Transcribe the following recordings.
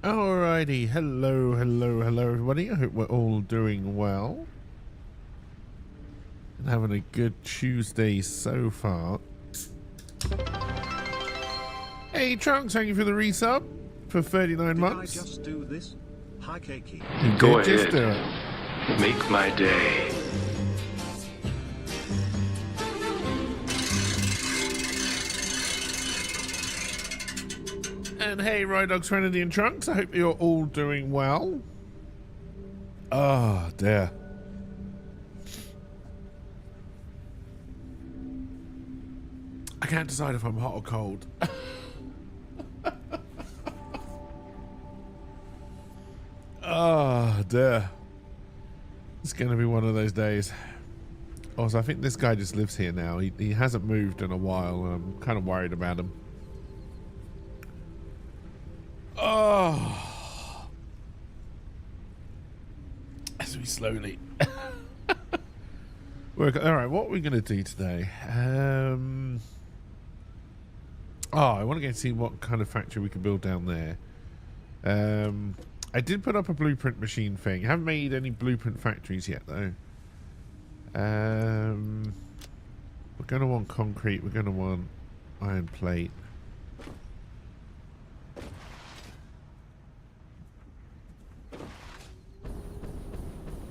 Alrighty, hello, everybody. I hope we're all doing well and having a good Tuesday so far. Hey, Trunks, thank you for the resub for 39 months. Did I just do this? Hi, Keiki. You Go did just do ahead. it. Make my day. And hey, Rydog, Serenity, and Trunks, I hope you're all doing well. Oh, dear. I can't decide if I'm hot or cold. Oh, dear. It's going to be one of those days. Also, I think this guy just lives here now. He hasn't moved in a while, and I'm kind of worried about him. Oh. As we slowly work. All right, what are we going to do today? I want to go and see what kind of factory we can build down there. I did put up a blueprint machine thing. I haven't made any blueprint factories yet, though. We're going to want concrete. We're going to want iron plate.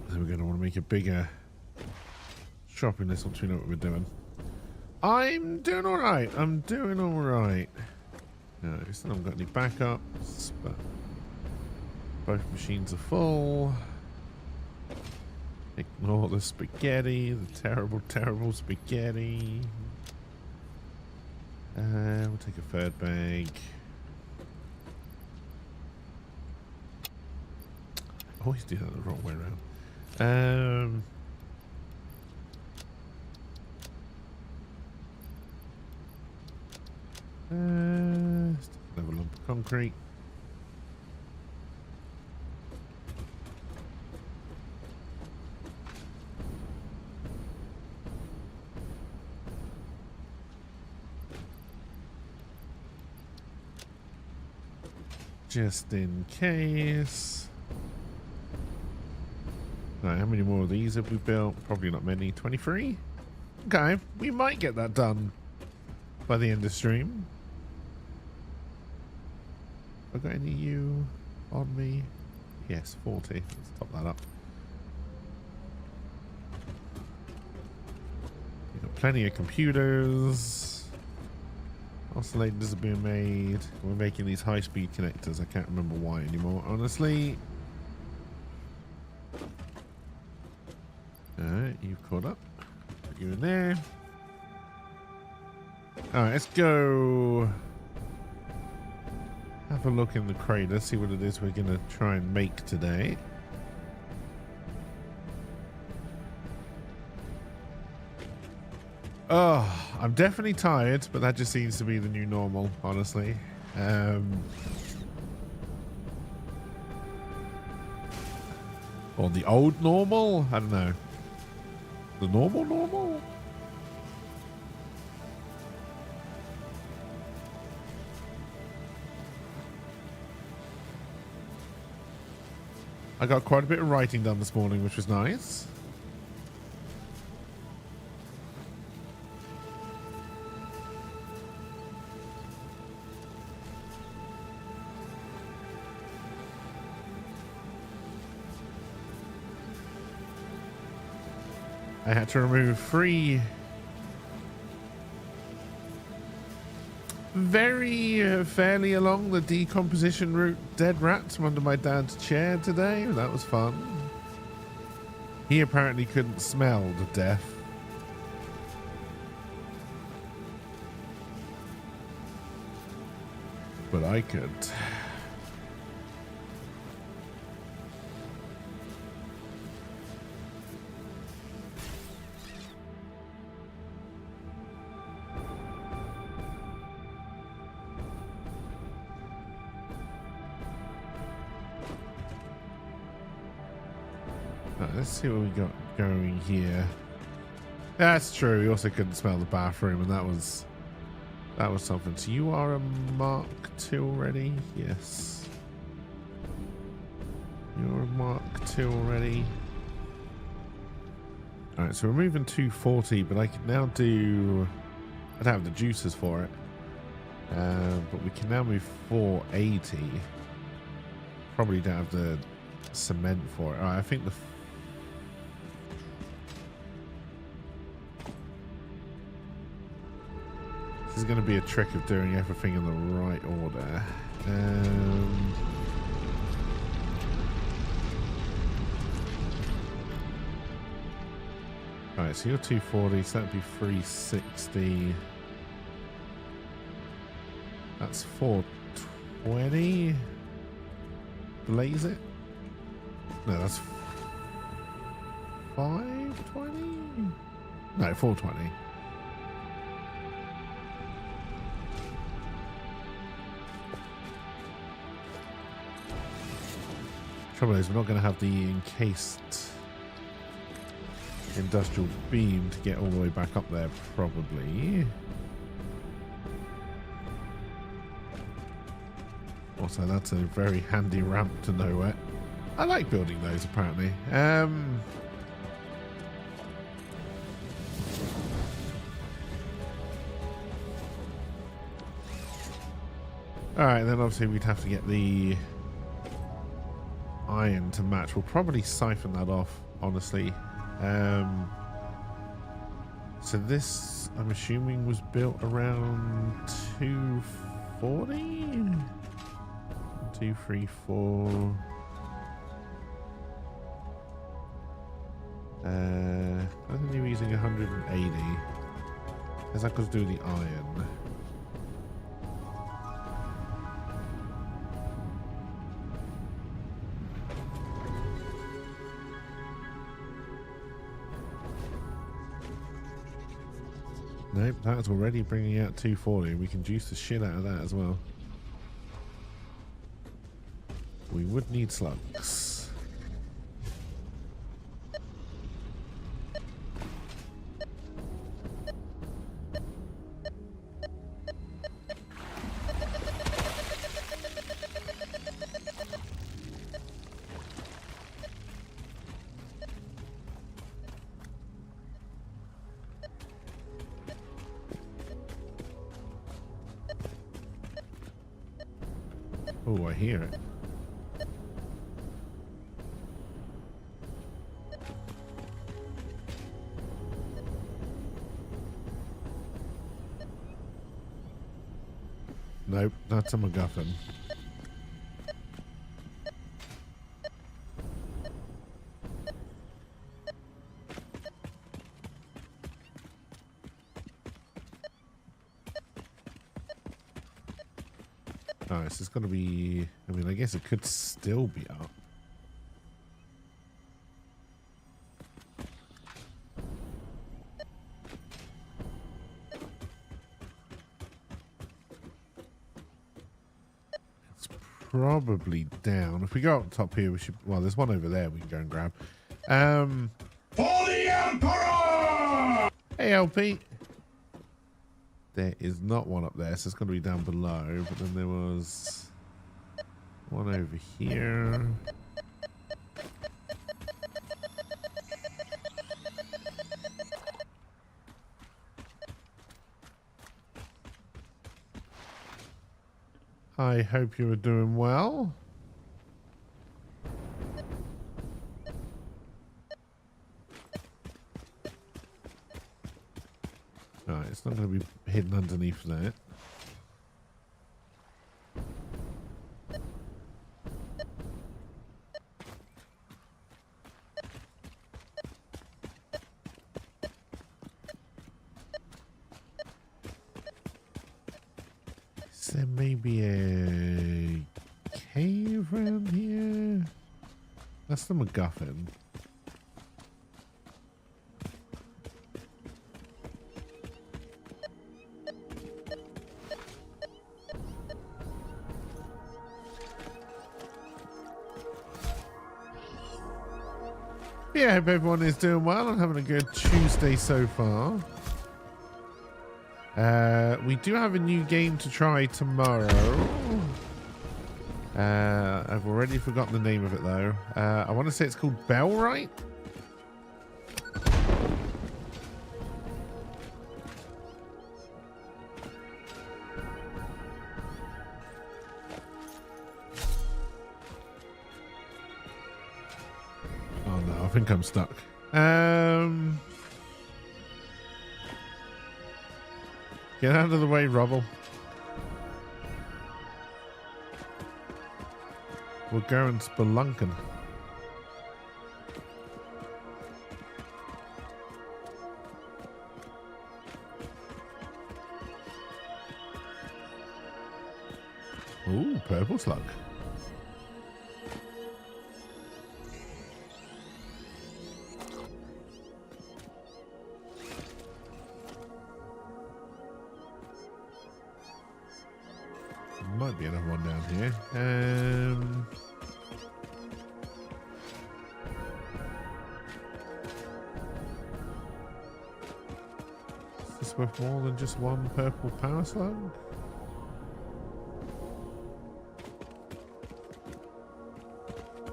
Then we're going to want to make a bigger shopping list once we know what we're doing. I'm doing alright. I'm doing alright. No, still haven't got any backups, but both machines are full. Ignore the spaghetti, the terrible, terrible spaghetti. We'll take a third bag. I always do that the wrong way around. Another lump of concrete. Just in case. Right, how many more of these have we built? Probably not many. 23? Okay, we might get that done by the end of stream. Have I got any you on me? Yes, 40. Let's top that up. We've got plenty of computers. Oscillators are being made. We're making these high-speed connectors. I can't remember why anymore, honestly. Alright, you've caught up. Put you in there. Alright, let's go have a look in the crater, see what it is we're going to try and make today. Oh, I'm definitely tired, but that just seems to be the new normal, honestly. Or the old normal? I don't know. The normal? I got quite a bit of writing done this morning, which was nice. I had to remove 3 fairly along the decomposition route dead rats from under my dad's chair today. That was fun. He apparently couldn't smell the death. But I could. Let's see what we got going here. That's true. We also couldn't smell the bathroom, and that was something. So you are a Mark II already? Yes. You're a Mark II already. Alright, so we're moving 240, but I can now do... I don't have the juicers for it. But we can now move 480. Probably don't have the cement for it. Alright, I think the... This is going to be a trick of doing everything in the right order. Alright, so you're 240, so that'd be 360. That's 420. Blaze it? No, that's 520? No, 420. Trouble is, we're not going to have the encased industrial beam to get all the way back up there, probably. Also, that's a very handy ramp to nowhere. I like building those, apparently. Alright, then obviously we'd have to get the iron to match. We'll probably siphon that off, honestly. So this, I'm assuming, was built around 240? 2, 3, 4. I think you're using 180. Is that because do the iron? Nope, that's already bringing out 240. We can juice the shit out of that as well. We would need slugs. Oh, I hear it. Nope, that's a MacGuffin. Alright, so it's going to be... I mean, I guess it could still be up. It's probably down. If we go up top here, we should... Well, there's one over there we can go and grab. For the Emperor! Hey, LP. There is not one up there, so it's going to be down below. But then there was one over here. I hope you are doing well. Right, it's not going to be hidden underneath that. Is there maybe a cave around here? That's the MacGuffin. Yeah, I hope everyone is doing well and having a good Tuesday so far. We do have a new game to try tomorrow. I've already forgotten the name of it though. I want to say it's called Bellwright. Oh no, I think I'm stuck. Get out of the way, Rubble. We're going spelunking. Ooh, purple slug. Might be another one down here. Is this worth more than just one purple power slug?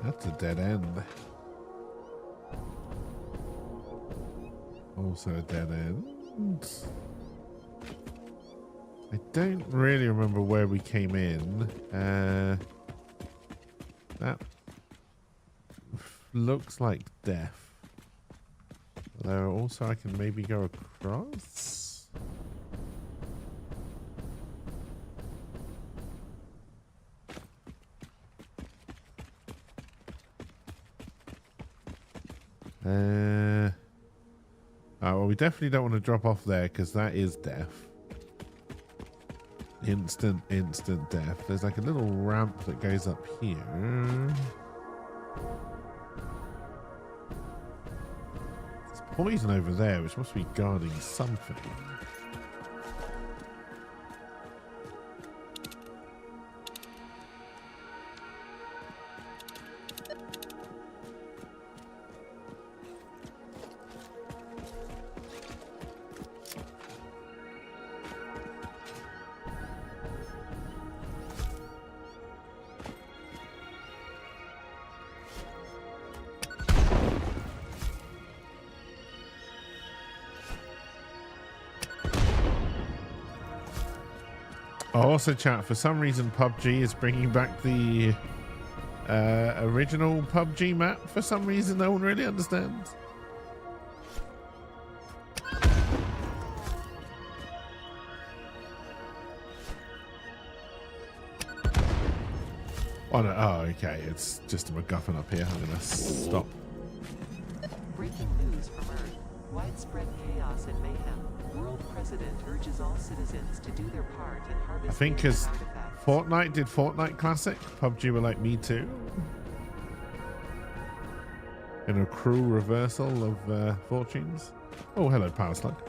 That's a dead end. Also a dead end. I don't really remember where we came in. That looks like death. Though also I can maybe go across. Oh, well, we definitely don't want to drop off there because that is death. Instant death. There's like a little ramp that goes up here. There's poison over there, which must be guarding something. Also, chat, for some reason PUBG is bringing back the original PUBG map for some reason no one really understands. Oh no, oh okay, it's just a MacGuffin up here. I'm gonna stop. Breaking news from Earth. Widespread chaos and mayhem. World President urges all citizens to do their part and harvest. I think because Fortnite did Fortnite Classic, PUBG were like, me too. In a cruel reversal of fortunes. Oh, hello, Power Slug.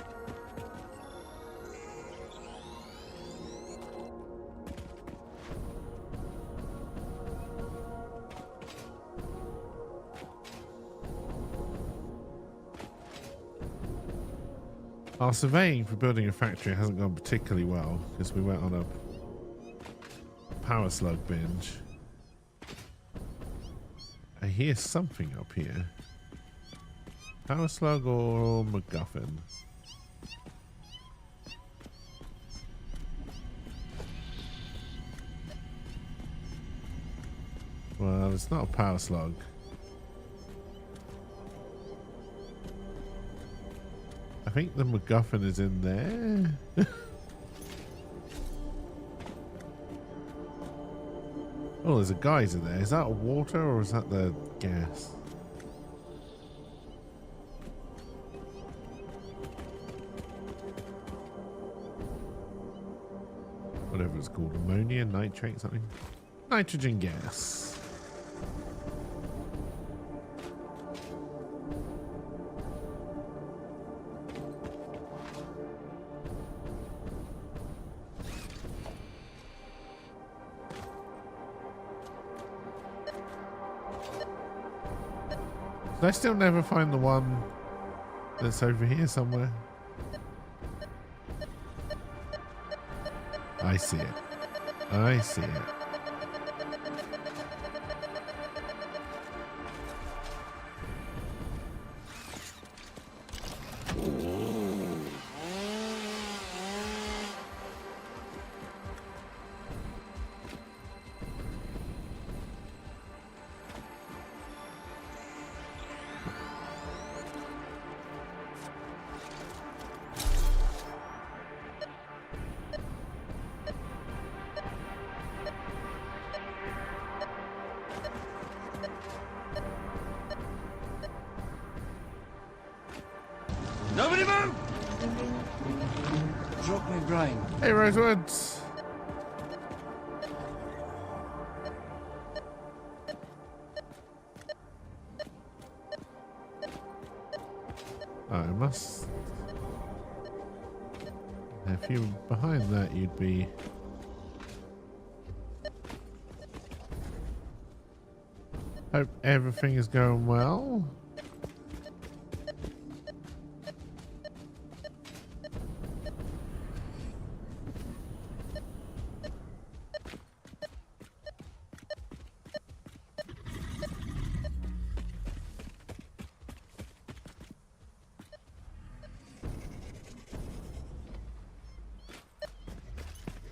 Our surveying for building a factory hasn't gone particularly well because we went on a Power Slug binge. I hear something up here. Power Slug or MacGuffin? Well, it's not a Power Slug. I think the MacGuffin is in there. Oh, there's a geyser there. Is that water or is that the gas? Whatever it's called. Ammonia, nitrate, something. Nitrogen gas. I still never find the one that's over here somewhere. I see it. I see it. Drop my brain. Hey, Rosewoods. I must. If you were behind that, you'd be. Hope everything is going well.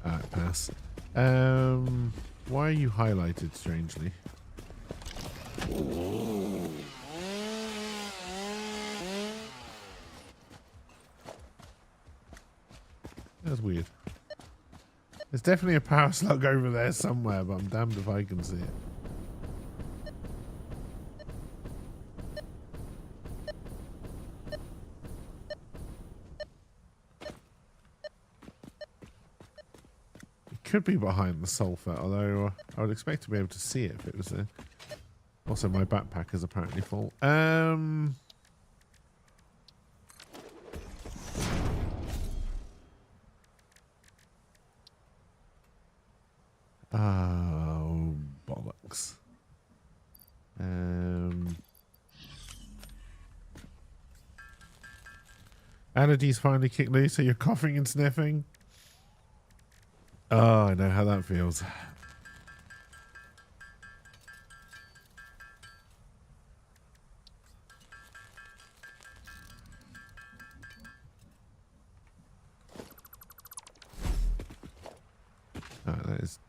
Alright, pass. Why are you highlighted strangely? That's weird. There's definitely a power slug over there somewhere, but I'm damned if I can see it. It could be behind the sulfur, although I would expect to be able to see it if it was there. Also, my backpack is apparently full. Oh, bollocks. Allergies finally kicked loose, so you're coughing and sniffing. Oh, I know how that feels. That is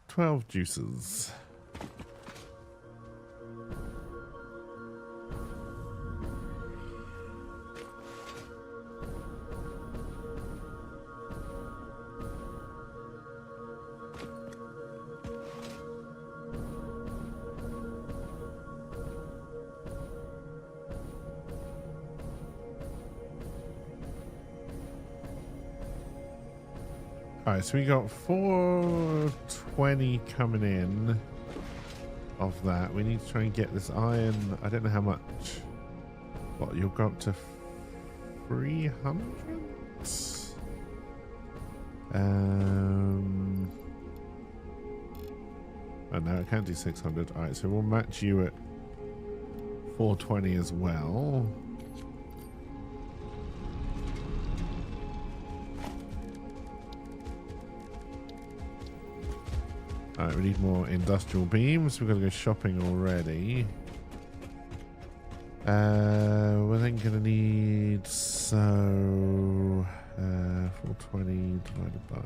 12 juices. Alright, so we got 420 coming in of that. We need to try and get this iron. I don't know how much. What, you'll go up to 300? Oh no, I can't do 600. Alright, so we'll match you at 420 as well. Alright, we need more industrial beams. We've got to go shopping already. We're then going to need, so 420 divided by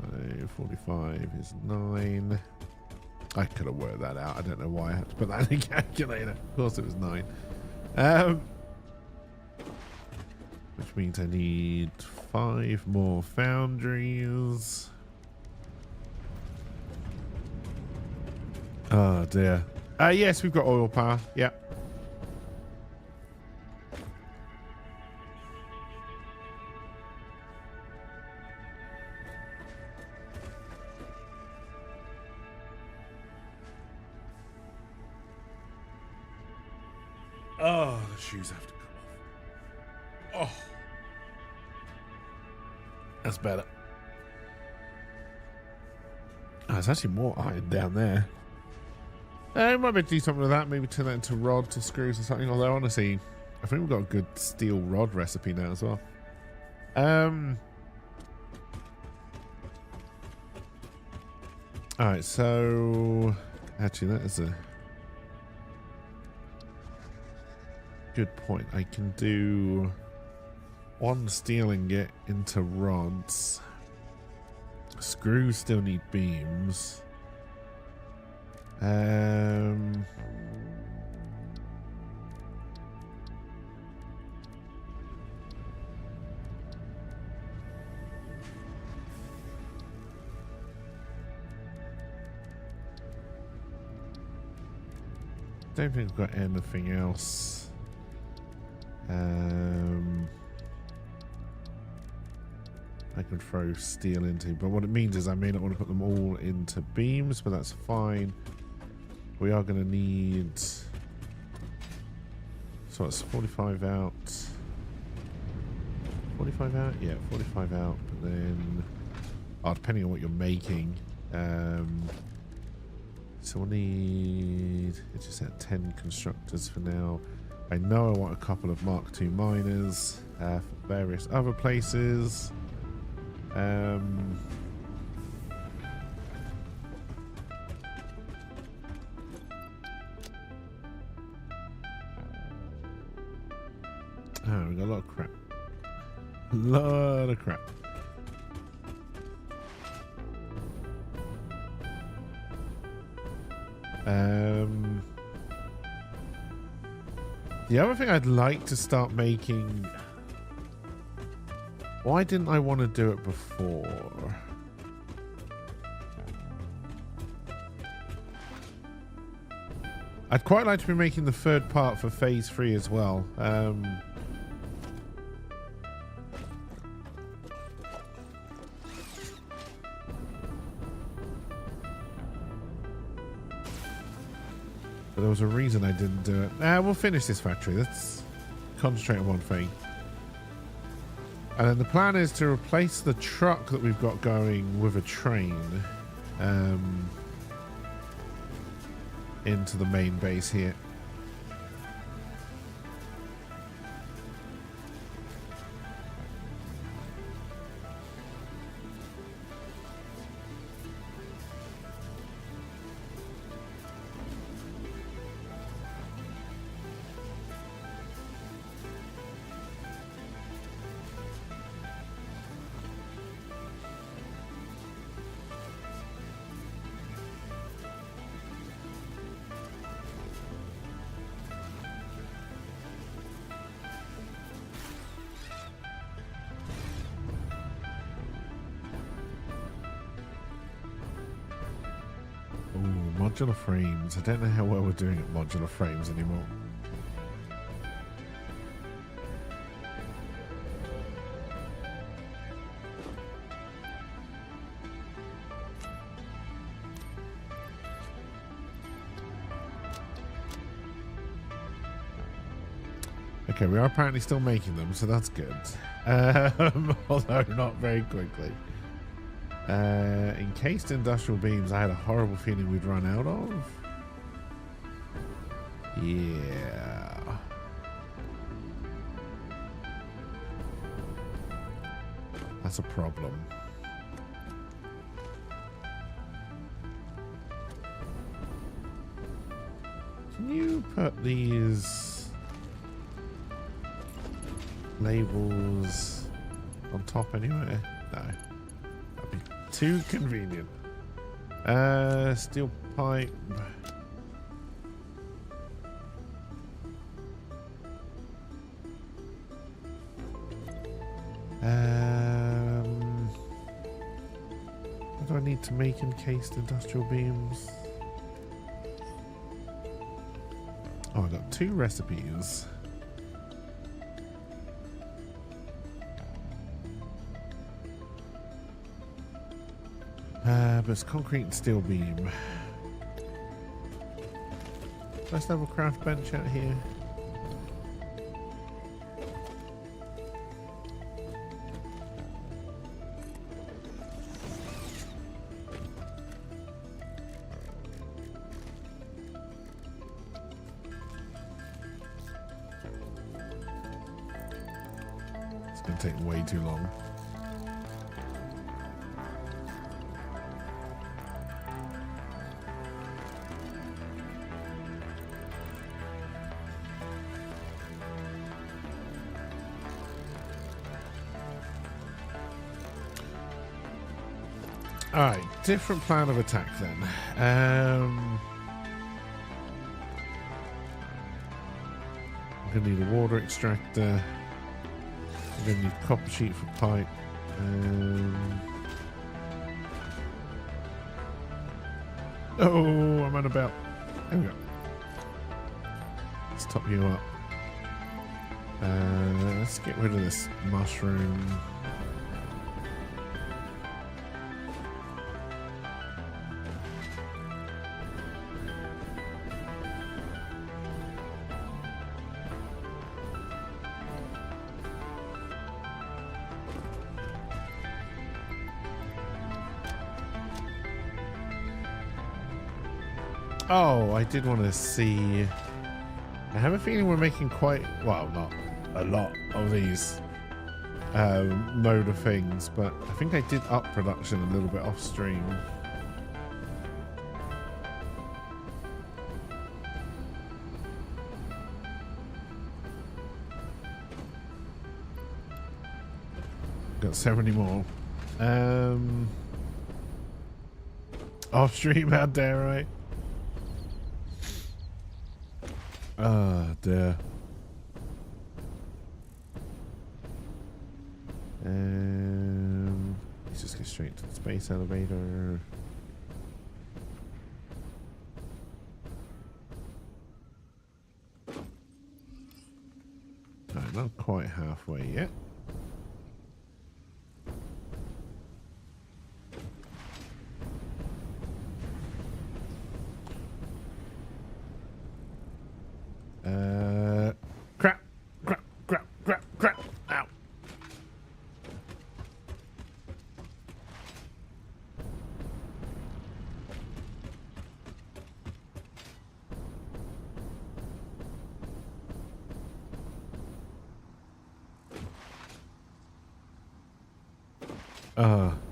45 is 9. I could have worked that out. I don't know why I had to put that in a calculator. Of course it was 9. Which means I need 5 more foundries. Oh dear. Yes, we've got oil power. Yep. Oh, the shoes have to come off. Oh. That's better. Oh, there's actually more iron down there. I might be able to do something with that. Maybe turn that into rods or screws or something. Although, honestly, I think we've got a good steel rod recipe now as well. Alright, so... Actually, that is a good point. I can do 1 steel ingot into rods. Screws still need beams. Don't think we've got anything else. I can throw steel into. But what it means is I may not want to put them all into beams, but that's fine. We are going to need... So it's 45 out. 45 out? Yeah, 45 out. But then... Oh, depending on what you're making. So we'll need... It just had 10 constructors for now. I know I want a couple of Mark II miners for various other places. Oh, we got a lot of crap. A lot of crap. The other thing I'd like to start making... Why didn't I want to do it before? I'd quite like to be making the third part for phase 3 as well. But there was a reason I didn't do it. We'll finish this factory. Let's concentrate on one thing. And then the plan is to replace the truck that we've got going with a train into the main base here. Modular frames. I don't know how well we're doing at modular frames anymore. Okay, we are apparently still making them, so that's good. Although not very quickly. Encased industrial beams, I had a horrible feeling we'd run out of. Yeah. That's a problem. Can you put these labels on top anywhere? No. Too convenient. Steel pipe. What do I need to make encased industrial beams? Oh, I got 2 recipes. But it's concrete and steel beam. Let's have a craft bench out here. It's going to take way too long. Alright, different plan of attack then. I'm going to need a water extractor. I'm going to need copper sheet for pipe. Oh, I'm on about. There we go. Let's top you up. Let's get rid of this mushroom. Oh, I did want to see. I have a feeling we're making quite, well, not a lot of these mode of things, but I think I did up production a little bit off stream. Got so many more. Off stream, how dare I? Ah, dear. Let's just get straight to the space elevator. Alright, not quite halfway yet. Crap, crap, crap, crap, crap. Ow.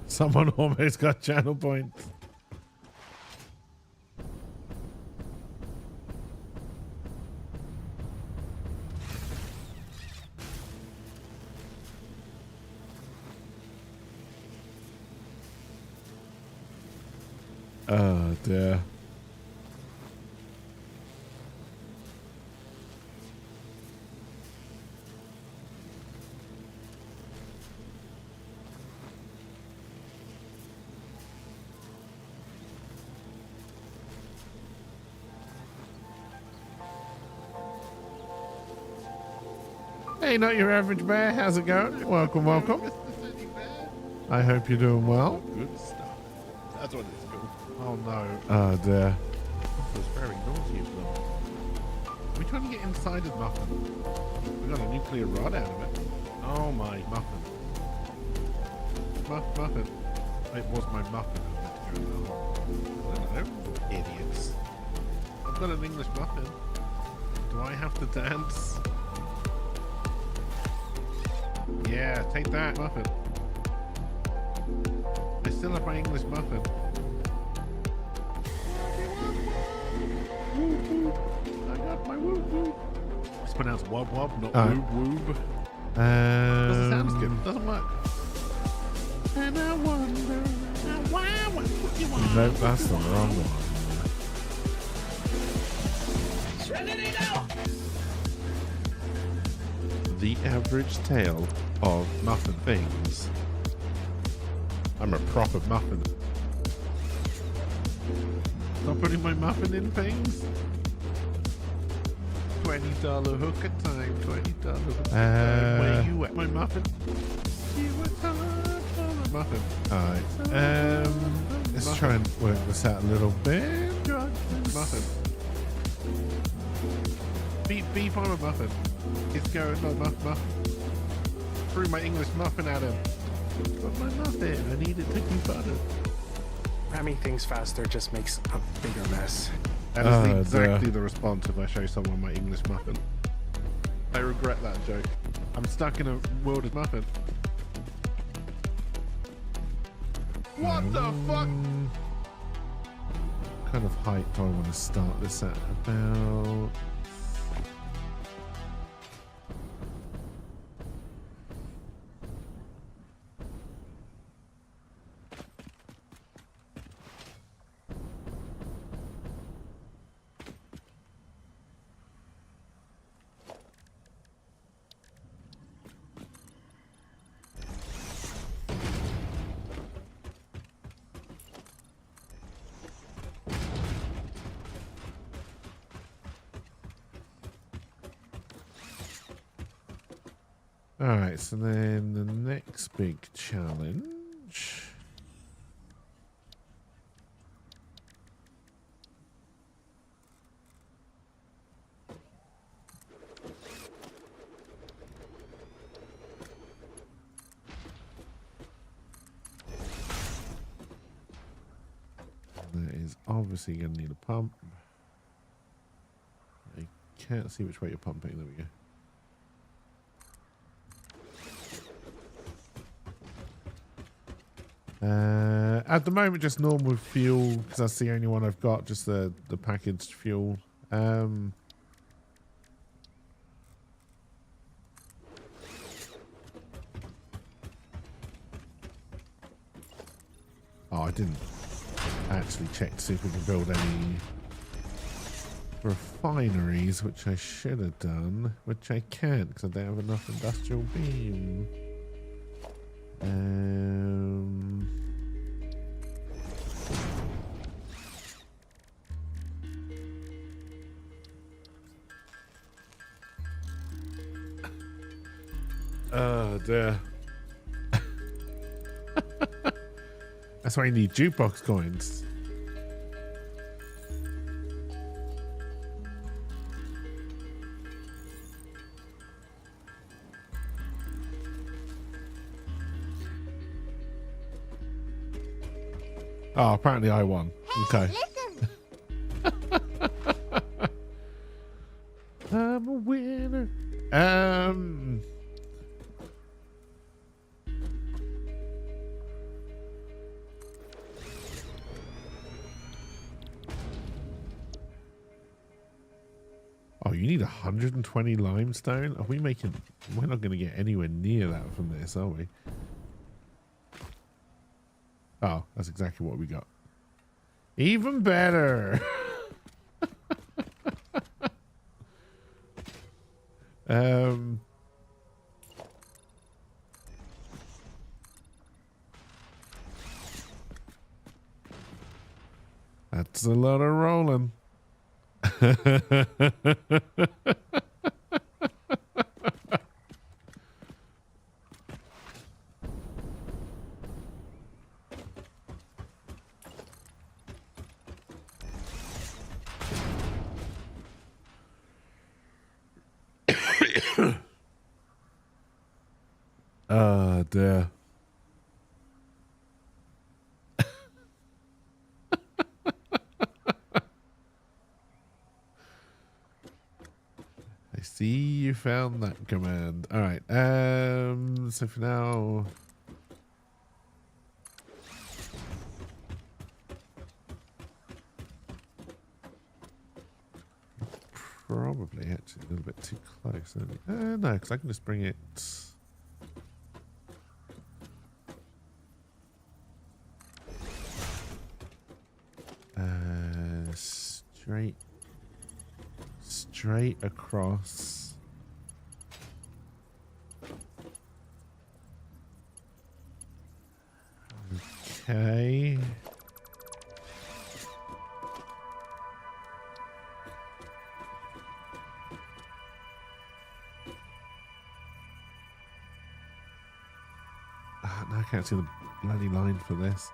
Someone almost got channel points. Oh dear. Hey, not your average bear. How's it going? Welcome, welcome. I hope you're doing well. Good stuff. That's what it's called. Oh no. Oh dear. It was very naughty of them. We're trying to get inside his muffin. We got a nuclear rod out of it. Oh my muffin. Muffin. It was my muffin. I don't know. Idiots. I've got an English muffin. Do I have to dance? Yeah, take that muffin. I still have my English muffin. I got my whoop whoop. It's pronounced wob wob, not woob woob. Doesn't sound as good. Doesn't work. And I wonder why what you want. Nope, that's the wrong one. The average tale of muffin things. I'm a proper muffin. Stop putting my muffin in things. $20 hooker time. $20 hooker time. Where you at, my muffin? You were $1 muffin. Alright. Let's try and work this out a little bit. Muffin. Beef on a muffin. It's going on muffin. Threw my English muffin at him. But my muffin, I need it to be buttered. Ramming things faster just makes a bigger mess. That is exactly the response if I show someone my English muffin. I regret that joke. I'm stuck in a world of muffin. What the fuck? What kind of height do I want to start this at? About... Alright, so then the next big challenge. That is obviously going to need a pump. can't see which way you're pumping. There we go. At the moment, just normal fuel, because that's the only one I've got, just the packaged fuel. Oh, I didn't actually check to see if we can build any refineries, which I should have done, which I can't because I don't have enough industrial beam. Oh dear. That's why you need jukebox coins. Oh, apparently I won. Okay. I'm a winner. Oh, you need 120 limestone? Are we making... We're not going to get anywhere near that from this, are we? Oh, that's exactly what we got. Even better. That's a lot of rolling. Oh dear. I see you found that command. All right. So for now, probably actually a little bit too close. No, because I can just bring it. Straight across. Okay. No, I can't see the bloody line for this.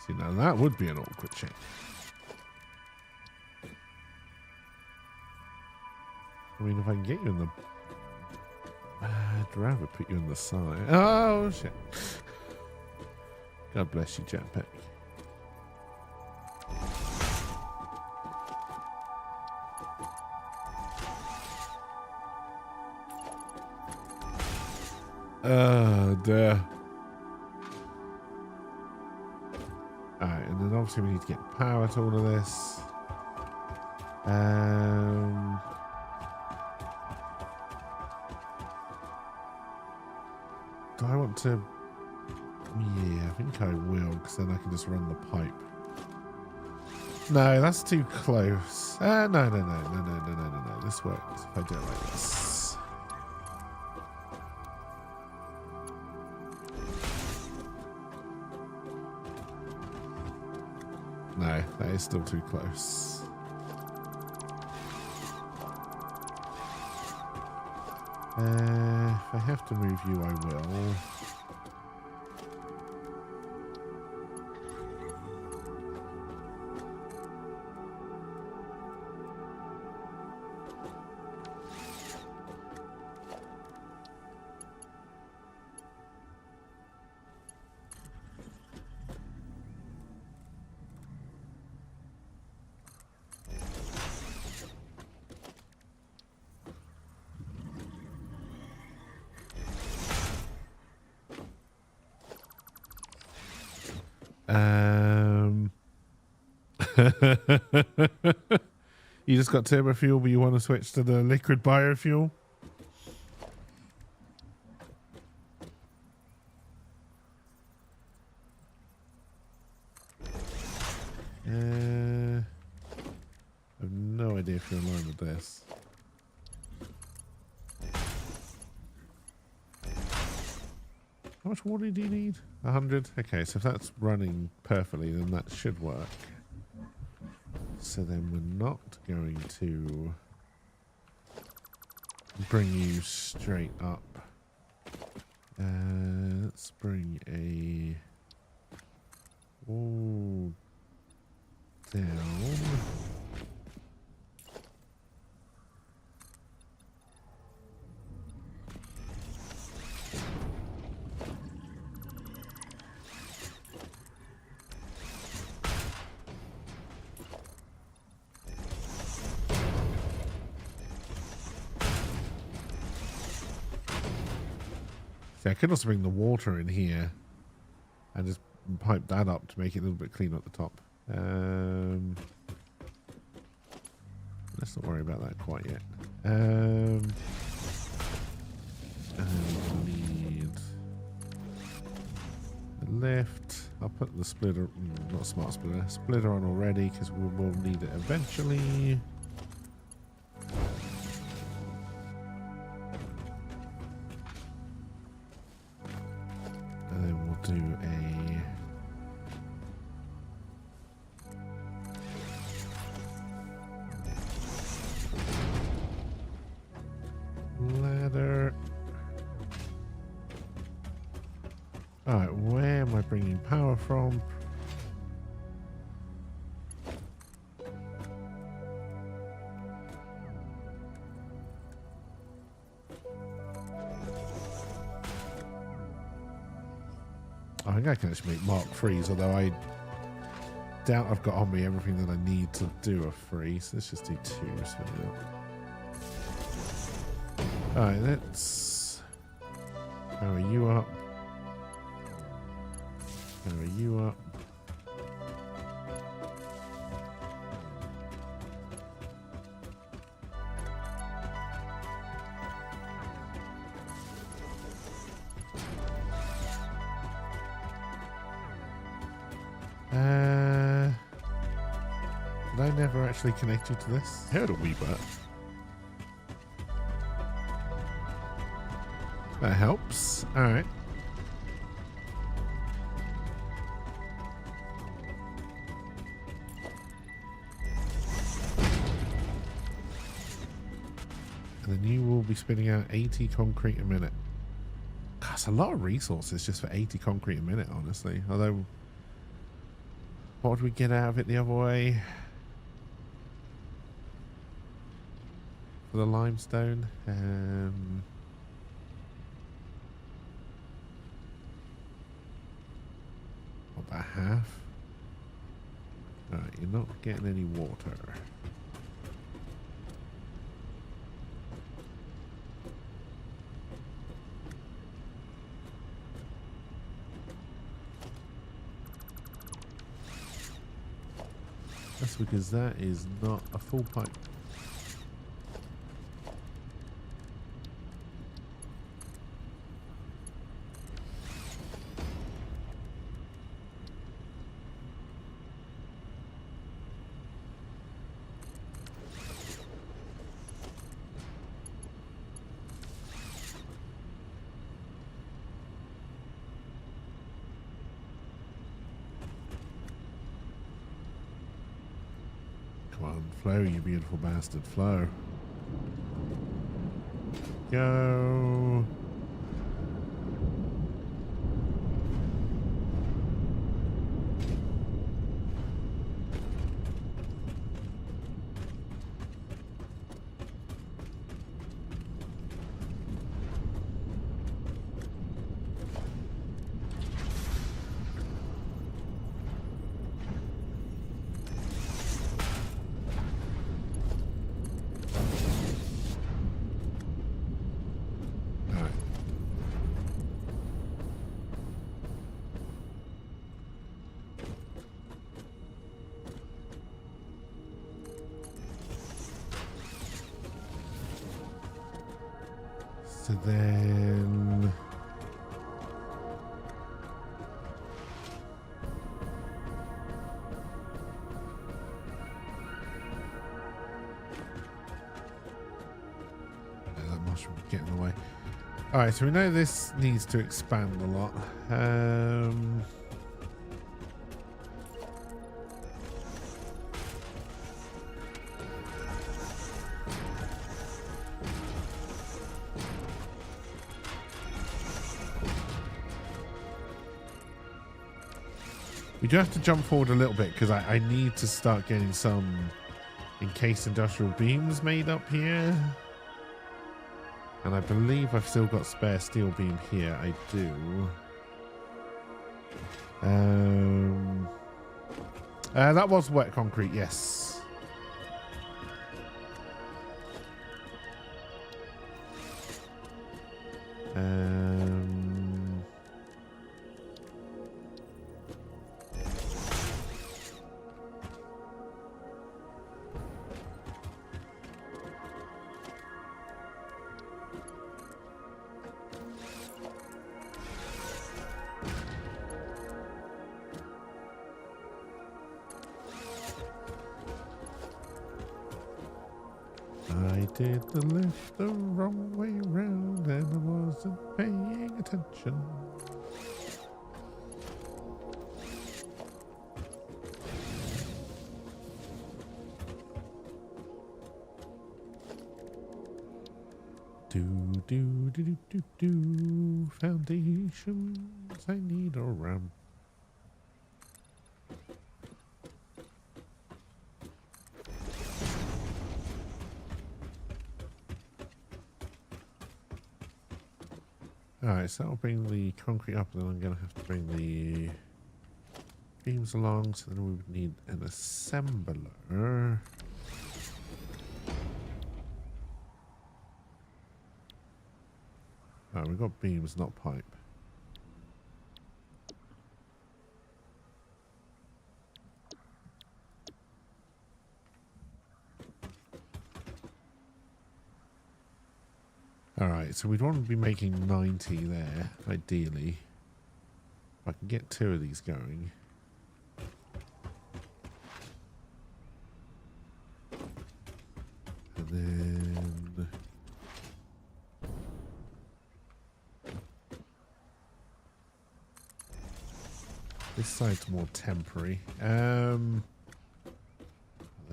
See, now that would be an awkward check. I mean, if I can get you in the... I'd rather put you in the side. Oh, shit. God bless you, Jetpack. Oh, dear. Alright, and then obviously we need to get power to all of this. Do I want to... Yeah, I think I will, because then I can just run the pipe. No, that's too close. No. This works if I do it like this. No, that is still too close. If I have to move you, I will. You just got turbo fuel, but you want to switch to the liquid biofuel? I have no idea if you're in line with this. How much water do you need? 100? Okay, so if that's running perfectly, then that should work. So then we're not going to bring you straight up. Let's bring a wall down. See, I could also bring the water in here and just pipe that up to make it a little bit cleaner at the top. Let's not worry about that quite yet. And we need a lift. I'll put the splitter, not smart splitter on already because we will need it eventually. And then we'll do a ladder. Alright, where am I bringing power from? I think I can actually make Mark freeze, although I doubt I've got on me everything that I need to do a freeze. Let's just do 2. So alright, let's power you up. Power you up. Did I never actually connect you to this? Heard a wee bit. That helps. Alright. And then you will be spinning out 80 concrete a minute. God, that's a lot of resources just for 80 concrete a minute, honestly. Although, what would we get out of it the other way? For the limestone? What, about half? Alright, you're not getting any water. That's because that is not a full pipe. Come on, flow, you beautiful bastard, flow. Go. Alright, So then... that mushroom would get in the way. Alright, so we know this needs to expand a lot. We do have to jump forward a little bit because I need to start getting some encased industrial beams made up here. And I believe I've still got spare steel beam here. I do. That was wet concrete, yes. I did the lift the wrong way round and I wasn't paying attention. Do foundations. I need a ramp. Alright, so that'll bring the concrete up, and then I'm going to have to bring the beams along, so then we would need an assembler. Alright, we've got beams, not pipe. Alright, so we'd want to be making 90 there, ideally. If I can get 2 of these going. And then... this side's more temporary. I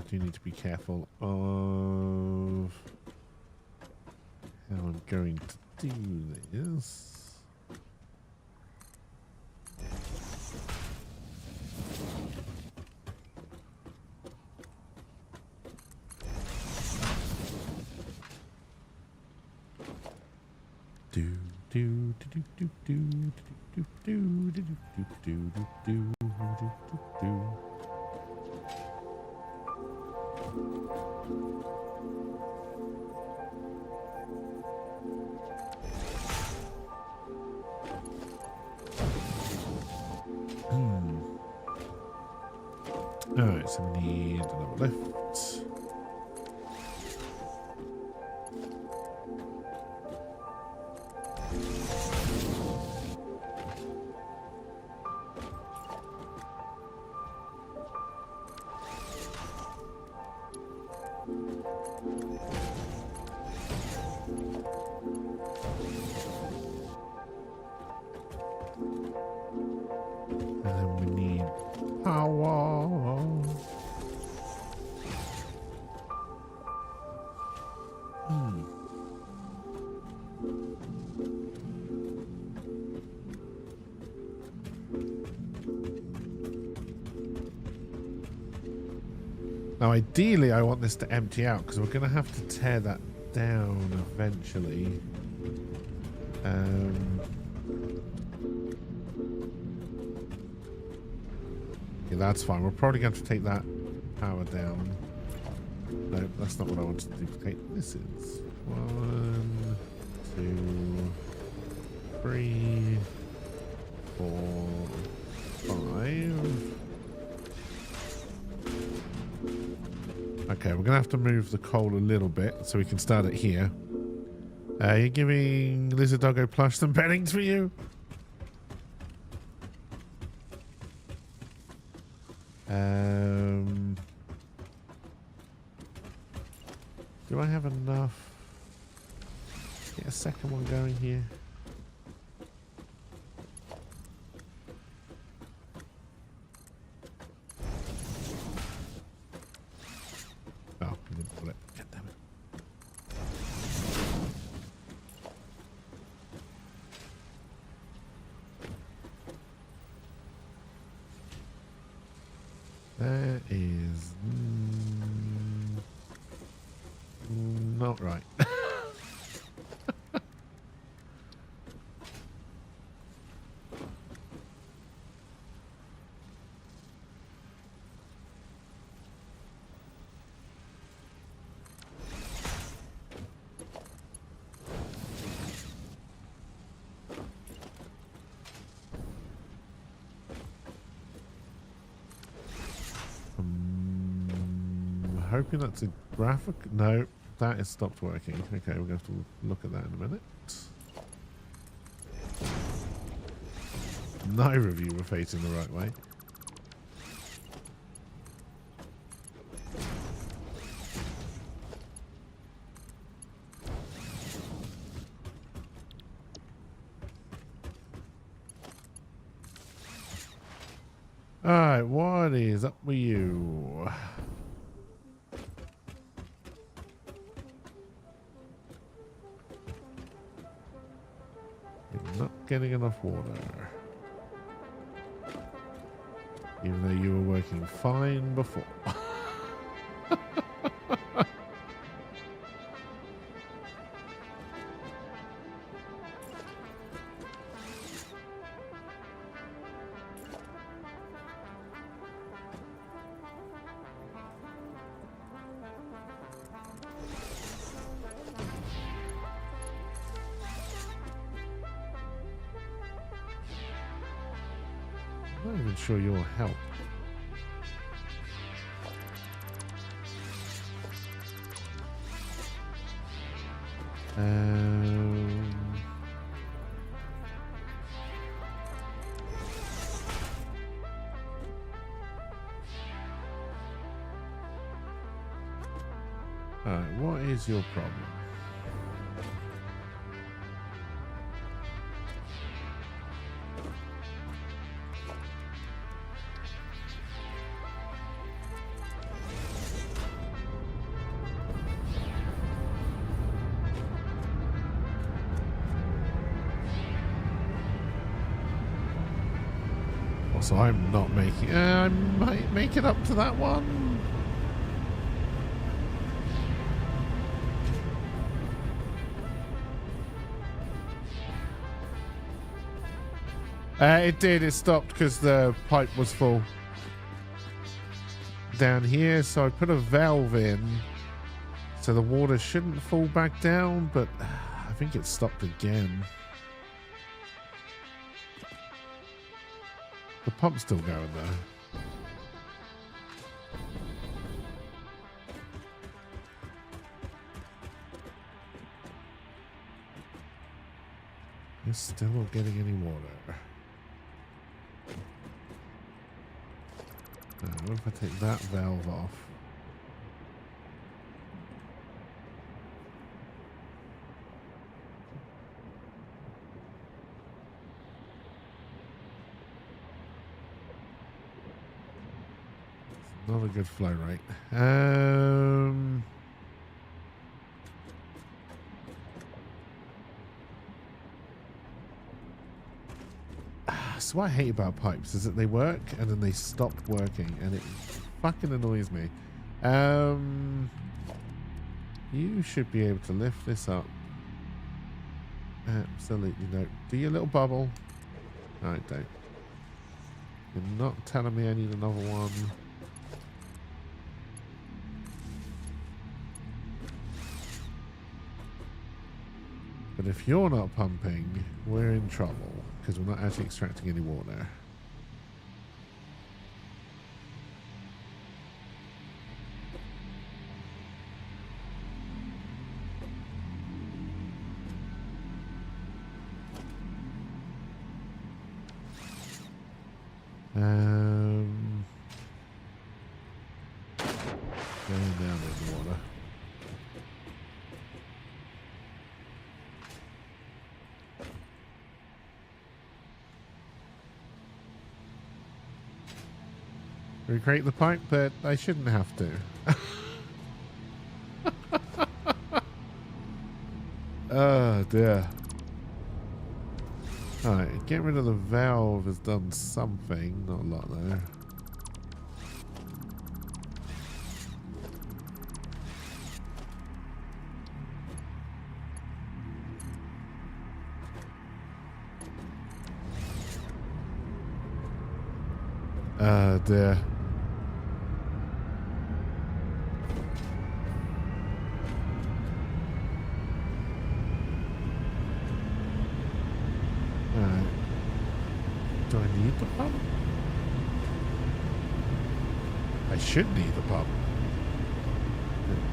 do need to be careful of... how I'm going to do this. Do do do do do do do do do do do do do do. Alright, so we need another lift. And then we need power. Now, ideally, I want this to empty out because we're going to have to tear that down eventually. Yeah, that's fine. We're probably going to have to take that power down. No, that's not what I wanted to duplicate. This is 1, 2, 3, 4, 5. Okay, we're going to have to move the coal a little bit so we can start it here. You're giving Lizard Doggo plush some beddings for you? Do I have enough? Get a second one going here. Oh, I didn't put it. God damn it. That is not right. Hoping that's a graphic. No, that has stopped working. Okay, we're going to have to look at that in a minute. Neither of you were facing the right way. Alright, what is up with you? You're not getting enough water. Even though you were working fine before. I'm not even sure you'll help. Alright, what is your problem? So I'm not making. I might make it up to that one. It did. It stopped because the pipe was full down here. So I put a valve in, so the water shouldn't fall back down. But I think it stopped again. The pump's still going though. You're still not getting any water. What if I take that valve off? Not a good flow rate. So what I hate about pipes is that they work and then they stop working, and it fucking annoys me. You should be able to lift this up. Absolutely no. Do your little bubble. No, I don't. You're not telling me I need another one. But if you're not pumping, we're in trouble because we're not actually extracting any water. Going down in the water. Recreate the pipe, but I shouldn't have to. Oh dear. Alright, get rid of the valve has done something, not a lot though. Oh dear. Do I need the pump? I should need the pump.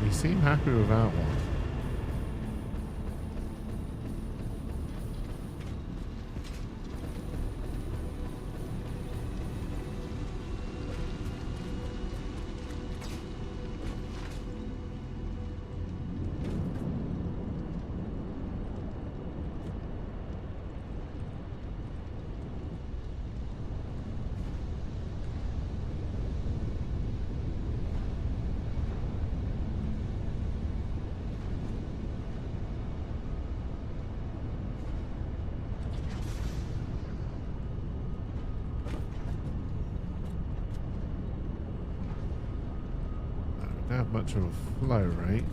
We seem happy without one. Not much of a flow rate.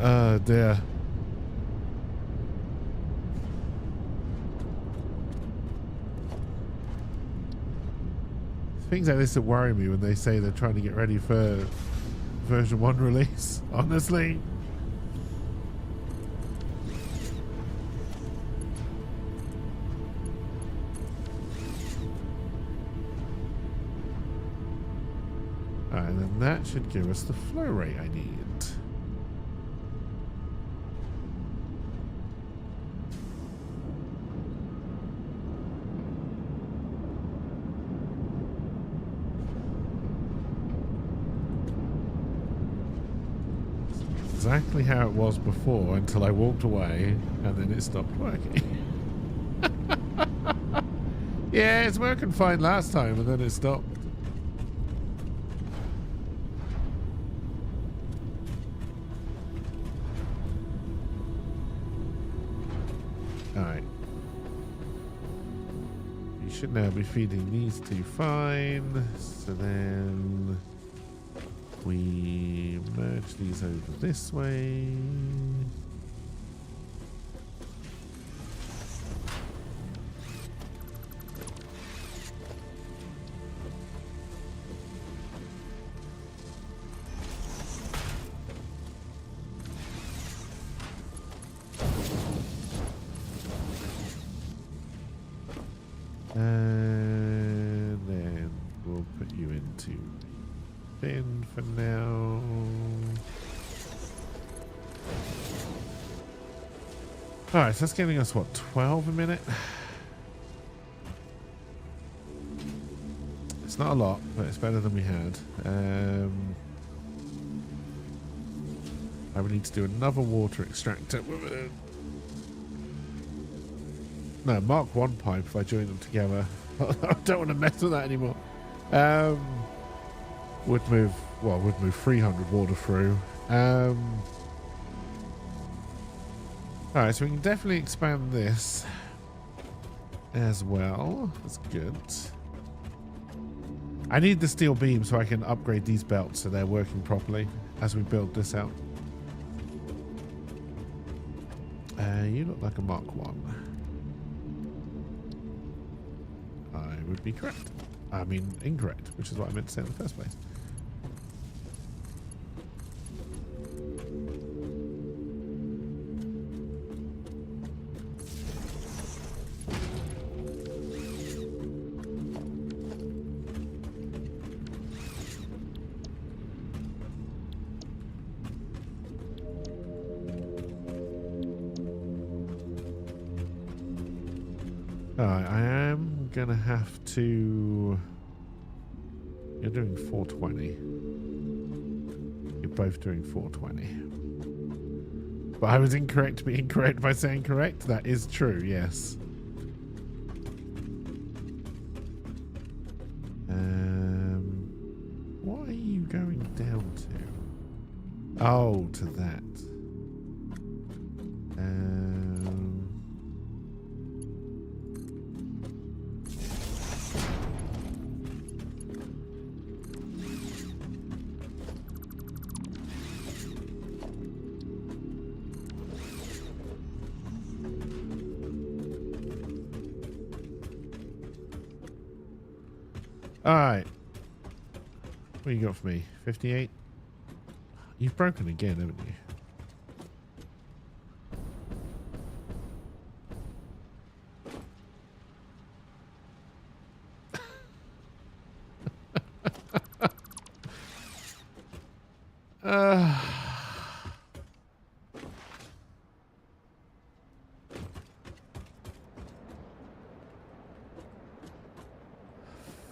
Oh dear. Things like this that worry me when they say they're trying to get ready for version 1 release, honestly. And then that should give us the flow rate I need. Exactly how it was before until I walked away and then it stopped working. Yeah, it's working fine last time and then it stopped. Alright. You should now be feeding these two fine. So then we merge these over this way. And then we'll put you into bin for now. Alright, so that's giving us what, 12 a minute? It's not a lot, but it's better than we had. I would need to do another water extractor. No, Mark 1 pipe if I join them together. I don't want to mess with that anymore. Would move 300 water through. Alright, so we can definitely expand this as well. That's good. I need the steel beam so I can upgrade these belts so they're working properly as we build this out. You look like a Mark 1. I would be correct. I mean, incorrect, which is what I meant to say in the first place. Alright, I am gonna have to... You're doing 420. You're both doing 420. But I was incorrect to be incorrect by saying correct. That is true, yes. What are you going down to? Oh, to that. Alright. What you got for me? 58? You've broken again, haven't you?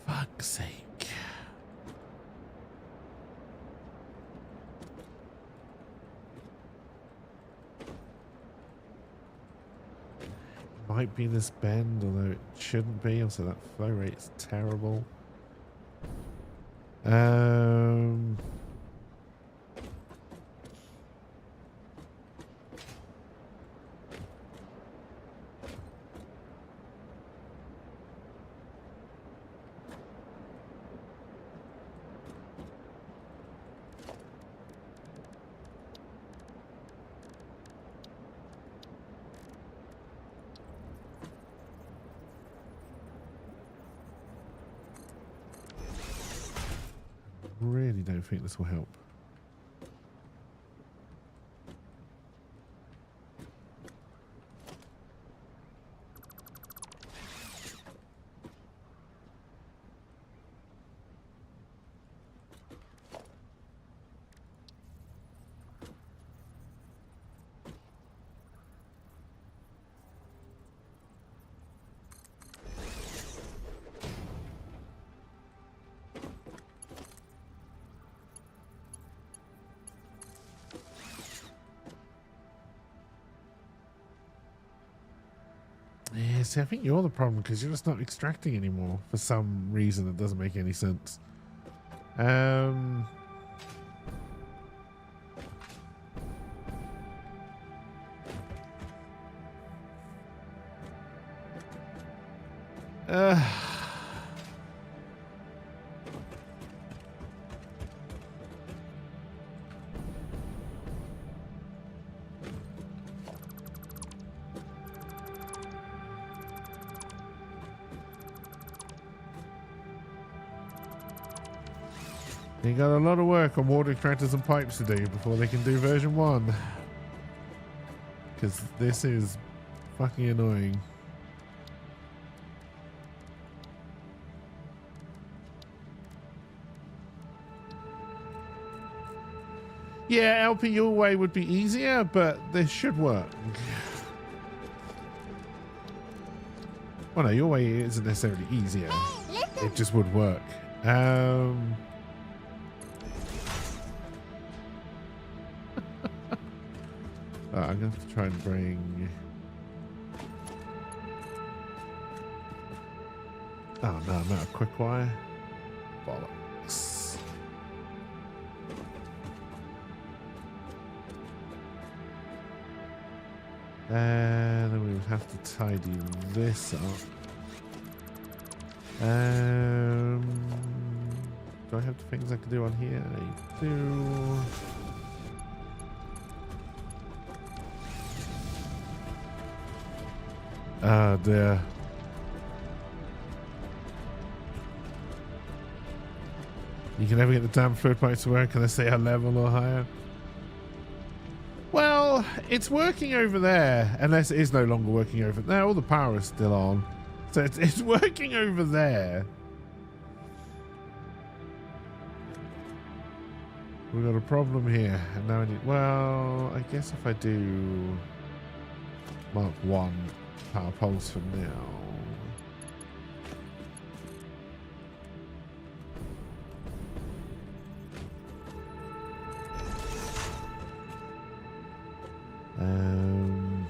Fuck's sake. Might be this bend, although it shouldn't be. Also, that flow rate's terrible. Really don't think this will help. Yeah, see, I think you're the problem because you're just not extracting anymore for some reason that doesn't make any sense. You got a lot of work on water extractors and pipes to do before they can do version 1. Because this is fucking annoying. Yeah, LP your way would be easier, but this should work. Well, no, your way isn't necessarily easier. It just would work. I'm going to have to try and bring... Oh no, I'm out of quick wire. Bollocks. And then we would have to tidy this up. Do I have the things I can do on here? I do. Oh dear. You can never get the damn fluid pipes to work unless they are level or higher. Well, it's working over there, unless it is no longer working over there. All the power is still on. So it's working over there. We've got a problem here. And now I need... Well, I guess if I do... Mark 1 power poles for now. Um,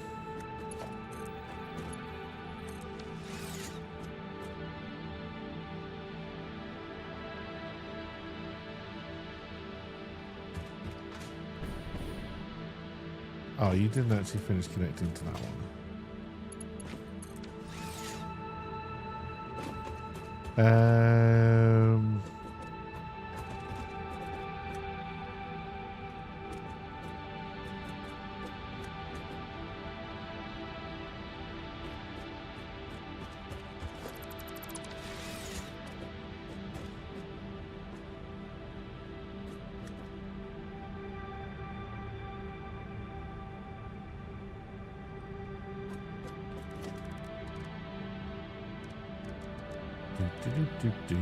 oh, you didn't actually finish connecting to that one. Do.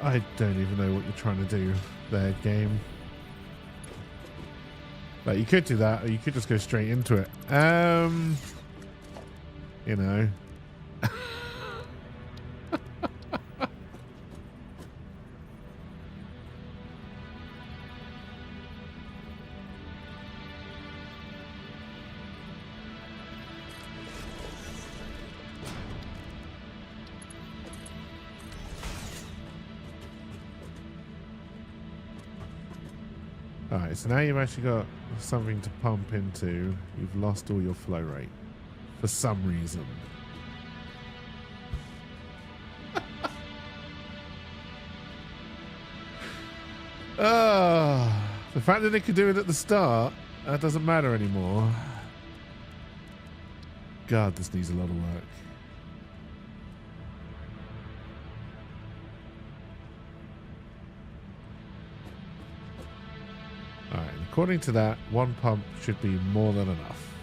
I don't even know what you're trying to do there, game. Like, you could do that, or you could just go straight into it. You know. Alright, so now you've actually got something to pump into. You've lost all your flow rate. For some reason. The fact that it could do it at the start, that doesn't matter anymore. God, this needs a lot of work. Alright, according to that, one pump should be more than enough.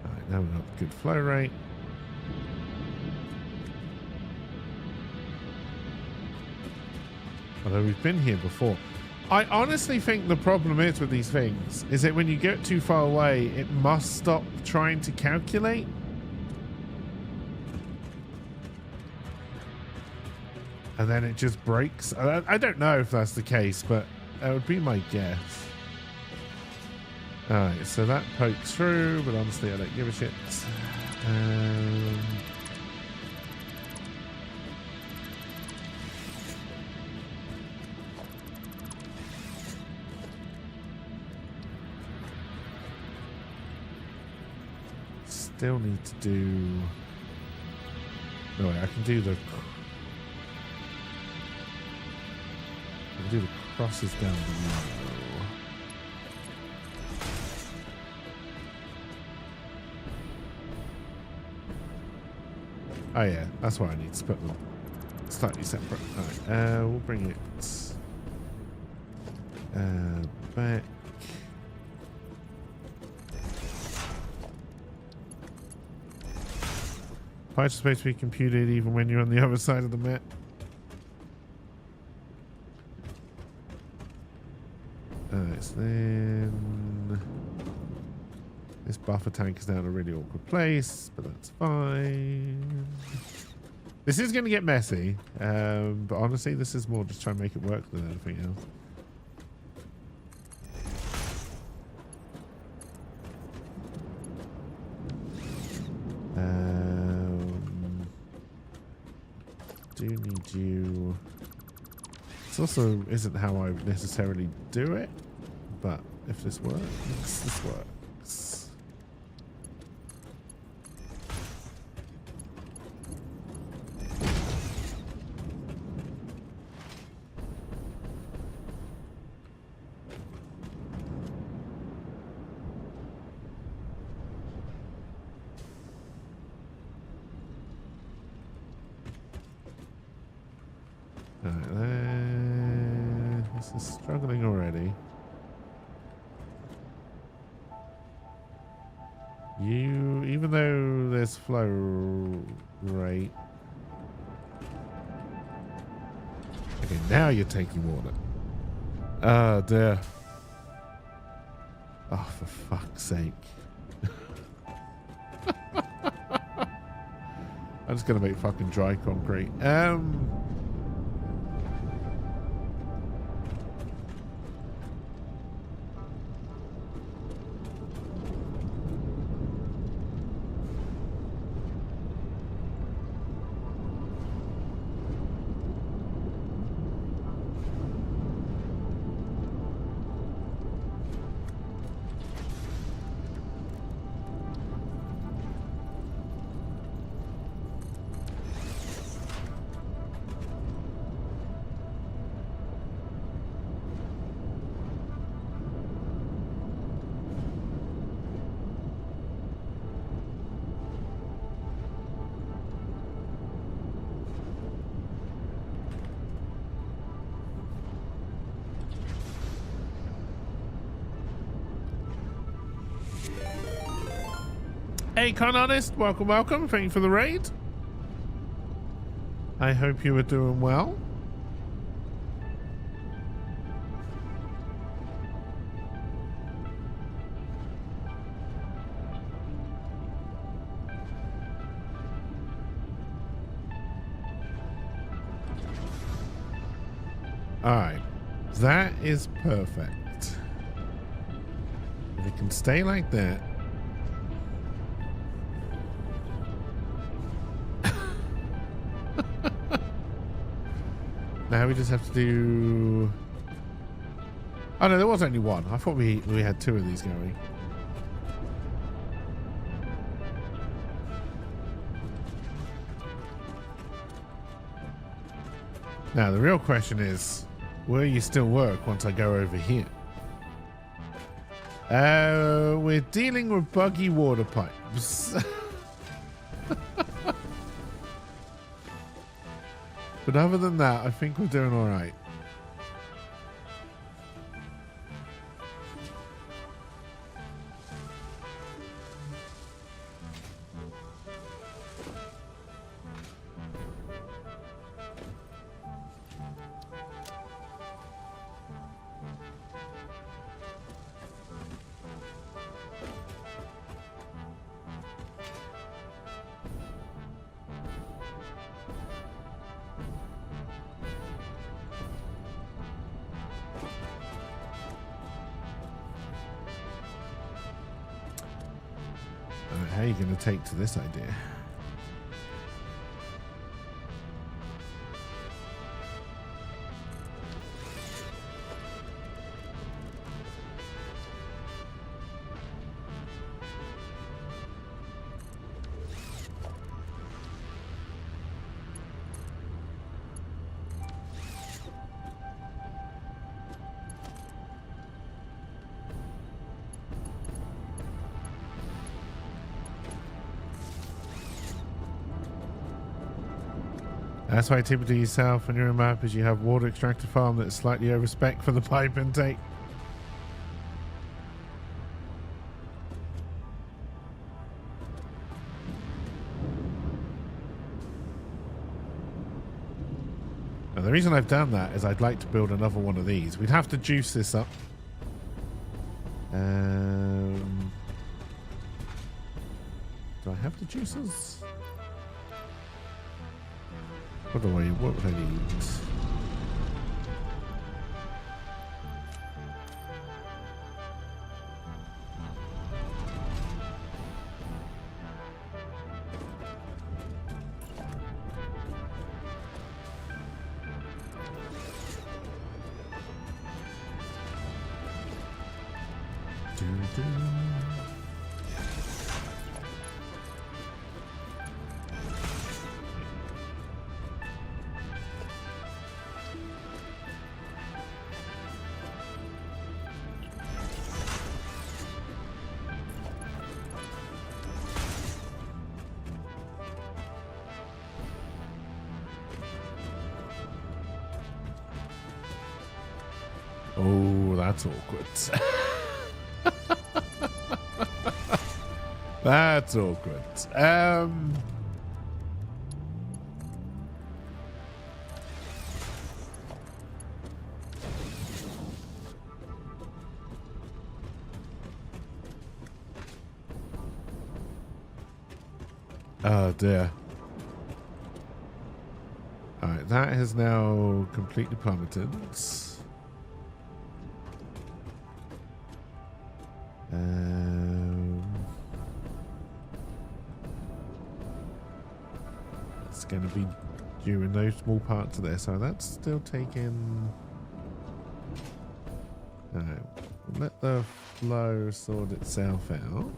Alright, now we've got good flow rate. Although we've been here before. I honestly think the problem is with these things is that when you get too far away, it must stop trying to calculate. And then it just breaks. I don't know if that's the case, but that would be my guess. Alright, so that pokes through, but honestly I don't give a shit. Still need to do... No, wait, I can do the crosses down below. Oh yeah, that's why I need to put them slightly separate. Alright, we'll bring it back. Pipes are supposed to be computed even when you're on the other side of the map. Alright, so then this buffer tank is now in a really awkward place, but that's fine. This is going to get messy, but honestly, this is more just trying to make it work than anything else. Do need you. This also isn't how I necessarily do it, but if this works, this works. This is struggling already. You, even though there's flow rate. Okay, now you're taking water. Oh dear. Oh, for fuck's sake. I'm just gonna make fucking dry concrete. Hey, con artist, welcome, welcome. Thank you for the raid. I hope you are doing well. All right, that is perfect. If it can stay like that. Now we just have to do... Oh no, there was only one. I thought we had two of these going. Now the real question is, will you still work once I go over here? We're dealing with buggy water pipes. But other than that, I think we're doing all right. How are you going to take to this idea? That's why typically yourself on your map is you have water extractor farm that's slightly over spec for the pipe intake. Now the reason I've done that is I'd like to build another one of these. We'd have to juice this up. Do I have the juices? What would I need? Oh, that's awkward. That's awkward. Oh dear. Alright, that has now completely plummeted. It's going to be due in those small parts of there, so that's still taking. Alright, let the flow sort itself out.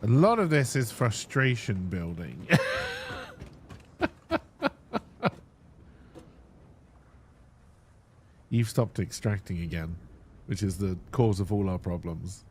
A lot of this is frustration building. You've stopped extracting again, which is the cause of all our problems.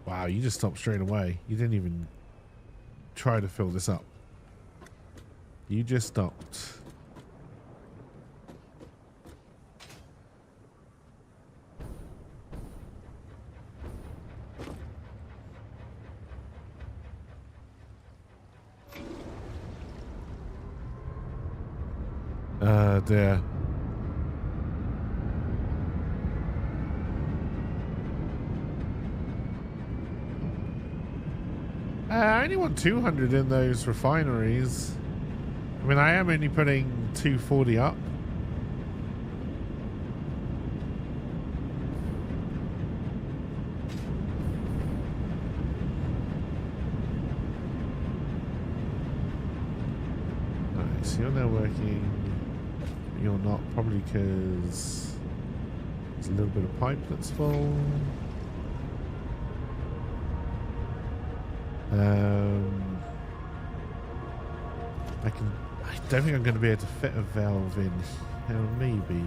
Wow, you just stopped straight away. You didn't even try to fill this up. You just stopped. Dear. I only want 200 in those refineries. I mean, I am only putting 240 up. Alright, so you're now working. You're not, probably because there's a little bit of pipe that's full. I don't think I'm going to be able to fit a valve in here, maybe.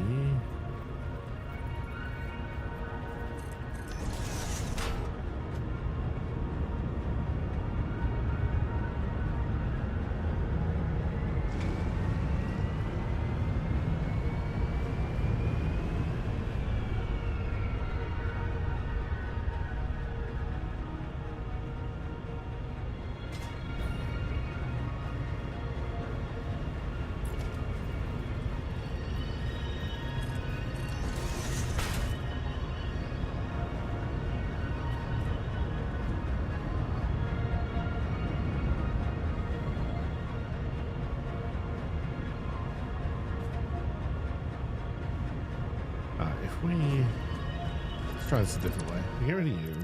Let's try this a different way. Get rid of you.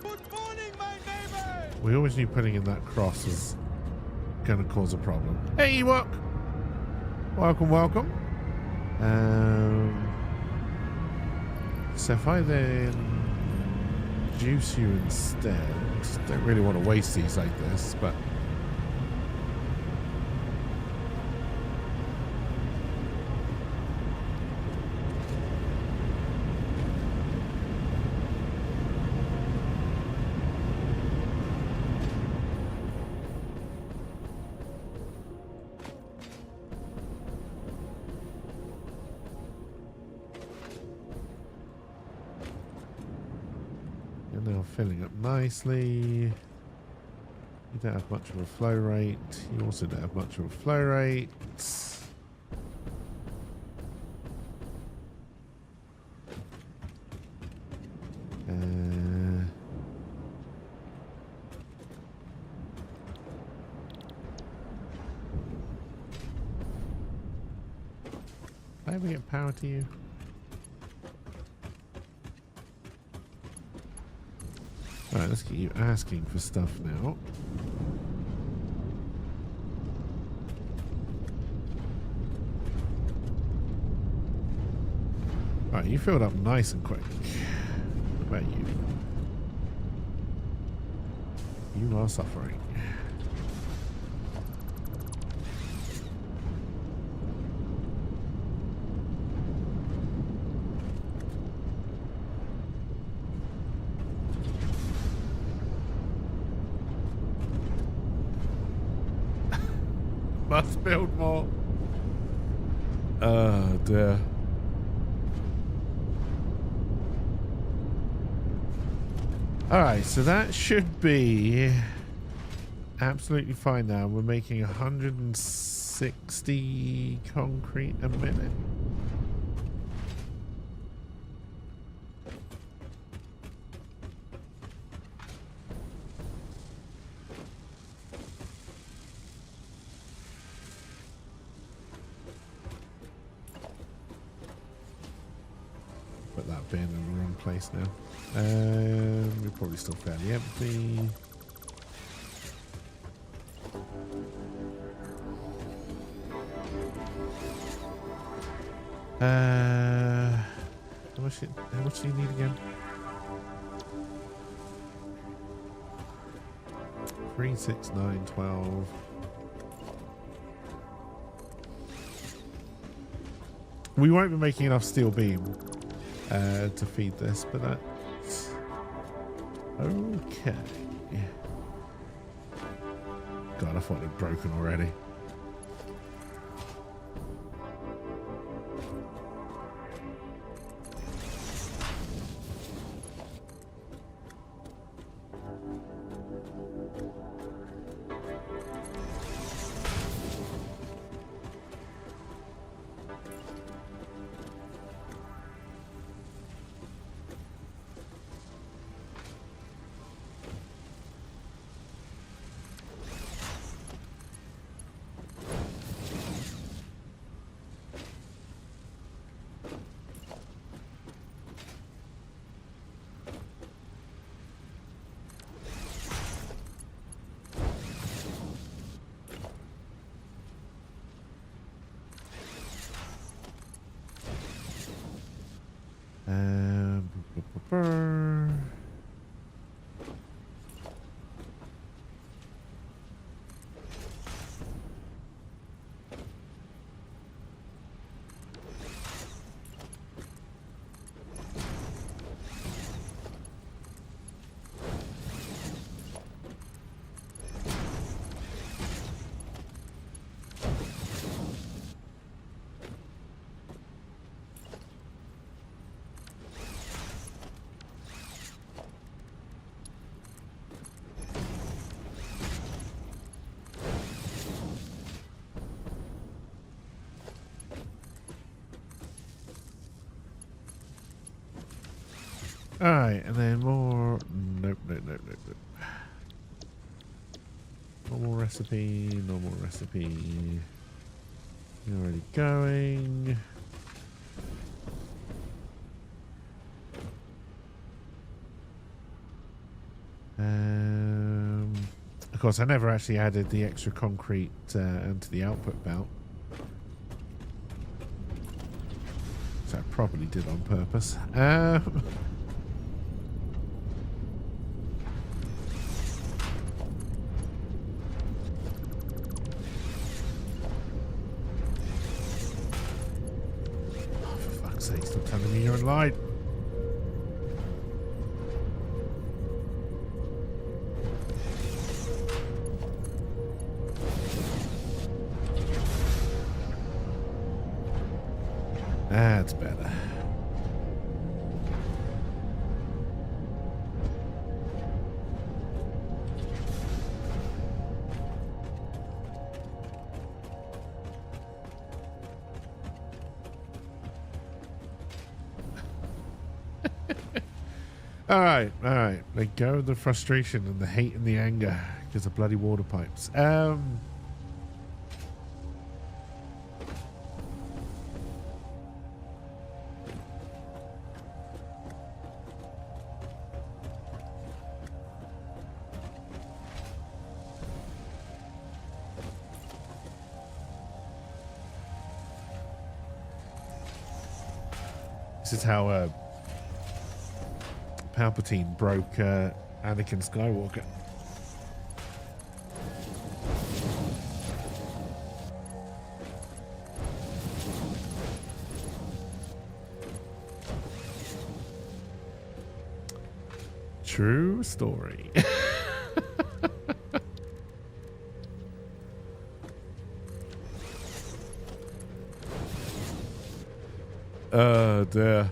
Good morning, my neighbor! We always knew putting in that cross was going to cause a problem. Hey, Ewok! Welcome, welcome. So if I then juice you instead, don't really want to waste these like this, but filling up nicely. You don't have much of a flow rate. You also don't have much of a flow rate. I ever get power to you? Alright, let's get you asking for stuff now. Alright, you filled up nice and quick. What about you? You are suffering. Must build more. Oh dear. Alright, so that should be absolutely fine now. We're making 160 concrete a minute. Put that bin in the wrong place now. We're probably still fairly empty. How much do you need again? 3, 6, 9, 12. We won't be making enough steel beam to feed this, but that's okay. God, I thought it had broken already. Alright, and then more... Nope. Normal recipe, normal recipe. You're already going. Of course, I never actually added the extra concrete into the output belt. So I probably did on purpose. Stop telling me you're in line. That's better. All right. Let go of the frustration and the hate and the anger because of bloody water pipes. this is how Palpatine broke Anakin Skywalker. True story. Dear.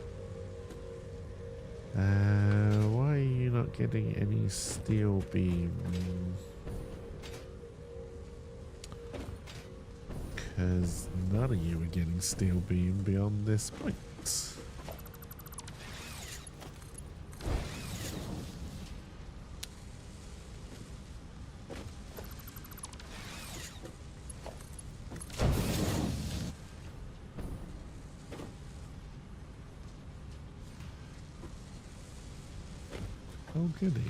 Why are you not getting any steel beam? Because none of you are getting steel beam beyond this point. Oh, goody.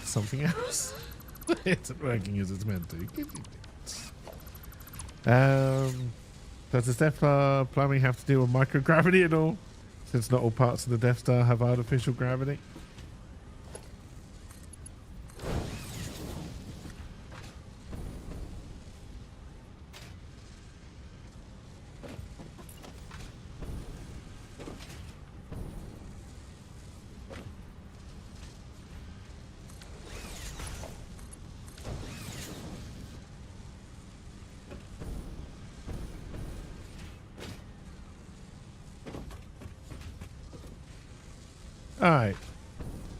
Something else. It's not working as it's meant to. Does the Death Star plumbing have to do with microgravity at all? Since not all parts of the Death Star have artificial gravity? Alright.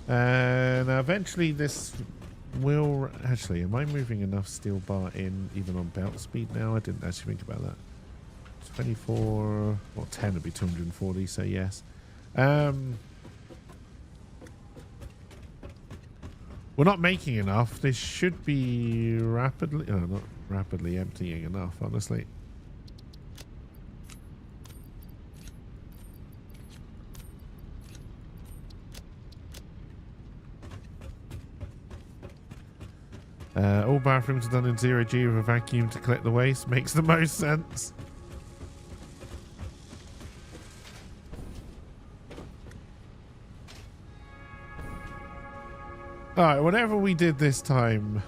Now eventually this will... Actually, am I moving enough steel bar in even on belt speed now? I didn't actually think about that. 24... Well, 10 would be 240, so yes. We're not making enough. This should be rapidly... Oh, not rapidly emptying enough, honestly. All bathrooms are done in 0G with a vacuum to collect the waste. Makes the most sense. Alright, whatever we did this time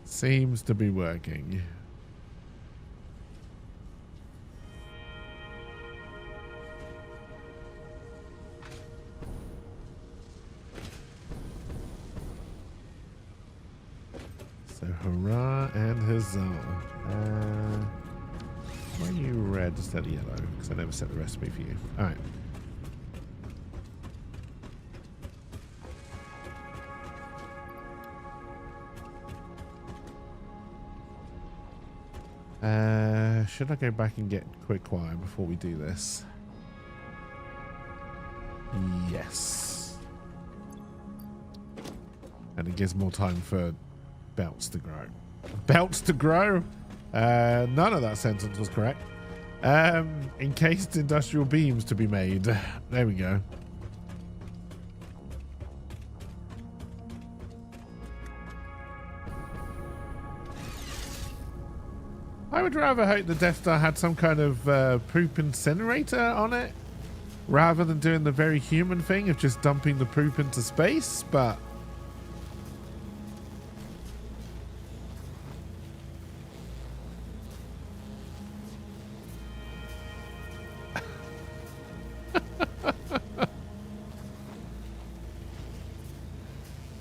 seems to be working. So hurrah and huzzah. Why are you red instead of yellow? Because I never set the recipe for you. Alright. Should I go back and get quick wire before we do this? Yes. And it gives more time for belts to grow. Belts to grow? None of that sentence was correct. Encased industrial beams to be made. There we go. I would rather hope the Death Star had some kind of poop incinerator on it rather than doing the very human thing of just dumping the poop into space, but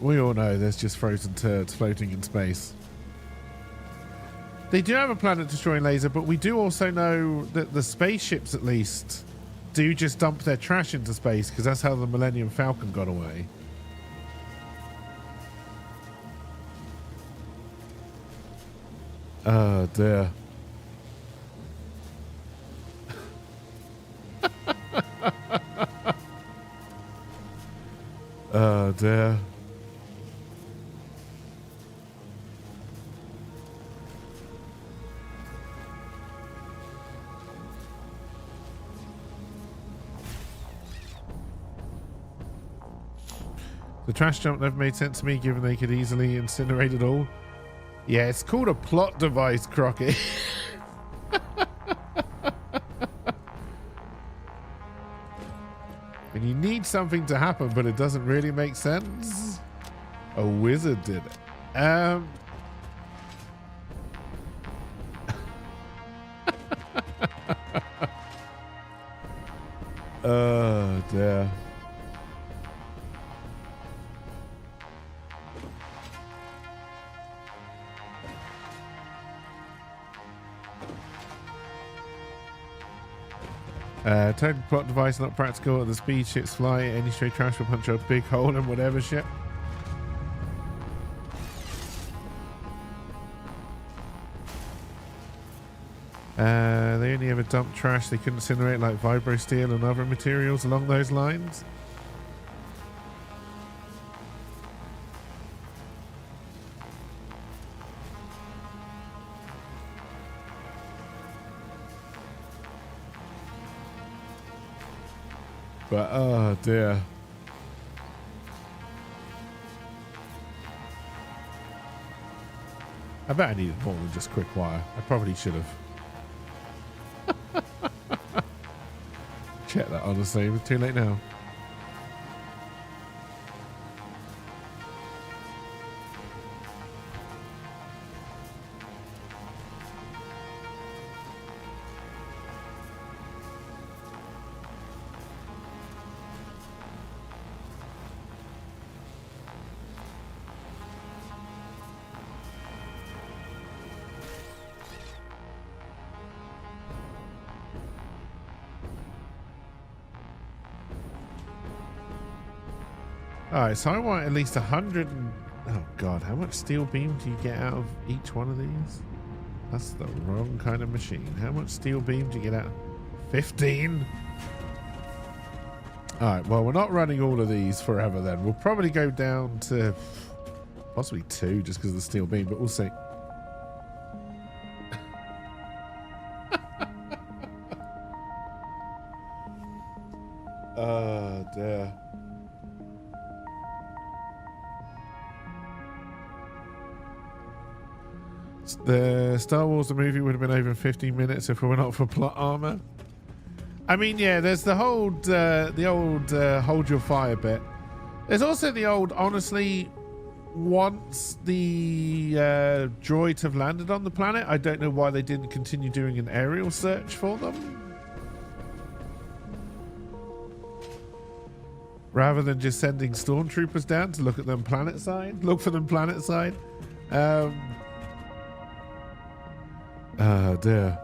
we all know there's just frozen turds floating in space. They do have a planet-destroying laser, but we do also know that the spaceships, at least, do just dump their trash into space, because that's how the Millennium Falcon got away. Oh, dear. Oh, dear. The trash dump never made sense to me, given they could easily incinerate it all. Yeah, it's called a plot device, Crockett. And you need something to happen, but it doesn't really make sense. A wizard did it. Oh dear. Total plot device not practical at the speed ships fly. Any stray trash will punch a big hole in whatever ship. They only ever dump trash they couldn't incinerate, like vibro steel and other materials along those lines. But oh dear. I bet I needed more than just quick wire. I probably should have. Check that, honestly. It's too late now. Alright, so I want at least 100 and... Oh god, how much steel beam do you get out of each one of these? That's the wrong kind of machine. How much steel beam do you get out? 15? Alright, well, we're not running all of these forever then. We'll probably go down to possibly 2 just because of the steel beam, but we'll see. Oh dear. The Star Wars the movie would have been over in 15 minutes if it were not for plot armor. I mean, yeah, there's the old hold your fire bit. There's also the old, honestly, once the droids have landed on the planet, I don't know why they didn't continue doing an aerial search for them. Rather than just sending stormtroopers down to look at them planet side, look for them planet side. Oh dear.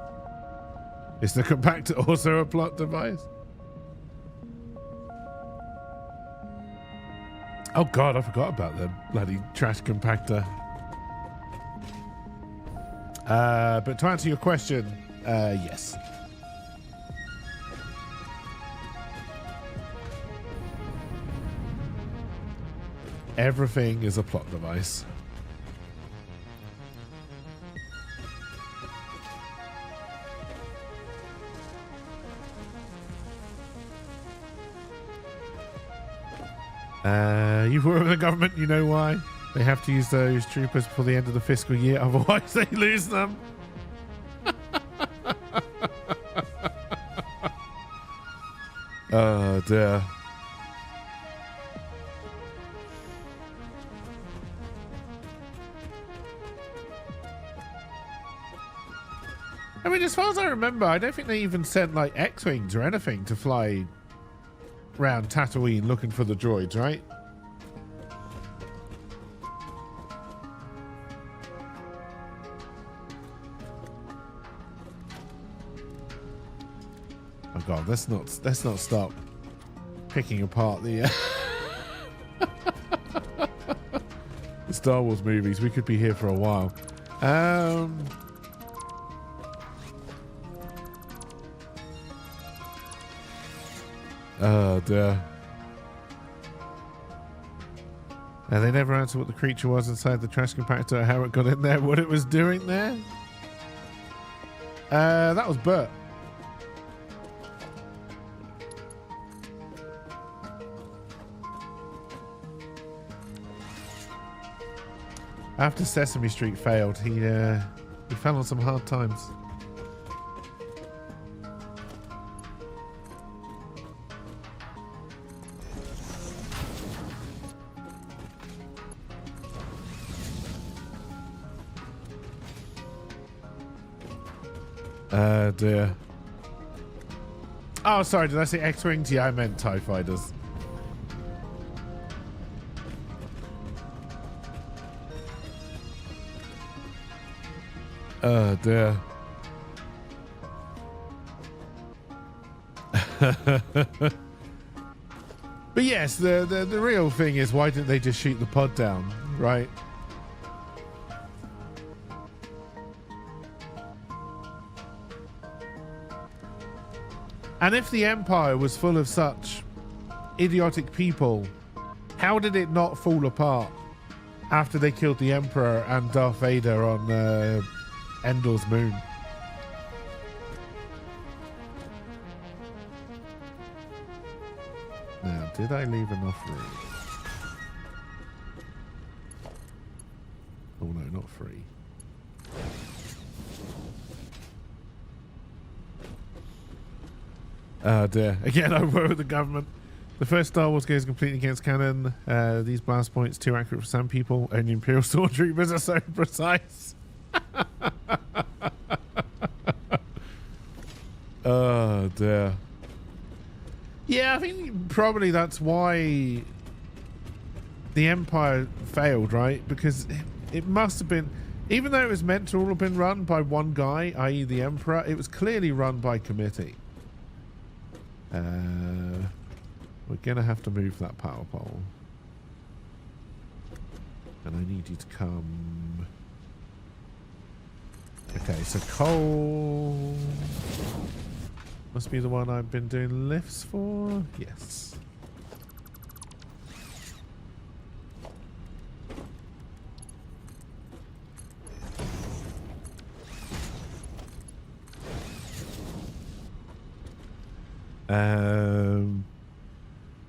Is the compactor also a plot device? Oh god, I forgot about the bloody trash compactor. But to answer your question, yes. Everything is a plot device. You've worked with the government, you know why. They have to use those troopers before the end of the fiscal year, otherwise they lose them. Oh dear. I mean, as far as I remember, I don't think they even sent like X-Wings or anything to fly around Tatooine looking for the droids, right? Oh god, let's not start picking apart the the Star Wars movies. We could be here for a while. Oh dear. They never answered what the creature was inside the trash compactor or how it got in there, what it was doing there. That was Bert. After Sesame Street failed, he fell on some hard times. Dear. Oh, sorry. Did I say X-Wings? Yeah, I meant TIE Fighters. Dear. But yes, the real thing is, why didn't they just shoot the pod down, right? And if the Empire was full of such idiotic people, how did it not fall apart after they killed the Emperor and Darth Vader on Endor's moon? Now, did I leave enough room? Oh no, not free. Oh dear. Again, I worry with the government. The first Star Wars game is completely against canon. These blast points too accurate for some people. Only Imperial Stormtroopers are so precise. Oh dear. Yeah, I think probably that's why the Empire failed, right? Because it must have been, even though it was meant to all have been run by one guy, i.e. the Emperor, it was clearly run by committee. We're gonna have to move that power pole, and I need you to come. Okay, so Cole must be the one I've been doing lifts for. Yes.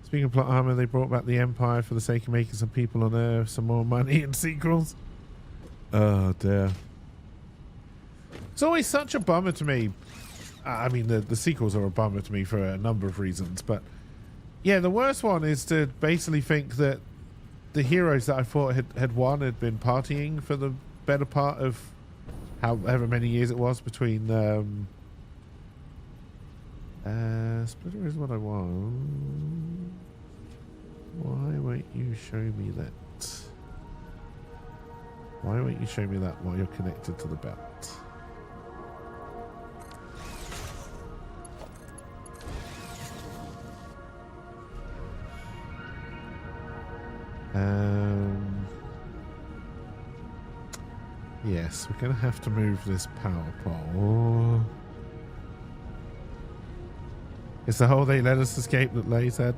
Speaking of plot armor, they brought back the Empire for the sake of making some people on Earth some more money in sequels. Oh dear. It's always such a bummer to me. I mean, the sequels are a bummer to me for a number of reasons, but yeah, the worst one is to basically think that the heroes that I thought had won had been partying for the better part of however many years it was between Splitter is what I want. Why won't you show me that? Why won't you show me that while you're connected to the belt? Yes, we're going to have to move this power pole. It's the whole they let us escape that Lay said.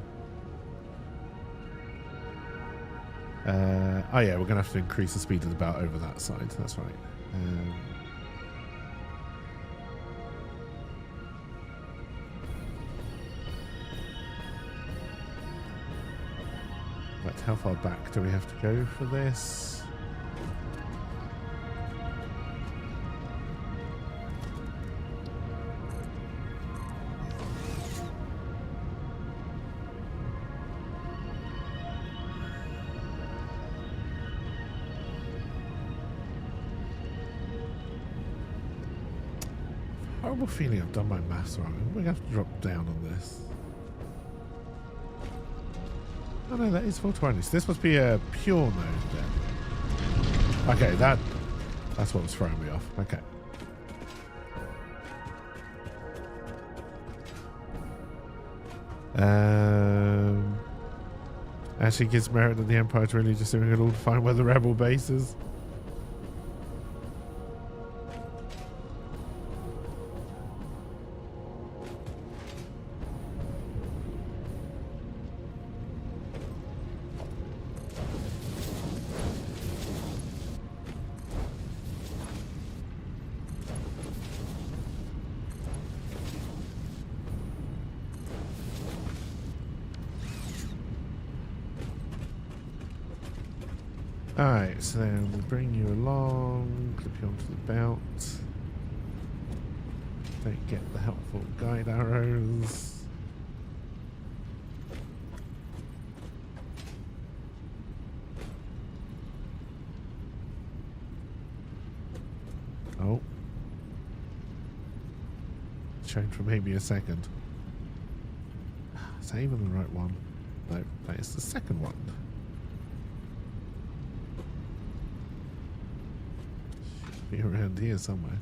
Oh yeah, we're going to have to increase the speed of the belt over that side. That's right. But how far back do we have to go for this? Horrible feeling I've done my maths wrong. I'm going to have to drop down on this. Oh no, that is 420. So this must be a pure node then. Okay, that's what was throwing me off. Okay. Actually gives merit that the Empire's really just doing it all to find where the rebel base is. Alright, so then we'll bring you along, clip you onto the belt. Don't get the helpful guide arrows. Oh. shown for maybe a second. Is that even the right one? No, that is the second one. Should be around here somewhere.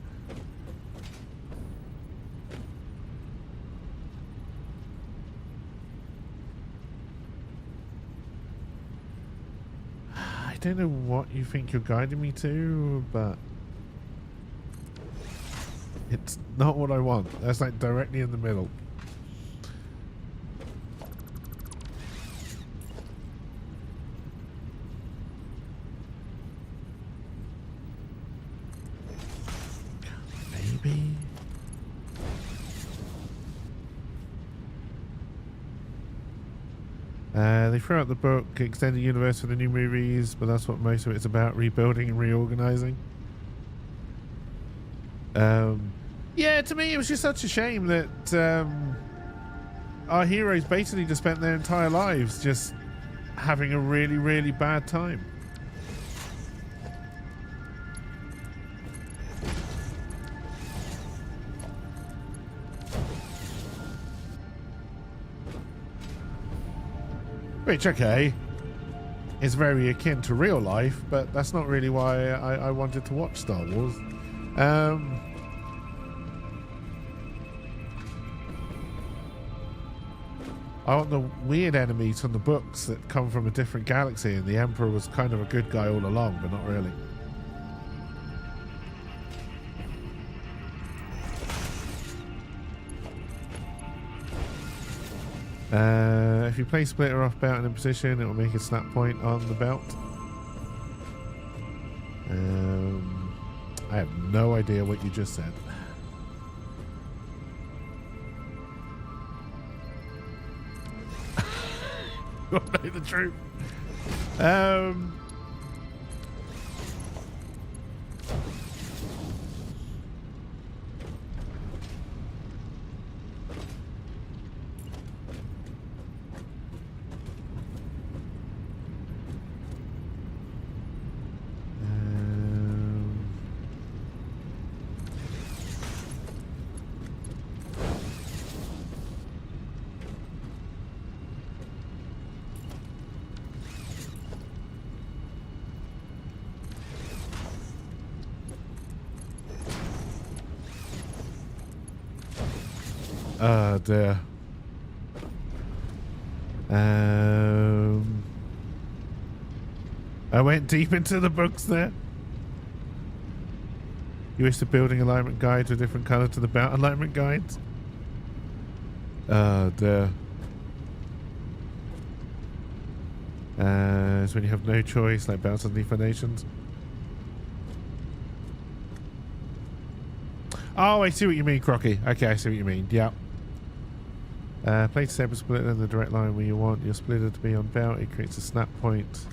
I don't know what you think you're guiding me to, but it's not what I want. That's like directly in the middle. Maybe. They threw out the book, Extended Universe for the new movies, but that's what most of it's about, rebuilding and reorganizing. Yeah, to me it was just such a shame that our heroes basically just spent their entire lives just having a really, really bad time. Which, okay, is very akin to real life, but that's not really why I wanted to watch Star Wars. I want the weird enemies from the books that come from a different galaxy, and the Emperor was kind of a good guy all along, but not really. If you place Splitter off belt and in position, it will make a snap point on the belt. I have no idea what you just said. I know the truth. Oh dear. I went deep into the books there. You wish the building alignment guide to a different color to the belt alignment guides? Oh dear. It's when you have no choice, like belts and foundations. Oh, I see what you mean, Crocky. Okay, I see what you mean. Yeah. Place a separate splitter in the direct line where you want your splitter to be on belt. It creates a snap point.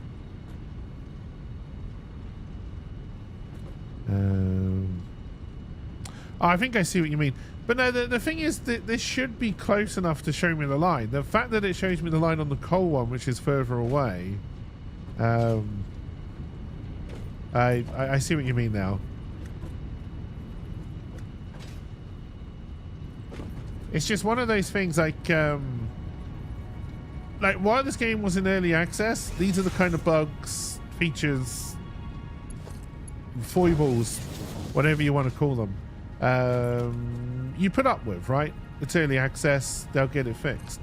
Oh, I think I see what you mean. But no, the thing is that this should be close enough to show me the line. The fact that it shows me the line on the coal one, which is further away, I see what you mean now. It's just one of those things like while this game was in early access, these are the kind of bugs, features, foibles, whatever you want to call them, you put up with, right? It's early access, they'll get it fixed.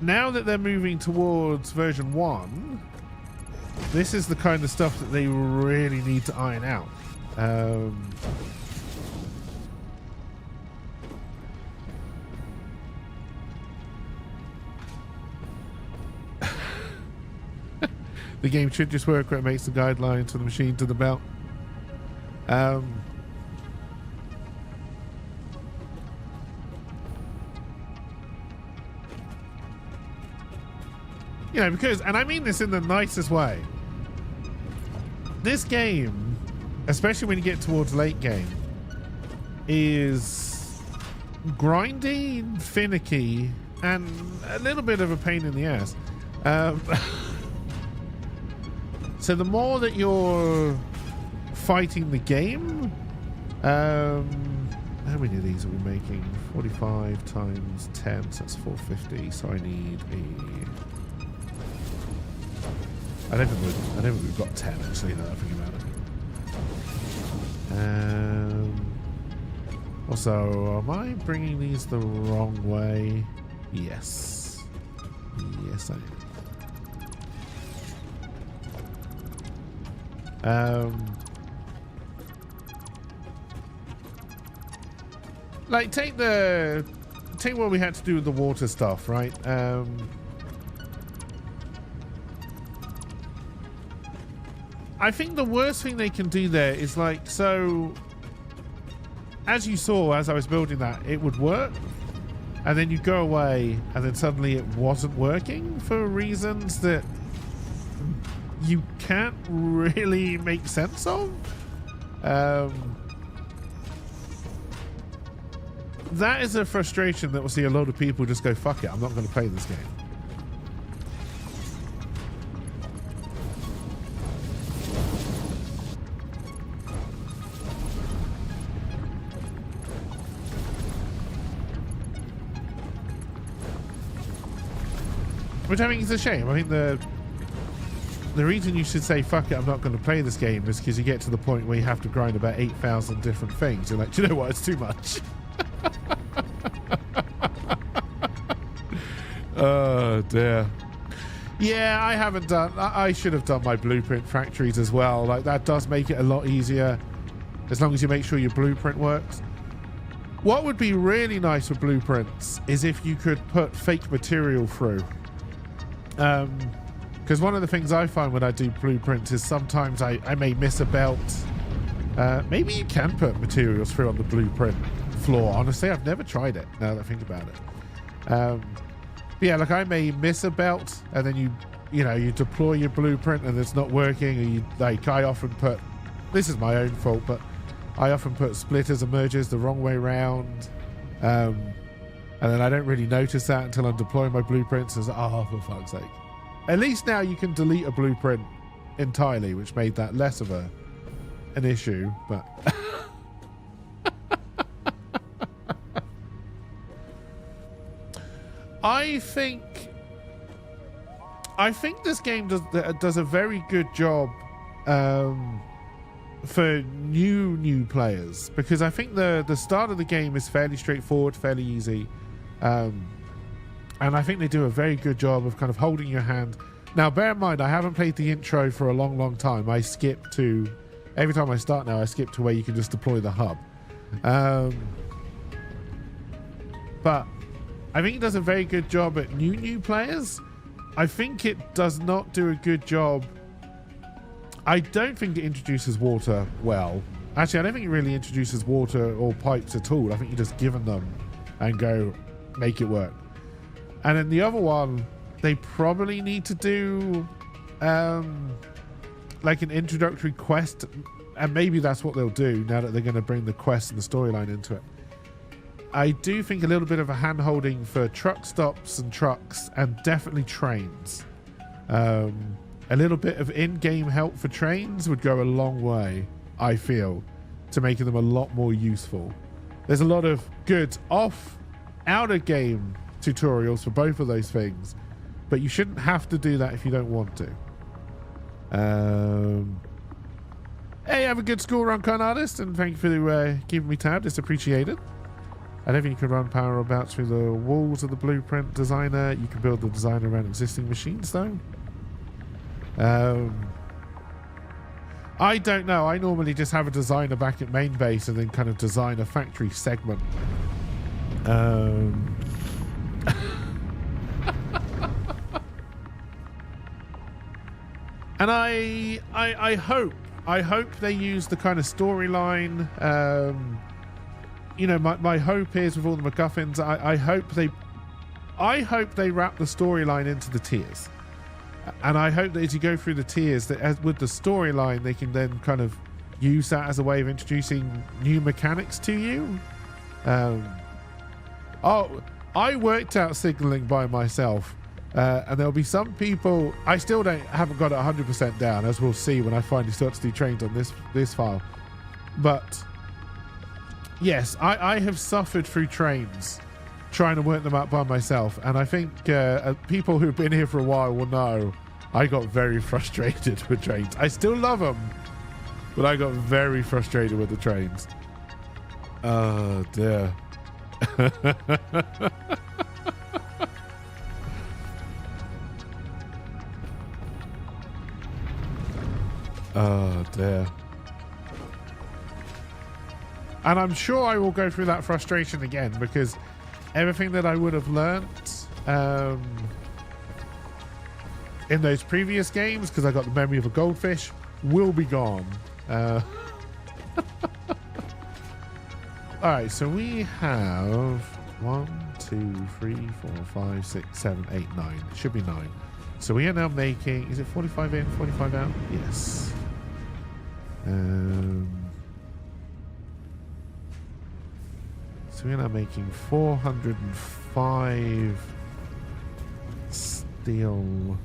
Now that they're moving towards version 1, this is the kind of stuff that they really need to iron out. The game should just work where it makes the guidelines for the machine to the belt. You know, because, and I mean this in the nicest way, this game, especially when you get towards late game, is grindy, finicky, and a little bit of a pain in the ass. So the more that you're fighting the game, How many of these are we making? 45 times 10, so that's 450. So I need I don't think we've got 10 actually. Now that I think about it. Also, am I bringing these the wrong way? Yes. Yes, I am. Like, take what we had to do with the water stuff, right? I think the worst thing they can do there is, like, so as you saw as I was building that, it would work, and then you go away and then suddenly it wasn't working for reasons that you can't really make sense of. That is a frustration that will see a lot of people just go, fuck it, I'm not going to play this game. Which I think is a shame. I think the reason you should say, fuck it, I'm not going to play this game is because you get to the point where you have to grind about 8,000 different things. You're like, do you know what, it's too much. Oh dear. Yeah, I haven't done. I should have done my blueprint factories as well. Like, that does make it a lot easier as long as you make sure your blueprint works. What would be really nice with blueprints is if you could put fake material through. Because one of the things I find when I do blueprints is sometimes I may miss a belt. Maybe you can put materials through on the blueprint floor. Honestly, I've never tried it now that I think about it. Yeah, like I may miss a belt, and then you deploy your blueprint and it's not working, and I often put, this is my own fault, but I often put splitters and mergers the wrong way around, and then I don't really notice that until I'm deploying my blueprints. It's like, oh, for fuck's sake. At least now you can delete a blueprint entirely, which made that less of an issue, but I think this game does a very good job for new players, because I think the start of the game is fairly straightforward, fairly easy, and I think they do a very good job of kind of holding your hand. Now, bear in mind, I haven't played the intro for a long time. I skip to, every time I start now, I skip to where you can just deploy the hub. But I think it does a very good job at new players. I think it does not do a good job. I don't think it introduces water well. Actually, I don't think it really introduces water or pipes at all. I think you just give them and go make it work. And then the other one, they probably need to do like an introductory quest, and maybe that's what they'll do now that they're going to bring the quest and the storyline into it. I do think a little bit of a hand-holding for truck stops and trucks, and definitely trains. A little bit of in-game help for trains would go a long way, I feel, to making them a lot more useful. There's a lot of good out-of-game tutorials for both of those things, but you shouldn't have to do that if you don't want to. Hey, have a good school run, Con Artist, and thank you for keeping me tabbed. It's appreciated. I don't think you can run power about through the walls of the blueprint designer. You can build the design around existing machines, though. I don't know. I normally just have a designer back at main base and then kind of design a factory segment. And I hope they use the kind of storyline. You know, my hope is with all the MacGuffins, I hope they wrap the storyline into the tiers, and I hope that as you go through the tiers, that as with the storyline, they can then kind of use that as a way of introducing new mechanics to you. Oh, I worked out signaling by myself, and there'll be some people. I still haven't got it 100% down, as we'll see when I finally start to do trains on this file, but yes, I have suffered through trains trying to work them out by myself, and I think people who've been here for a while will know I got very frustrated with trains. I still love them, but I got very frustrated with the trains. Oh dear. Oh dear. And I'm sure I will go through that frustration again, because everything that I would have learnt in those previous games, because I got the memory of a goldfish, will be gone. Alright, so we have 1, 2, 3, 4, 5, 6, 7, 8, 9. Should be 9. So we are now making, is it 45 in, 45 out? Yes. So we're now making 405 steel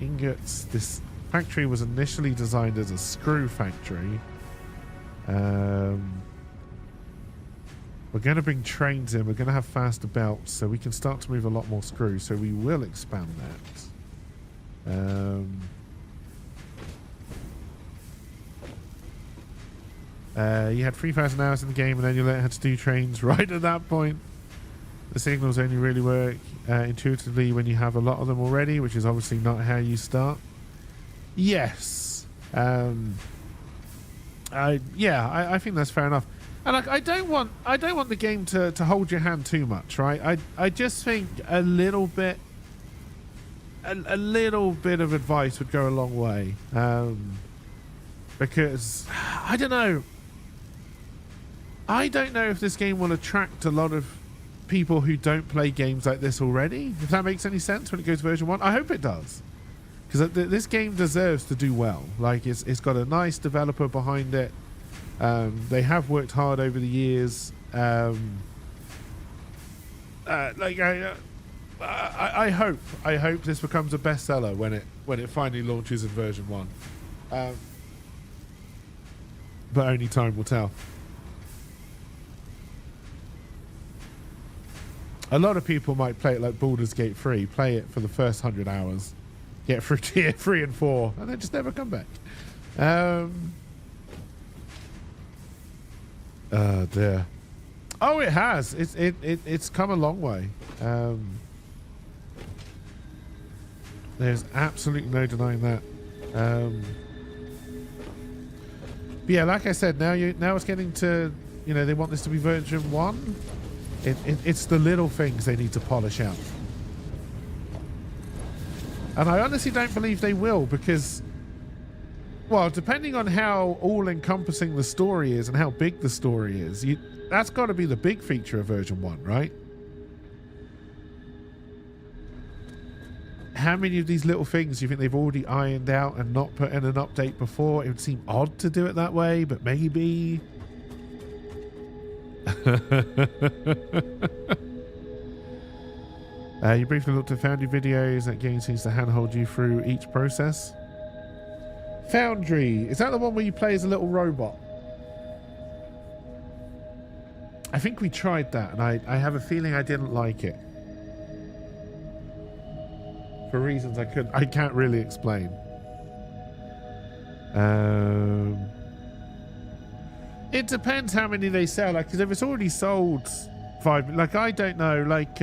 ingots. This factory was initially designed as a screw factory. We're going to bring trains in. We're going to have faster belts, so we can start to move a lot more screws. So we will expand that. You had 3,000 hours in the game, and then you learned how to do trains right at that point. The signals only really work intuitively when you have a lot of them already, which is obviously not how you start. Yes. I think that's fair enough. And like, I don't want the game to hold your hand too much, right? I just think a little bit of advice would go a long way. Because I don't know if this game will attract a lot of people who don't play games like this already, if that makes any sense when it goes to version 1. I hope it does, because this game deserves to do well. Like, it's got a nice developer behind it. They have worked hard over the years. I hope this becomes a bestseller when it finally launches in version 1. But only time will tell. A lot of people might play it like Baldur's Gate 3, play it for the first 100 hours, get through tier 3 and 4, and then just never come back. Oh dear. Oh, it has. It's come a long way. There's absolutely no denying that. But yeah, like I said, now it's getting to, they want this to be version 1. It's the little things they need to polish out. And I honestly don't believe they will, because, well, depending on how all-encompassing the story is and how big the story is, that's got to be the big feature of version 1, right? How many of these little things do you think they've already ironed out and not put in an update before? It would seem odd to do it that way, but maybe. You briefly looked at Foundry videos. That game seems to handhold you through each process. Foundry, is that the one where you play as a little robot? I think we tried that, and I have a feeling I didn't like it. For reasons I can't really explain. It depends how many they sell. Like, because if it's already sold 5, like, I don't know, like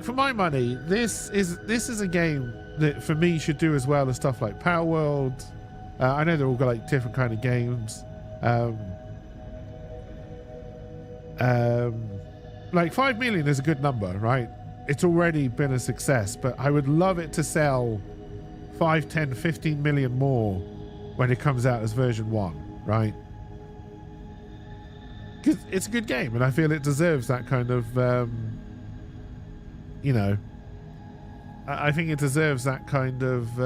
for my money, this is a game that for me should do as well as stuff like Power World. I know they're all got like different kind of games. Like 5 million is a good number, right? It's already been a success, but I would love it to sell 5, 10, 15 million more when it comes out as version 1, right? Because it's a good game, and I feel it deserves that kind of, I think it deserves that kind of,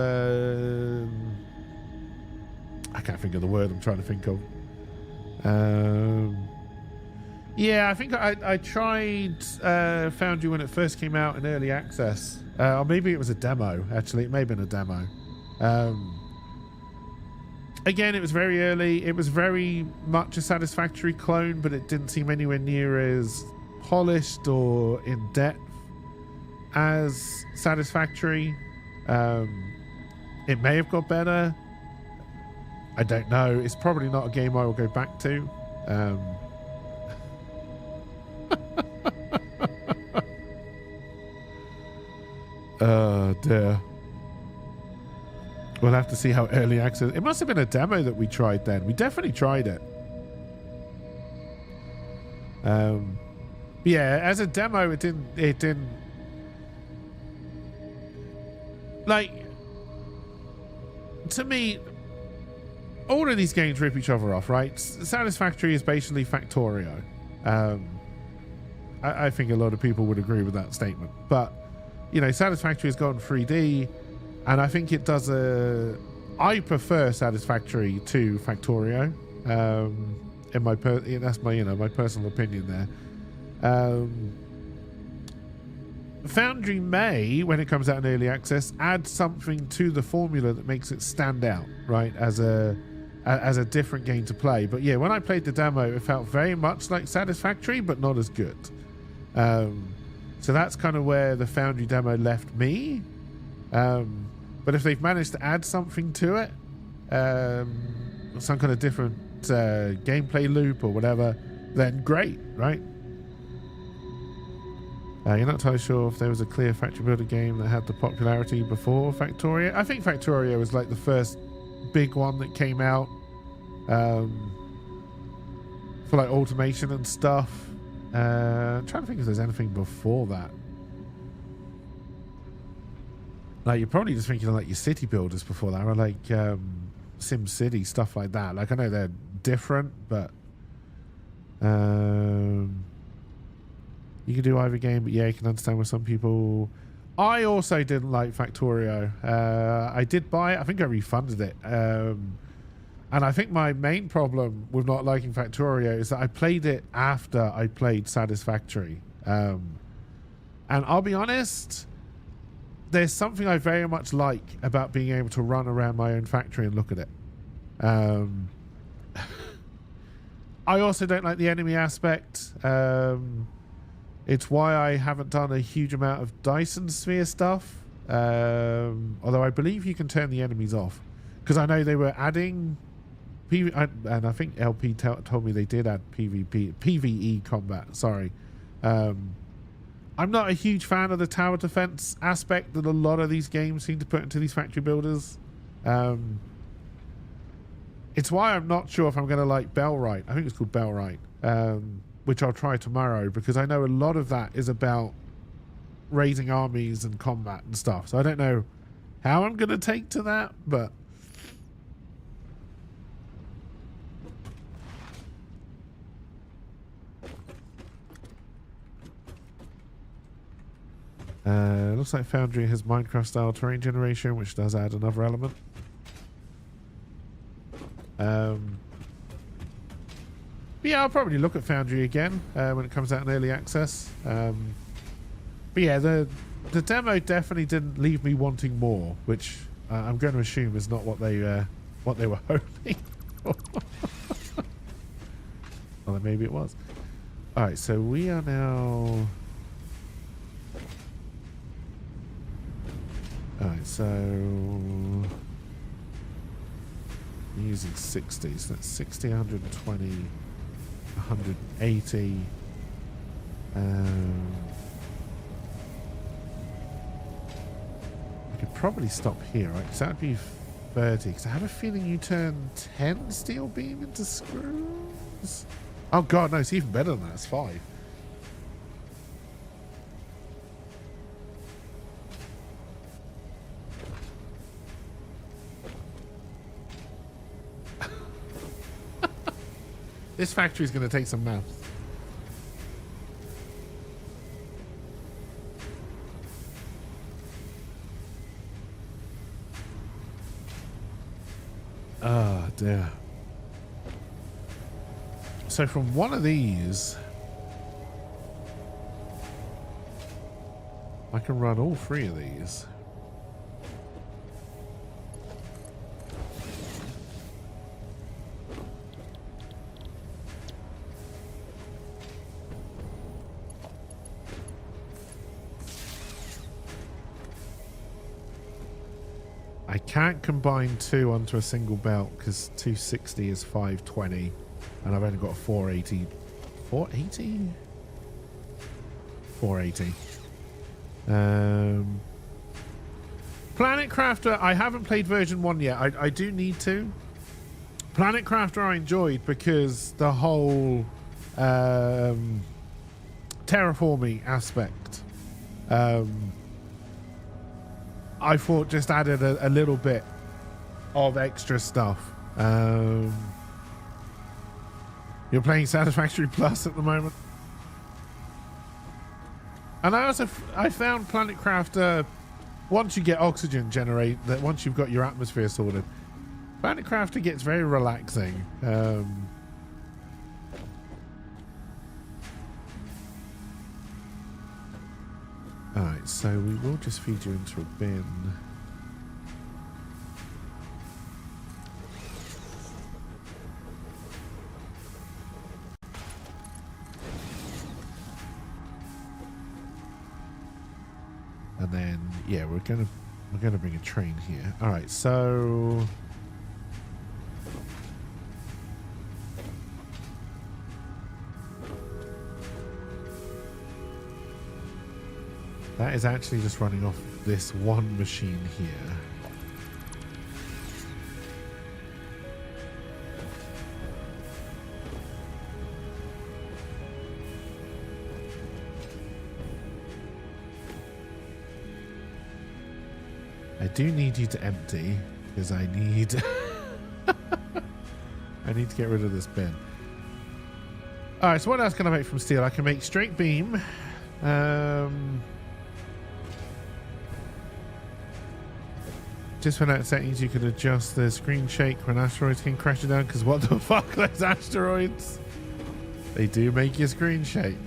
I can't think of the word I'm trying to think of. Yeah, I think I tried Foundry when it first came out in early access. Or maybe it was a demo, actually. It may have been a demo. Again, it was very early. It was very much a Satisfactory clone, but it didn't seem anywhere near as polished or in depth as Satisfactory. It may have got better. I don't know. It's probably not a game I will go back to. Oh dear. We'll have to see how early access. It must have been a demo that we tried then. We definitely tried it. Yeah, as a demo, it didn't like, to me, all of these games rip each other off, right? Satisfactory is basically Factorio. I think a lot of people would agree with that statement, but you know, Satisfactory has gone 3D, and I think it does I prefer Satisfactory to Factorio. In my that's my my personal opinion there. Foundry may, when it comes out in early access, add something to the formula that makes it stand out, right? As a different game to play. But yeah, when I played the demo, it felt very much like Satisfactory, but not as good. So that's kind of where the Foundry demo left me. But if they've managed to add something to it, some kind of different gameplay loop or whatever, then great, right? You're not entirely sure if there was a clear Factory Builder game that had the popularity before Factorio. I think Factorio was like the first big one that came out for like automation and stuff. I'm trying to think if there's anything before that. Like, you're probably just thinking of like your city builders before that, or like Sim City, stuff like that. Like, I know they're different, but you can do either game, but yeah, you can understand where some people. I also didn't like Factorio. I did buy it. I think I refunded it. And I think my main problem with not liking Factorio is that I played it after I played Satisfactory. And I'll be honest, there's something I very much like about being able to run around my own factory and look at it. I also don't like the enemy aspect. It's why I haven't done a huge amount of Dyson Sphere stuff. Although I believe you can turn the enemies off. Because I know they were adding... and I think LP told me they did add PvE combat. Sorry. I'm not a huge fan of the tower defense aspect that a lot of these games seem to put into these factory builders. It's why I'm not sure if I'm going to like Bellwright. I think it's called Bellwright. Which I'll try tomorrow, because I know a lot of that is about raising armies and combat and stuff. So I don't know how I'm going to take to that, but looks like Foundry has Minecraft style terrain generation, which does add another element. Yeah, I'll probably look at Foundry again when it comes out in early access. But yeah, the demo definitely didn't leave me wanting more, which I'm going to assume is not what they were hoping for. Well, maybe it was. All right, so we are now. All right, so I'm using 60, so that's 60, 120. 180. I could probably stop here, right? Because that would be 30. Because I have a feeling you turn 10 steel beam into screws. Oh god, no, it's even better than that. It's 5. This factory is going to take some maths. Oh dear. So from one of these, I can run all 3 of these. I can't combine 2 onto a single belt because 260 is 520 and I've only got a 480. 480? 480. Planet Crafter, I haven't played version 1 yet. I do need to. Planet Crafter I enjoyed because the whole terraforming aspect I thought just added a little bit of extra stuff. You're playing Satisfactory Plus at the moment. And I found Planet Crafter, once you get oxygen generate, that once you've got your atmosphere sorted, Planet Crafter gets very relaxing. Alright, so we will just feed you into a bin. And then, yeah, we're gonna bring a train here. Alright, so that is actually just running off this one machine here. I do need you to empty because I need I need to get rid of this bin. Alright, so what else can I make from steel? I can make straight beam. Just for that settings, you can adjust the screen shake when asteroids can crash it down, because what the fuck, those asteroids, they do make your screen shake.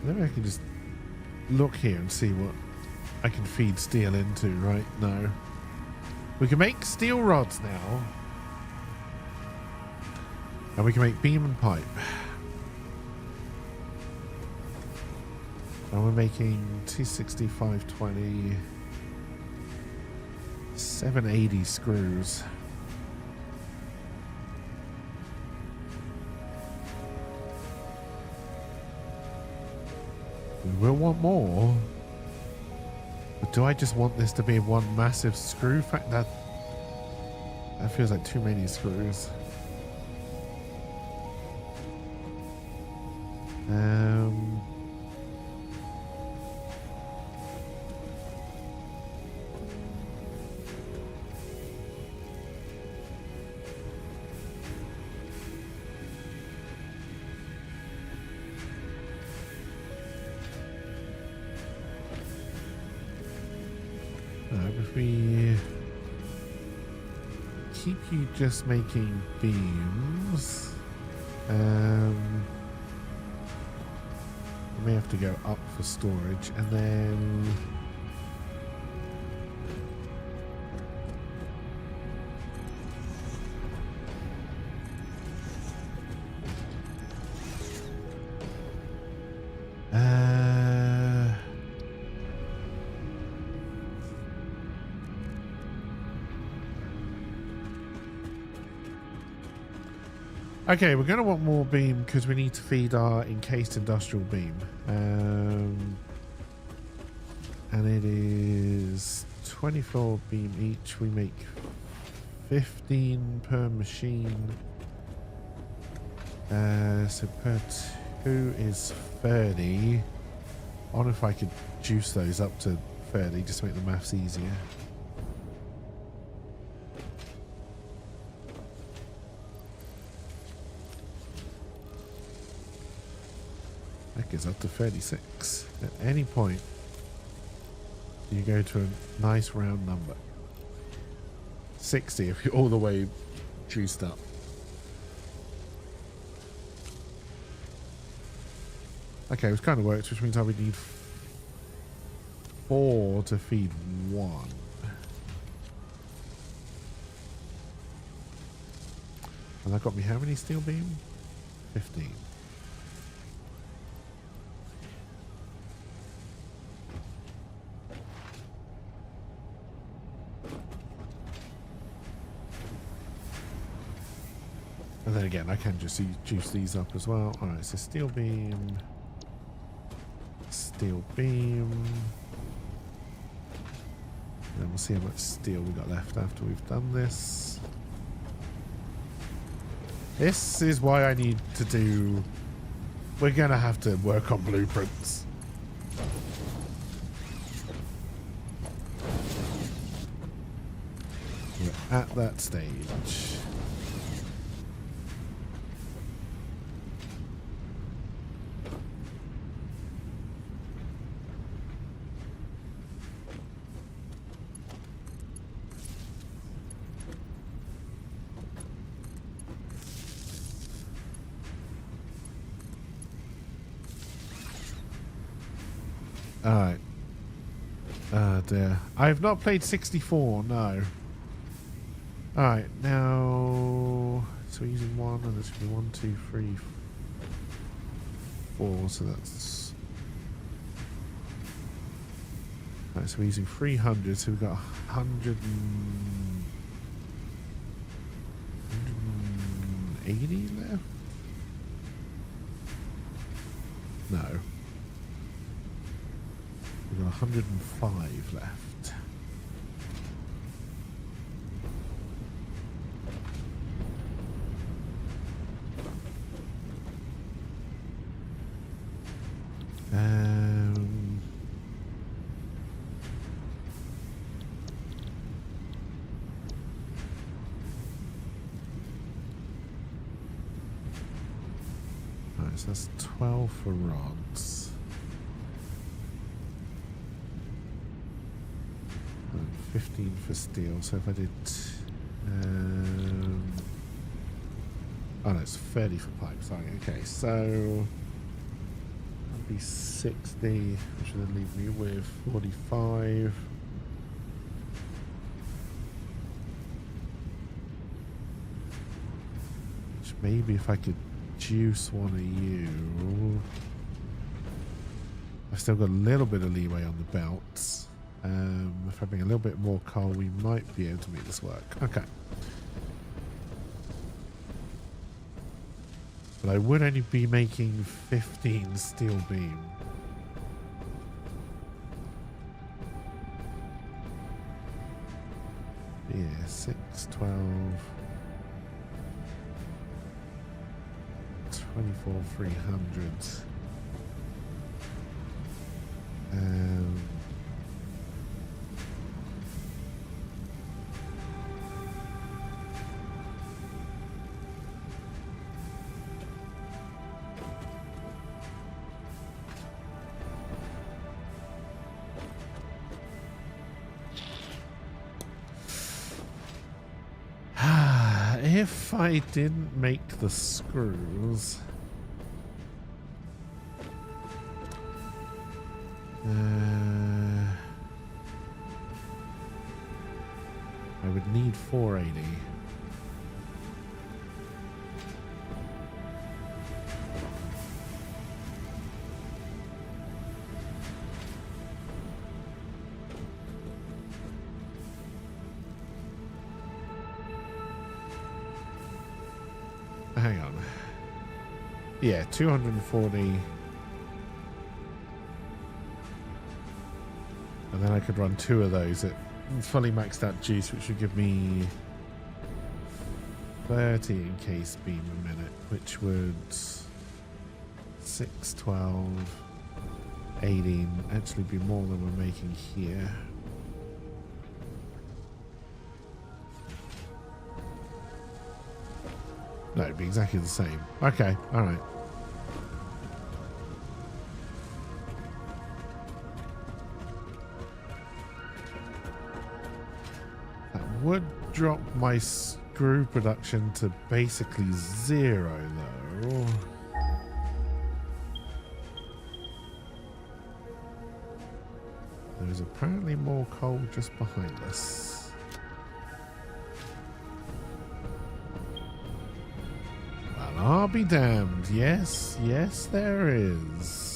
Maybe I can just look here and see what I can feed steel into, right? No. We can make steel rods now. And we can make beam and pipe. And we're making 260, 520, 780 screws. We will want more. But do I just want this to be one massive screw? That feels like too many screws. If we keep you just making beams, we may have to go up for storage, and then okay, we're going to want more beam because we need to feed our encased industrial beam. And it is 24 beam each. We make 15 per machine. So per 2 is 30. I wonder if I could juice those up to 30 just to make the maths easier. That gets up to 36. At any point, you go to a nice round number. 60 if you're all the way juiced up. Okay, which kind of works, which means I would need 4 to feed 1. And that got me how many steel beam? 15. And then again, I can just juice these up as well. Alright, so steel beam. Steel beam. And then we'll see how much steel we got left after we've done this. This is why I need to do... We're going to have to work on blueprints. We're at that stage. Alright. Oh dear. I have not played 64, no. Alright, now... So we're using 1, and this should be 1, 2, 3, 4, so that's... Alright, so we're using 300, so we've got 180 left? No. We've got 105 left. Alright, so that's 12 for rods. 15 for steel, so if I did oh no, it's 30 for pipe, sorry. Okay, so that'd be 60, which would then leave me with 45. Which maybe if I could juice one of you, I've still got a little bit of leeway on the belts. If I bring a little bit more coal, we might be able to make this work. Okay. But I would only be making 15 steel beam. Yeah, 6, 12, 24, 300. If I didn't make the screws, I would need 480. Hang on. Yeah, 240. And then I could run 2 of those at fully maxed out juice, which would give me 30 encased beam a minute, which would 6, 12, 18 actually be more than we're making here. No, it'd be exactly the same. Okay, alright. That would drop my screw production to basically 0, though. There's apparently more coal just behind us. I'll be damned. Yes, yes, there is.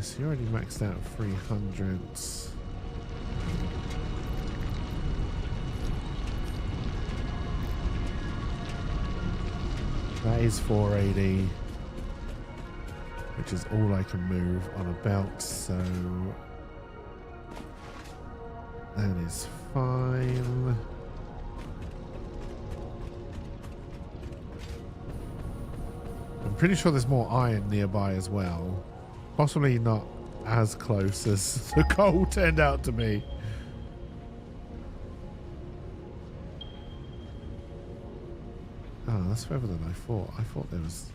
So you already maxed out 300s. That is 480, which is all I can move on a belt, so that is fine. I'm pretty sure there's more iron nearby as well. Possibly not as close as the coal turned out to be. Oh, that's further than I thought. I thought there was...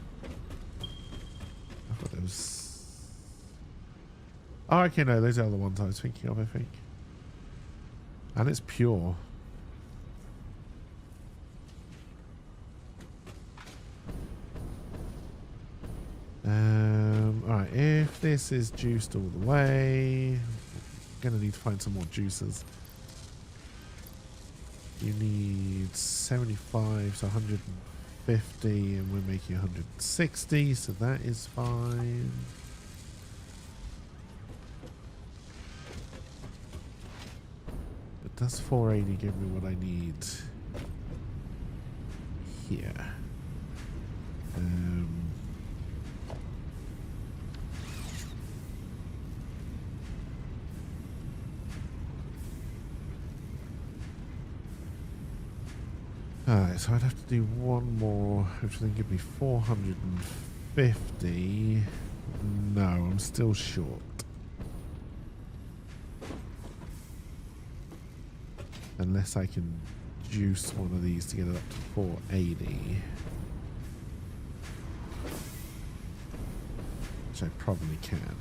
Oh, okay, no, those are the ones I was thinking of, I think. And it's pure. Alright, if this is juiced all the way, I'm gonna need to find some more juicers. You need 75, so 150, and we're making 160, so that is fine. But does 480 give me what I need here? Alright, so I'd have to do one more, which then give me 450. No, I'm still short. Unless I can juice one of these to get it up to 480. Which I probably can.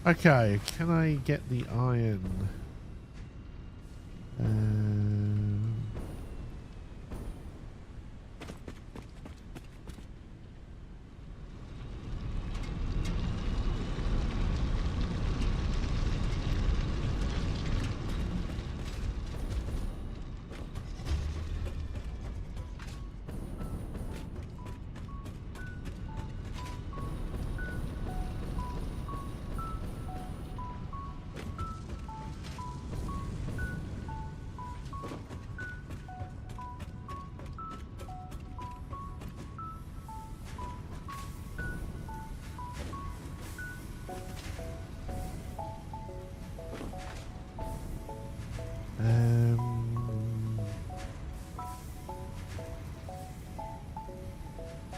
Okay, can I get the iron?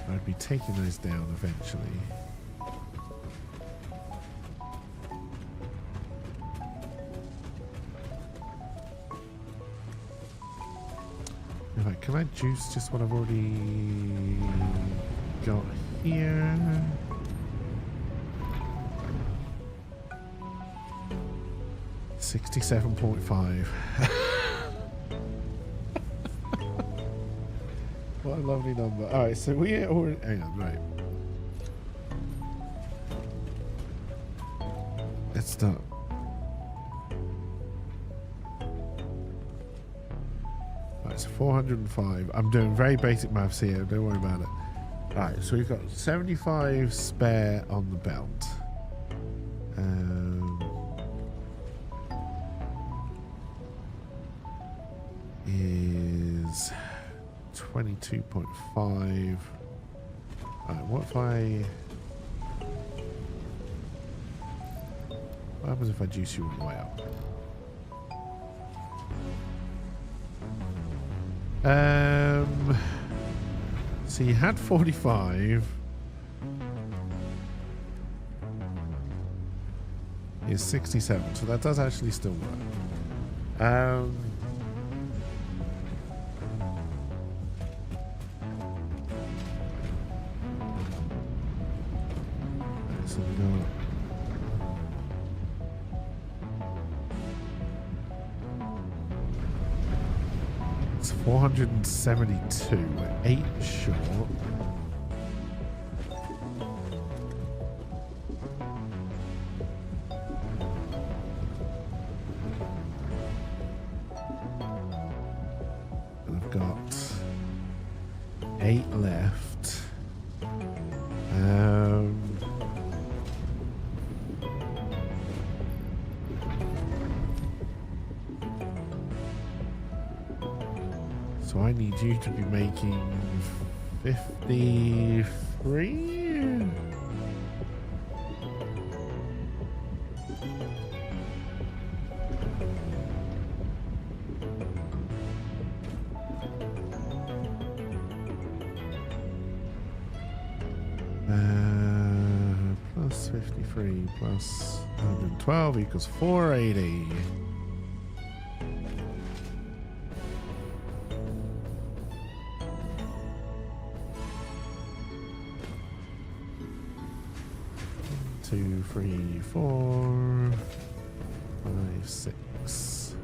I'd be taking those down eventually. In fact, can I juice just what I've already got here? $67.5. What a lovely number. Alright, so we already... Hang on, right. Let's start. Alright, so 405. I'm doing very basic maths here, don't worry about it. Alright, so we've got 75 spare on the belt. Is 22.5. Alright, what if I... What happens if I juice you all the way up? So you had 45. Is 67, so that does actually still work. It's 472. We're 8 short. And I've got 8 left. So I need you to be making 53. Plus 53 plus 112 equals 480. Two, three, 4, 5, 6.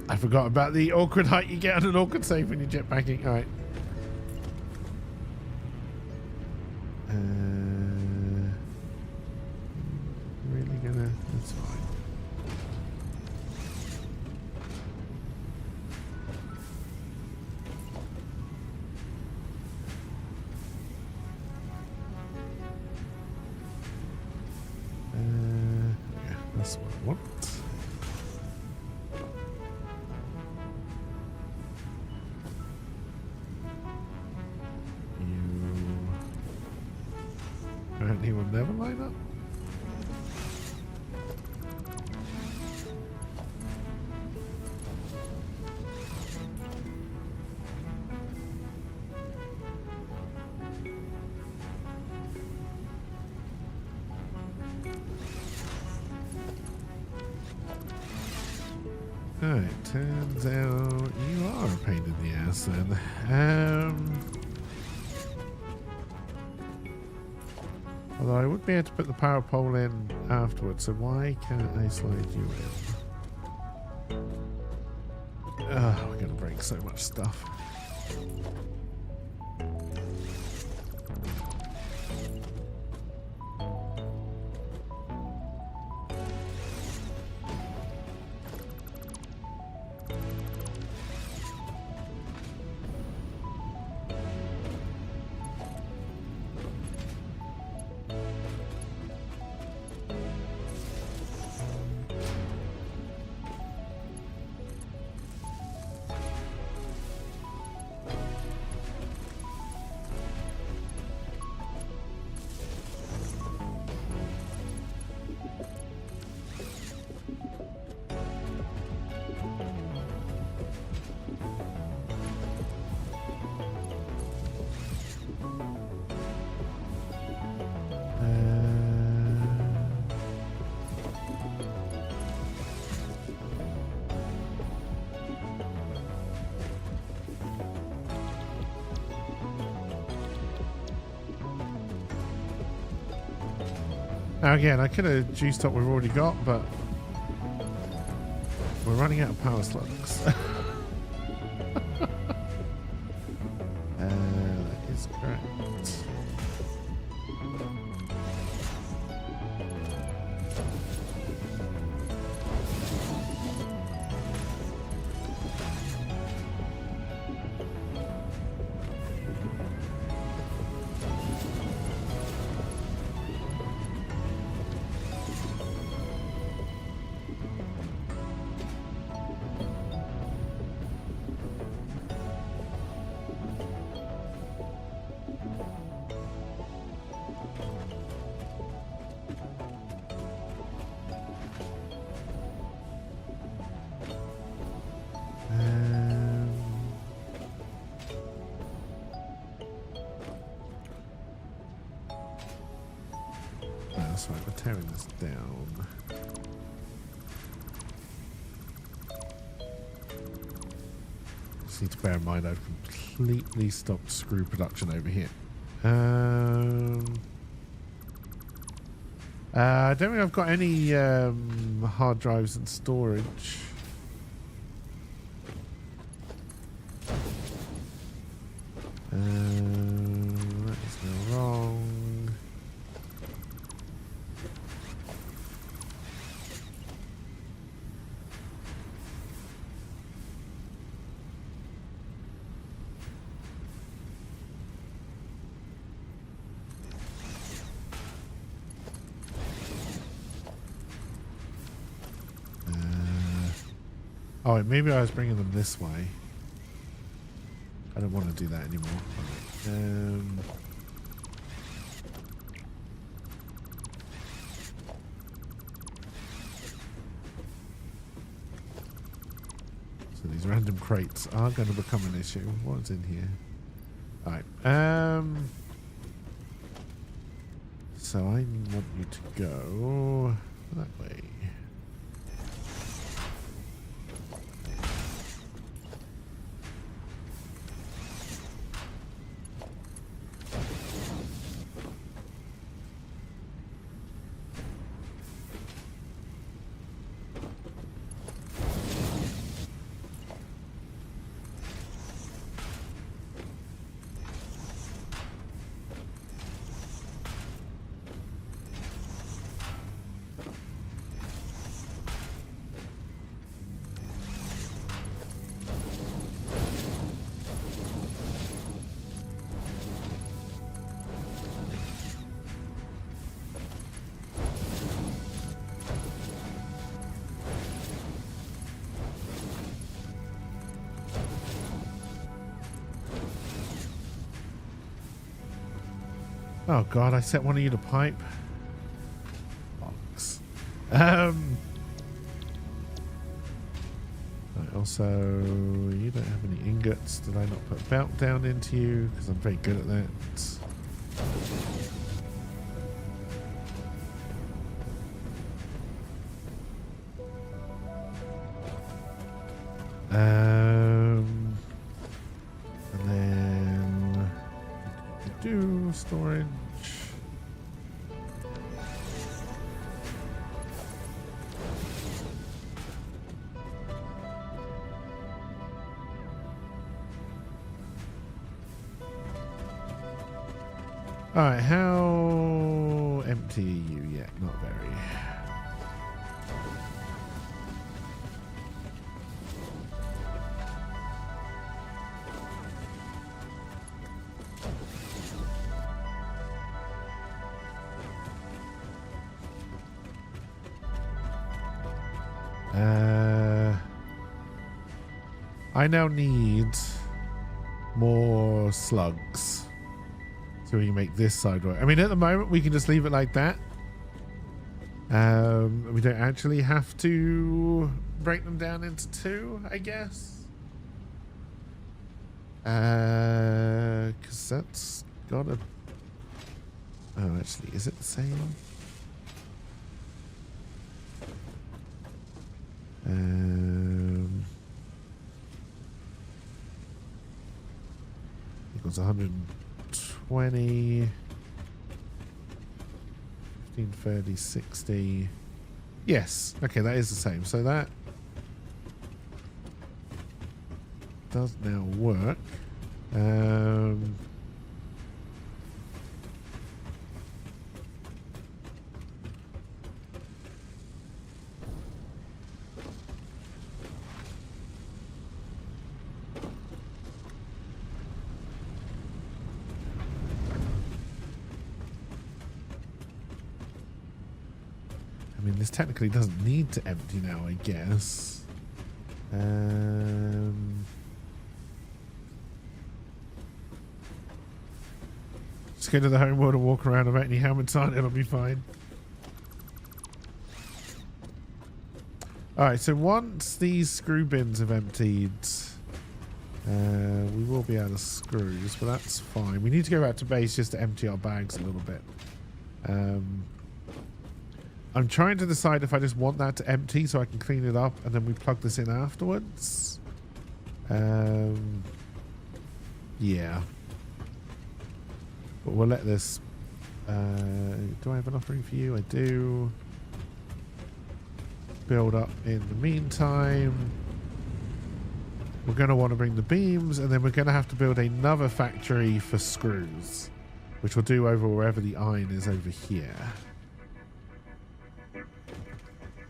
I forgot about the awkward height you get on an awkward save when you're jetpacking. All right. Really gonna? That's fine. Yeah, that's what I want. Apparently will never line up. Alright, turns out you are a pain in the ass then. Although I would be able to put the power pole in afterwards, so why can't I slide you in? We're gonna break so much stuff. Now again, I could have juiced up what we've already got, but we're running out of power slugs. That is correct. That's right, we're tearing this down. Just need to bear in mind I've completely stopped screw production over here. I don't think I've got any hard drives in storage. That is now wrong. Oh, maybe I was bringing them this way. I don't want to do that anymore. So these random crates are going to become an issue. What's in here? Alright. So I want you to go that way. Oh god, I set one of you to pipe. Box. Right, also, you don't have any ingots. Did I not put belt down into you? Because I'm very good at that. And then do storage. Alright, how empty are you yet? Not very. I now need more slugs so we can make this side work. I mean, at the moment we can just leave it like that. We don't actually have to break them down into two, I guess. Because that's got a... Oh, actually, is it the same? Equals 120, 15, 30, 60. Yes. Okay, that is the same. So that does now work. I mean, this technically doesn't need to empty now, I guess. Just go to the home world and walk around without any helmets on, it'll be fine. Alright, so once these screw bins have emptied, we will be out of screws, but that's fine. We need to go back to base just to empty our bags a little bit. I'm trying to decide if I just want that to empty so I can clean it up and then we plug this in afterwards. Yeah. But we'll let this... do I have an offering for you? I do. Build up in the meantime. We're going to want to bring the beams, and then we're going to have to build another factory for screws, which we'll do over wherever the iron is over here.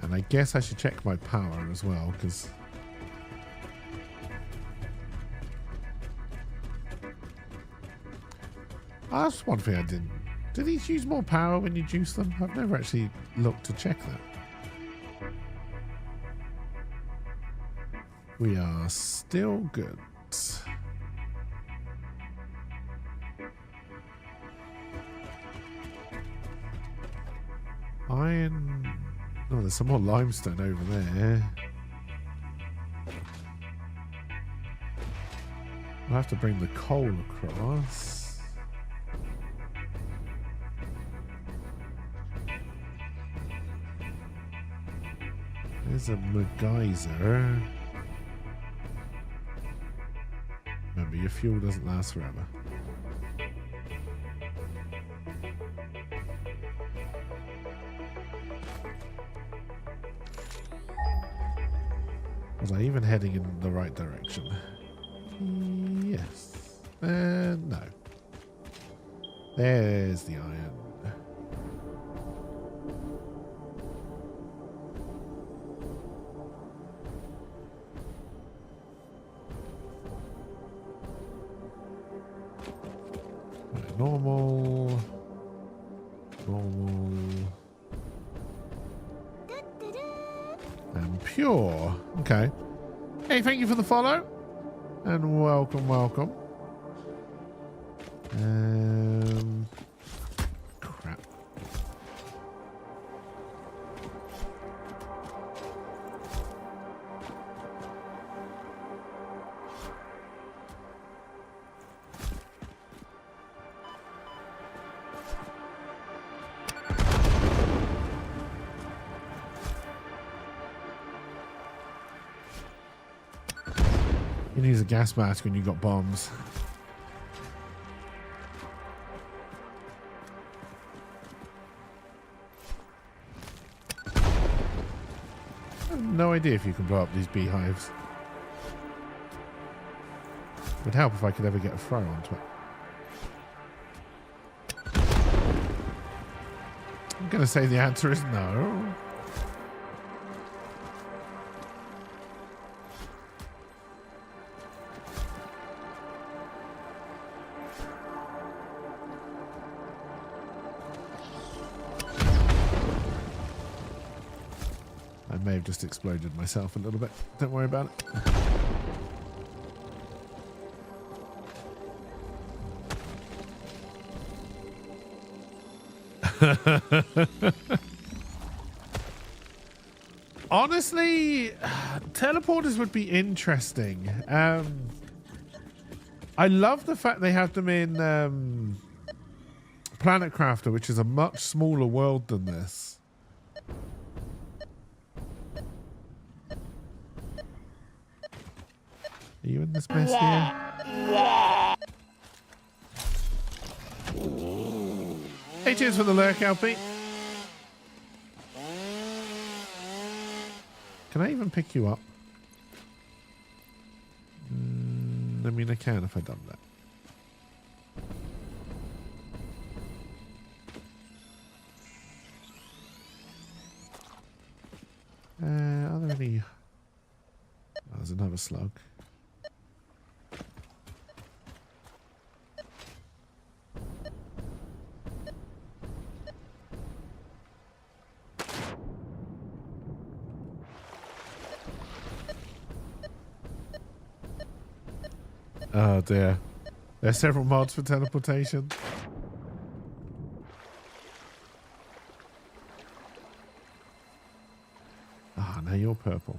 And I guess I should check my power as well, because... Oh, that's one thing I didn't... Do these use more power when you juice them? I've never actually looked to check that. We are still good. Iron... Oh, there's some more limestone over there. We'll have to bring the coal across. There's a MacGyver. Remember, your fuel doesn't last forever. Was I even heading in the right direction? Yes. No. There's the iron. Right, normal. Normal. And pure. Okay. Hey, thank you for the follow. And welcome, welcome. Crap. You need a gas mask when you got bombs. I have no idea if you can blow up these beehives. It would help if I could ever get a throw onto it. I'm going to say the answer is no. I may have just exploded myself a little bit. Don't worry about it. Honestly, teleporters would be interesting. I love the fact they have them in Planet Crafter, which is a much smaller world than this. Are you in this mess here? Hey, cheers for the lurk, Alpy. Can I even pick you up? I mean, I can if I've done that. Are there any... Oh, there's another slug. Oh dear. There's several mods for teleportation. Ah, now you're purple.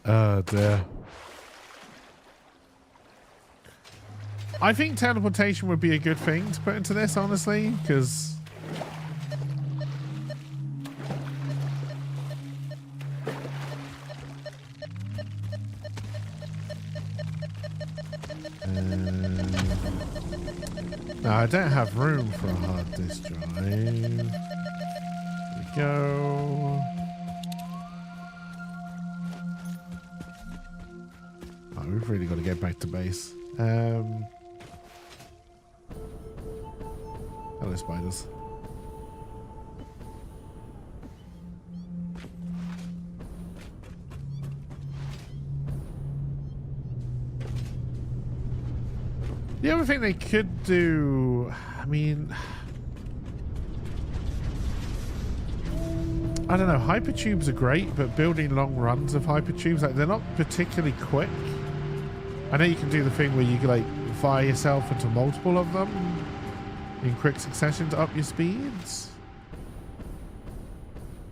Oh dear. I think teleportation would be a good thing to put into this, honestly, because Now, I don't have room for a hard disk drive. There we go. Oh, we've really got to get back to base. Hello, spiders. The other thing they could do, I mean, I don't know, hypertubes are great, but building long runs of hypertubes, like, they're not particularly quick. I know you can do the thing where you can, like, fire yourself into multiple of them in quick succession to up your speeds.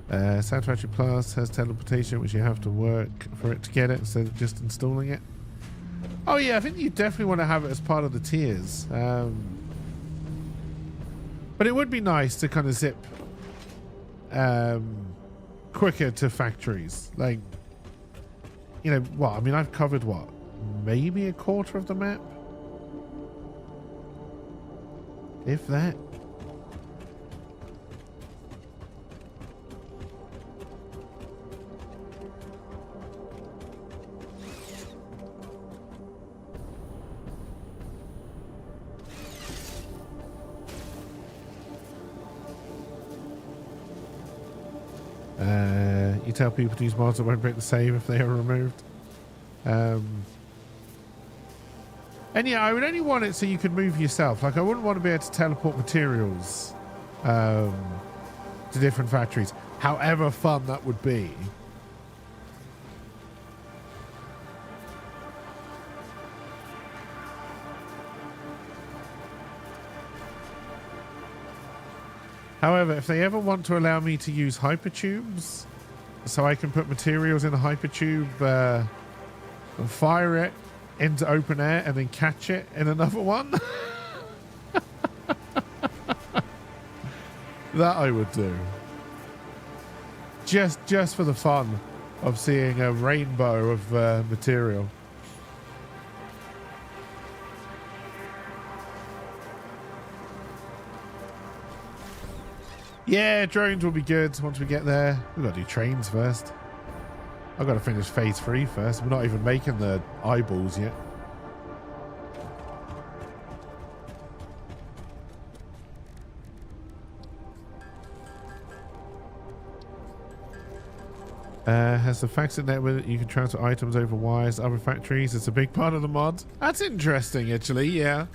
Satisfactory Plus has teleportation, which you have to work for it to get it instead of just installing it. Oh yeah, I think you definitely want to have it as part of the tiers. But it would be nice to kind of zip quicker to factories. Like, you know, what? I mean, I've covered what? Maybe a quarter of the map? If that. You tell people to use mods that won't break the save if they are removed. And yeah, I would only want it so you could move yourself. Like, I wouldn't want to be able to teleport materials to different factories, however fun that would be. However, if they ever want to allow me to use hypertubes, so I can put materials in a hypertube and fire it into open air and then catch it in another one, that I would do. Just for the fun of seeing a rainbow of material. Yeah, drones will be good once we get there. We've got to do trains first. I've got to finish phase 3 first. We're not even making the eyeballs yet. Has the FactSet network you can transfer items over wires to other factories? It's a big part of the mod. That's interesting, actually, yeah.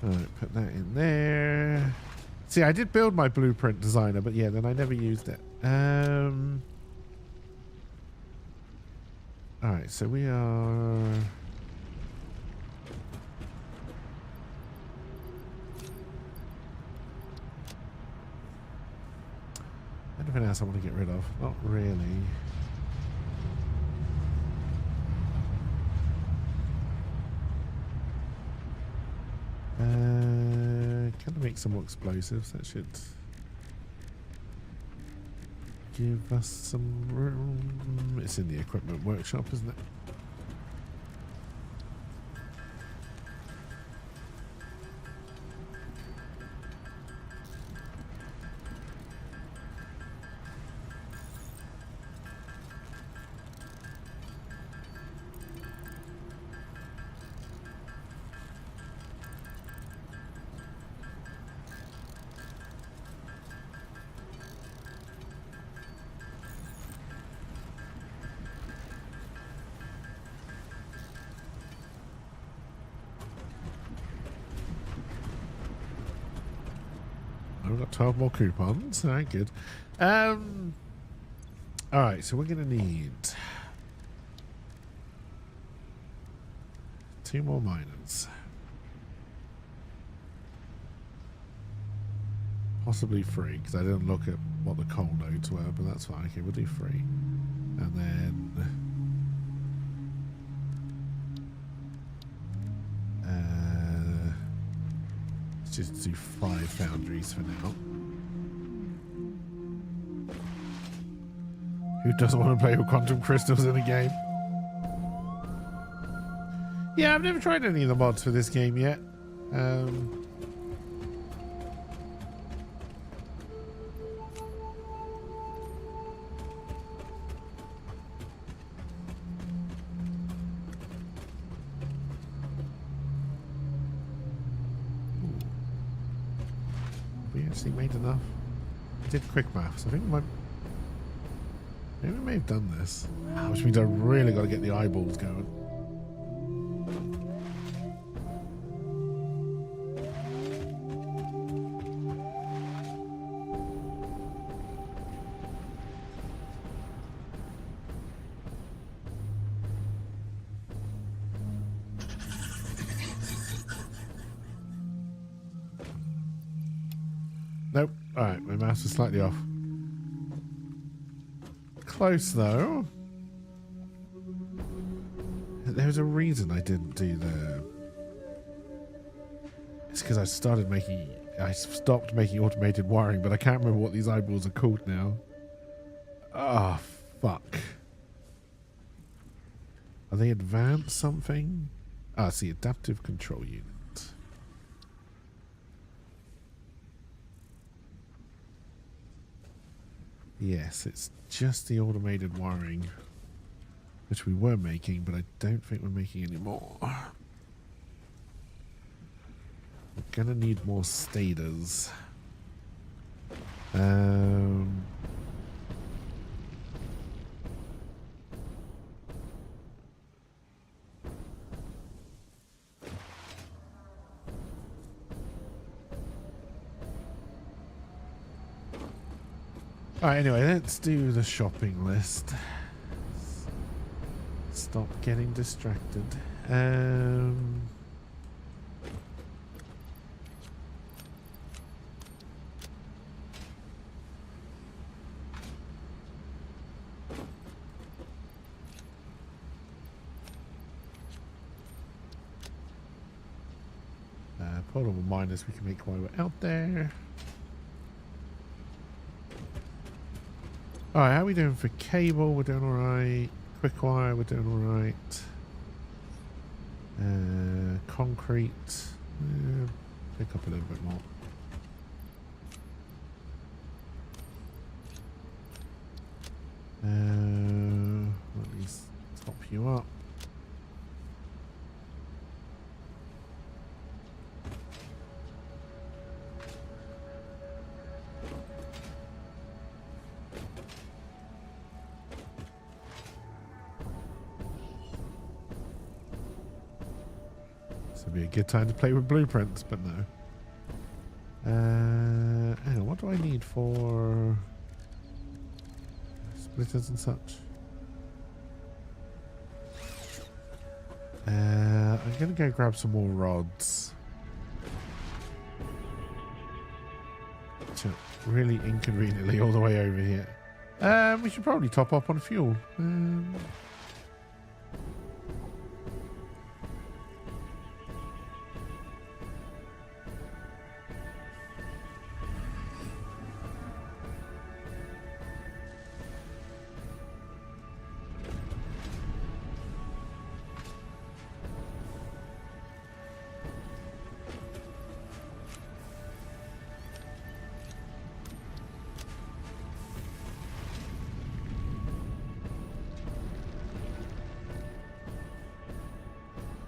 Alright, put that in there. See, I did build my blueprint designer, but yeah, then I never used it. Alright, so we are... Anything else I want to get rid of? Not really. Can I make some more explosives? That should give us some room. It's in the equipment workshop, isn't it? We've got 12 more coupons. All right, good. All right, so we're going to need 2 more miners. Possibly 3, because I didn't look at what the coal nodes were, but that's fine. Okay, we'll do 3. And then... let's just do 5 foundries for now. Who doesn't want to play with quantum crystals in a game? Yeah, I've never tried any of the mods for this game yet. We actually made enough. Did quick maths. I think maybe we may have done this. Which means I really got to get the eyeballs going. Nope. Alright, my mouse is slightly off. Close though. There's a reason I didn't do the... It's because I stopped making automated wiring, but I can't remember what these eyeballs are called now. Ah, fuck. Are they advanced something? Ah, see, adaptive control unit. Yes, it's just the automated wiring, which we were making, but I don't think we're making anymore. We're gonna need more stators. Alright, anyway, let's do the shopping list. Stop getting distracted. Portable miners we can make while we're out there. Alright, how are we doing for cable? We're doing alright. Quick wire, we're doing alright. Concrete. Pick up a little bit more. Let me top you up. This would be a good time to play with blueprints, but no. Hang on, what do I need for splitters and such? I'm gonna go grab some more rods. Which are really inconveniently all the way over here. We should probably top up on fuel.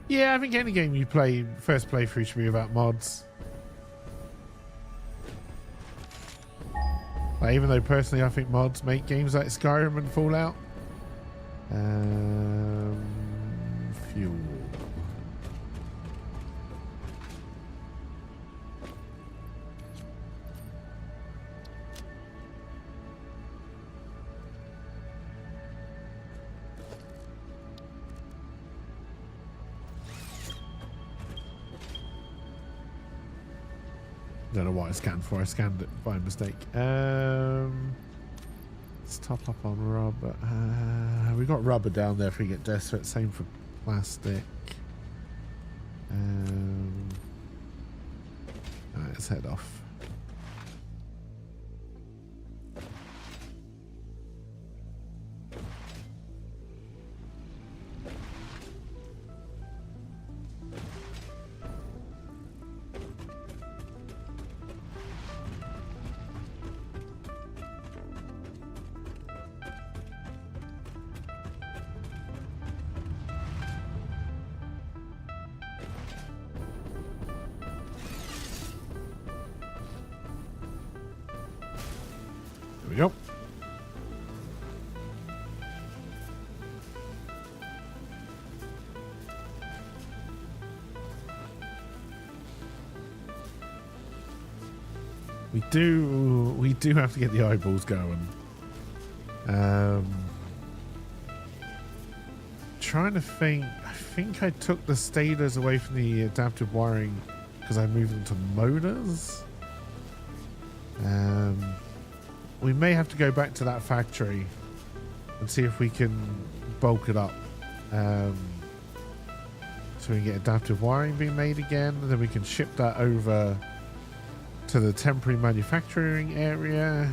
Yeah, I think any game you play, first playthrough should be about mods. Like, even though personally I think mods make games like Skyrim and Fallout. Fuel. Don't know what I scanned for. I scanned it by mistake. Let's top up on rubber. We got rubber down there if we get desperate. Same for plastic. Alright, let's head off. we go. We do have to get the eyeballs going. Trying to think. I think I took the stators away from the adaptive wiring because I moved them to motors. We may have to go back to that factory and see if we can bulk it up. So we can get adaptive wiring being made again, and then we can ship that over to the temporary manufacturing area.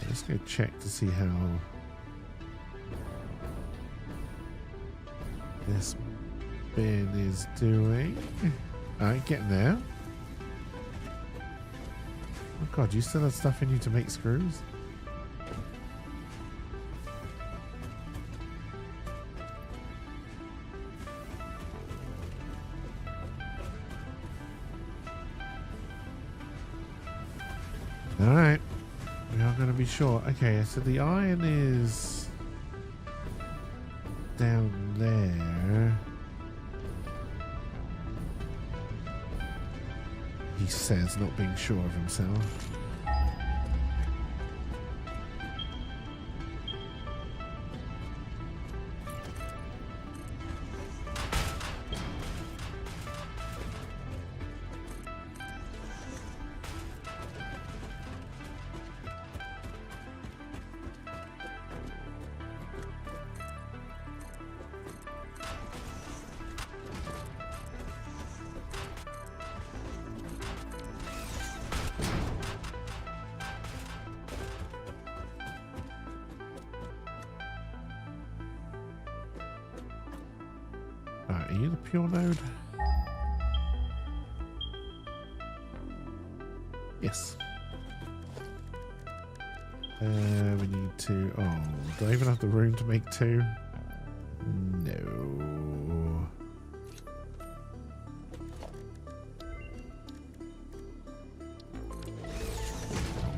Let's go check to see how this bin is doing. Alright, getting there. Oh god, you still have stuff in you to make screws? Alright. We are going to be short. Okay, so the iron is down there. He says, not being sure of himself. Are you the pure node? Yes. We need to... Oh, do I even have the room to make two? No.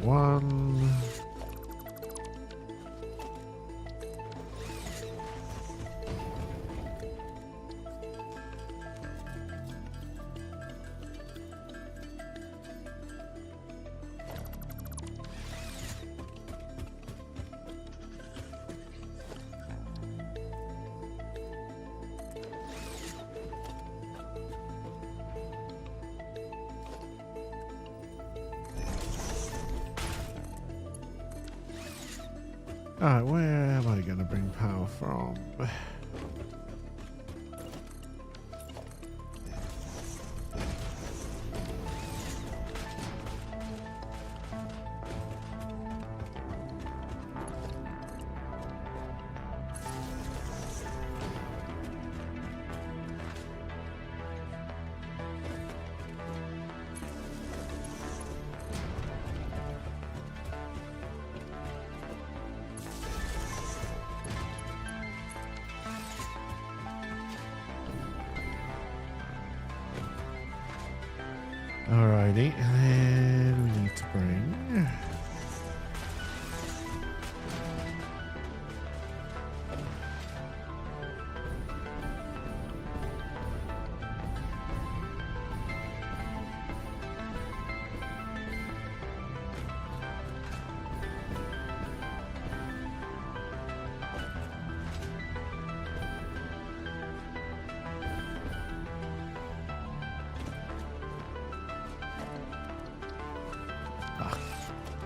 One. Alright, where am I going to bring power from? Alrighty, and then we need to bring...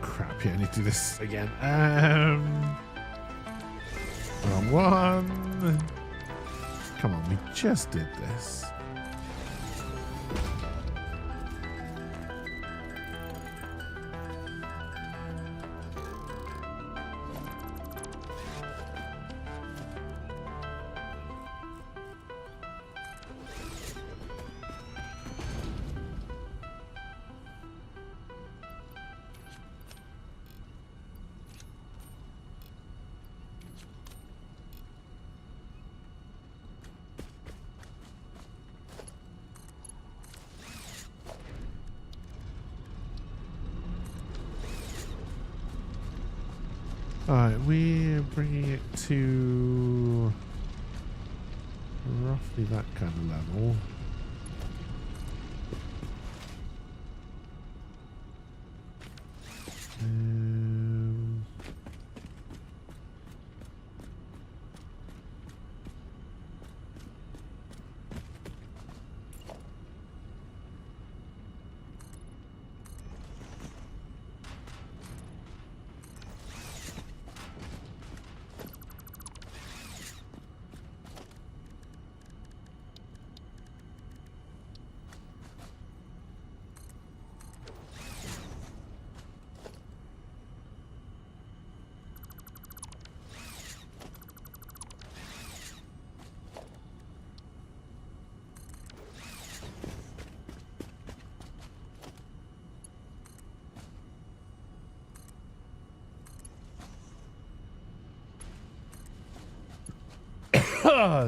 Crap, yeah, I need to do this again. Wrong one. Come on, we just did this. Alright, we're bringing it to roughly that kind of level.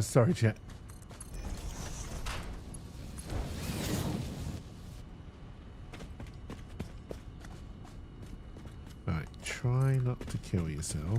Sorry, chat. Right, try not to kill yourself.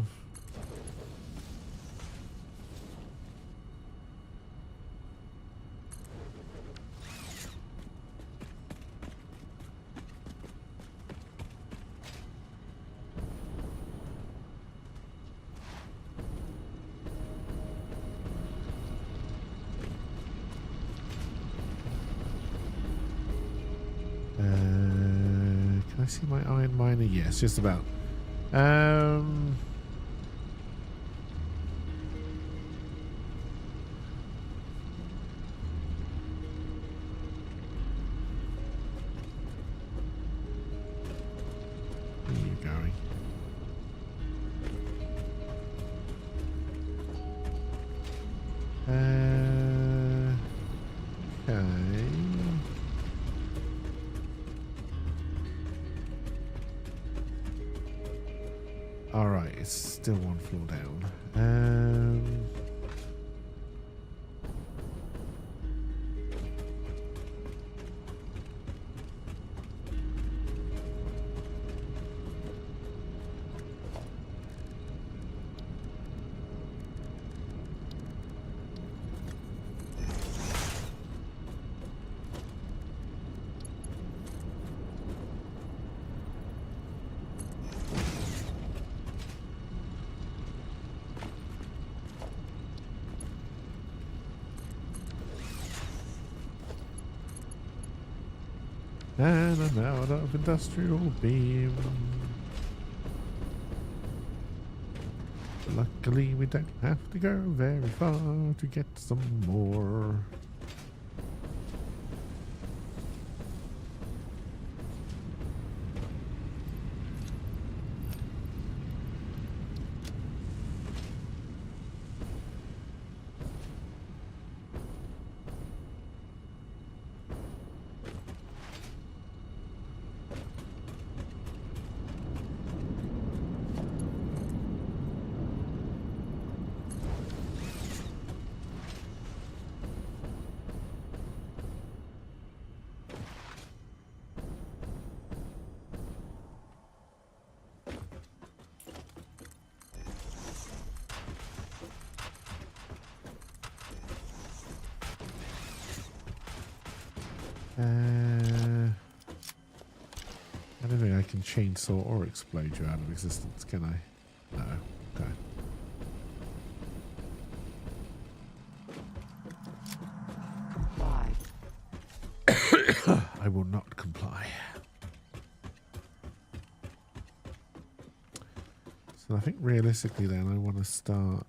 Can I see my iron miner? Yes, just about. Where are you going? Okay. Alright, it's still one floor down. And I'm out of industrial beam. Luckily, we don't have to go very far to get some more. I don't think I can chainsaw or explode you out of existence, can I? No. Okay. Comply. I will not comply. So I think realistically then I want to start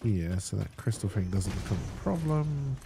here so that crystal thing doesn't become a problem.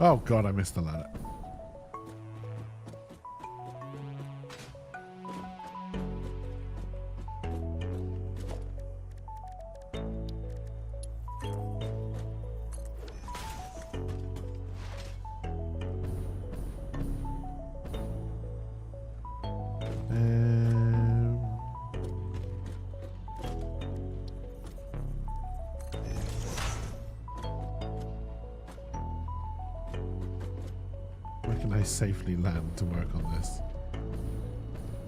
Oh god, I missed the ladder. Where can I safely land to work on this?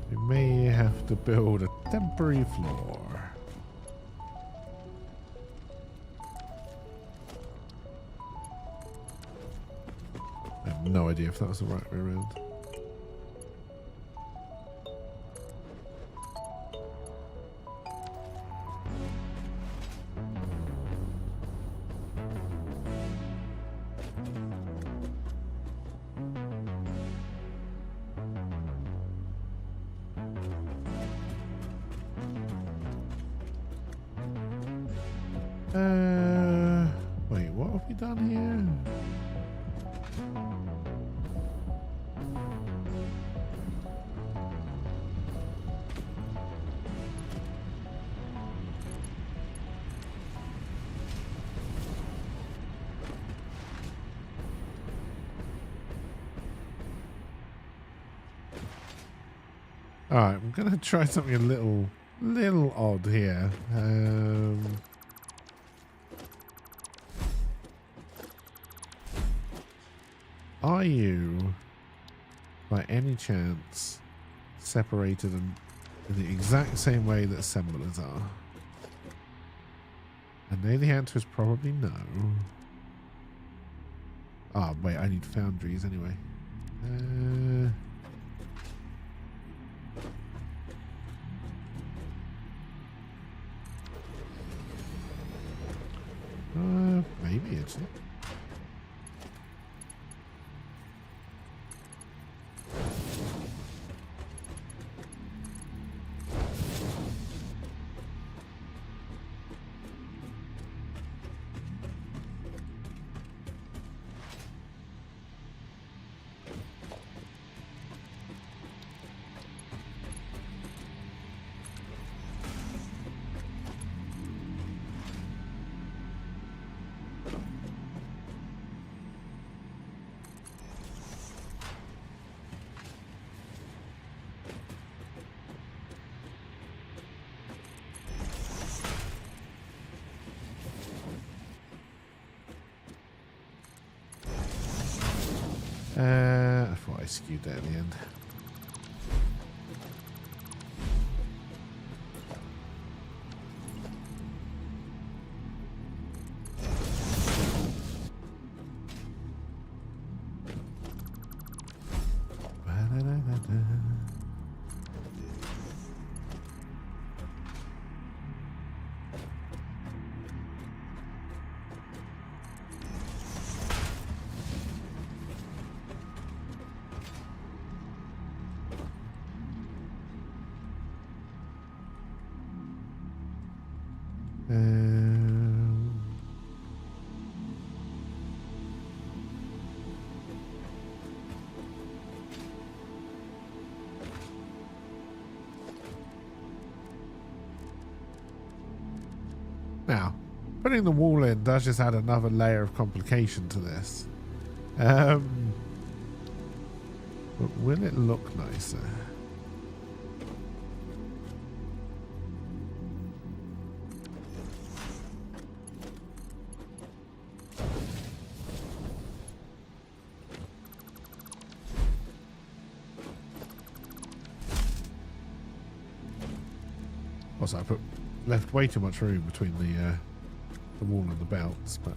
We may have to build a temporary floor. I have no idea if that was the right way around. Wait, what have we done here? Alright, I'm gonna try something a little odd here. Are you, by any chance, separated in the exact same way that assemblers are? And the answer is probably no. Ah, wait, I need foundries anyway. Maybe actually. I thought I skewed that at the end. Now, putting the wall in does just add another layer of complication to this. But will it look nicer? Also, I left way too much room between the wall and the belts, but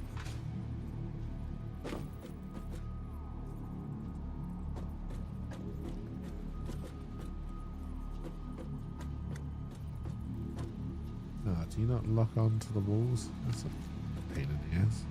do you not lock onto the walls? That's a pain in the ass.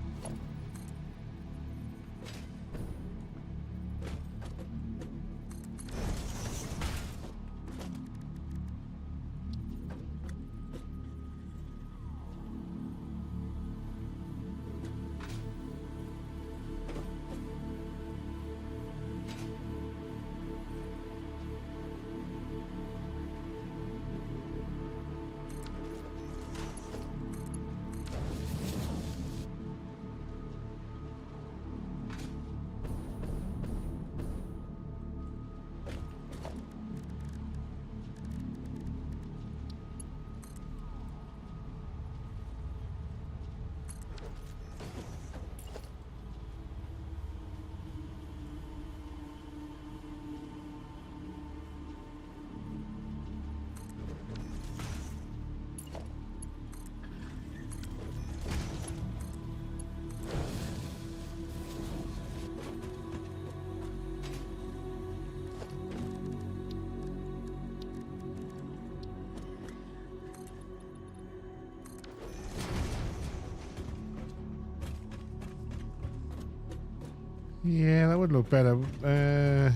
Yeah, that would look better. Trying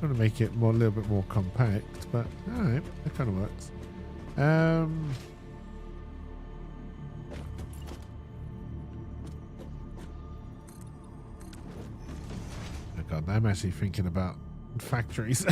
to make it more, a little bit more compact, but alright, that kind of works. Oh God, I'm actually thinking about factories.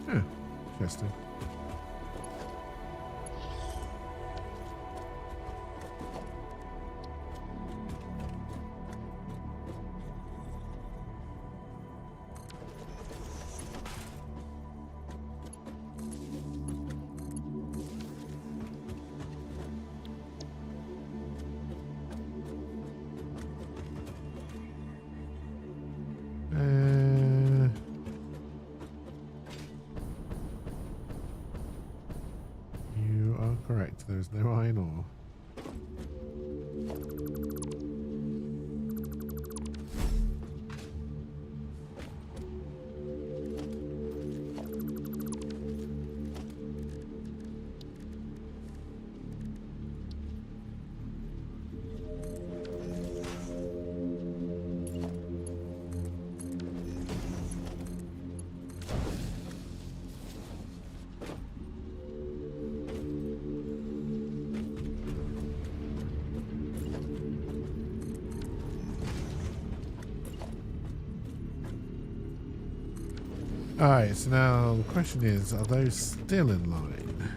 Huh, interesting. You are correct. There's no iron ore. Alright, so now the question is, are those still in line?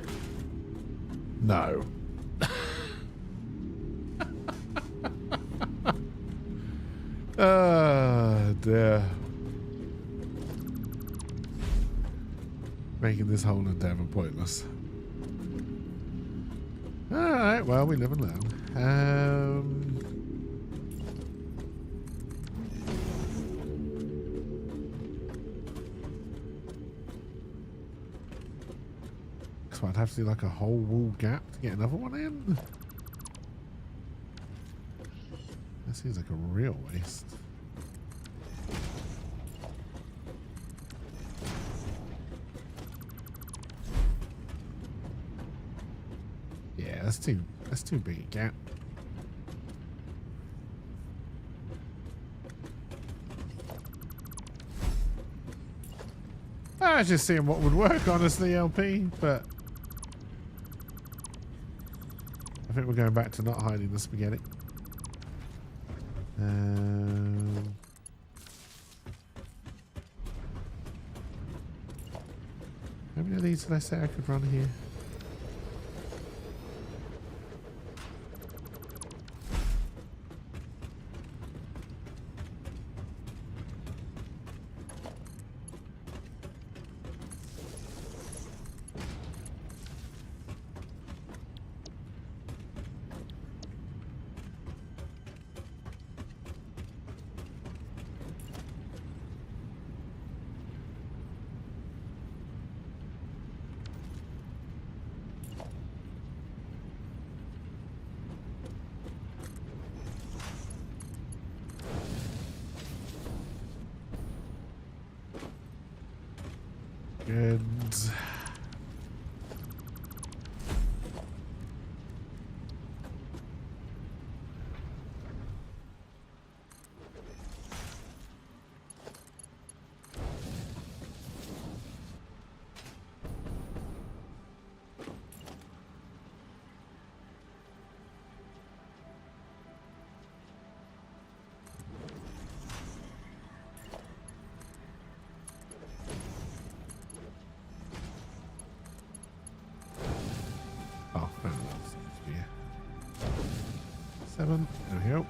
No. Oh dear. Making this whole endeavour pointless. Alright, well, we live and learn. So I'd have to do like a whole wall gap to get another one in. That seems like a real waste. Yeah, that's too big a gap. I was just seeing what would work, honestly, LP, but I think we're going back to not hiding the spaghetti. How many of these did I say I could run here? Good. Oh, no, that's supposed to be 7. There we go.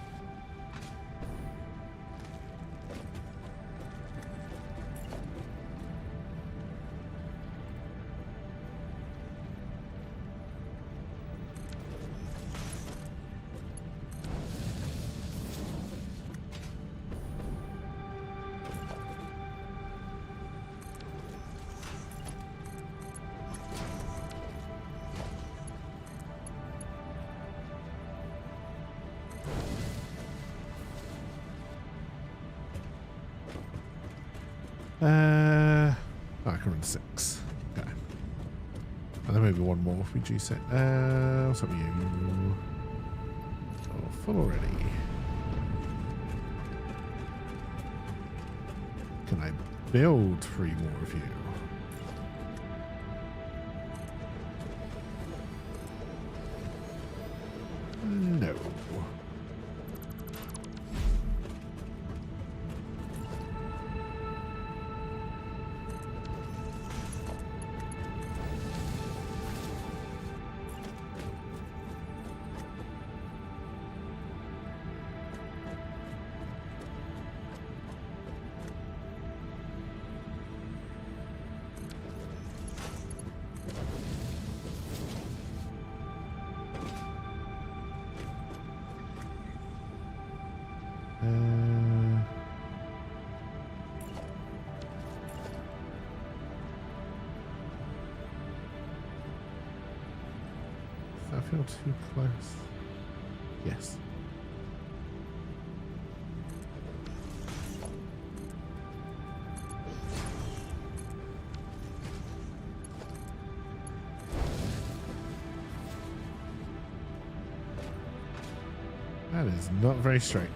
I can run 6. Okay. And then maybe one more if we juice it. What's up with you? Oh, full already. Can I build 3 more of you? No. I feel too close. Yes. That is not very straight.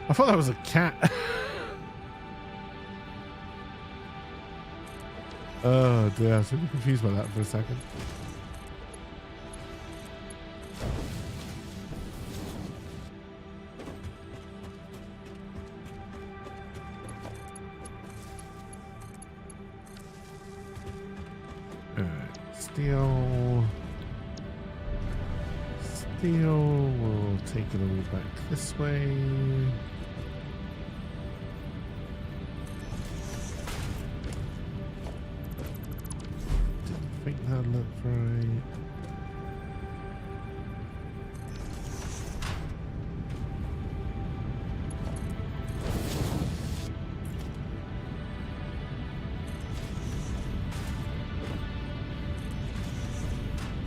I thought that was a cat. Oh dear, I was really confused by that for a second. Steel. Steel. We'll take it all back this way. I think that looked right.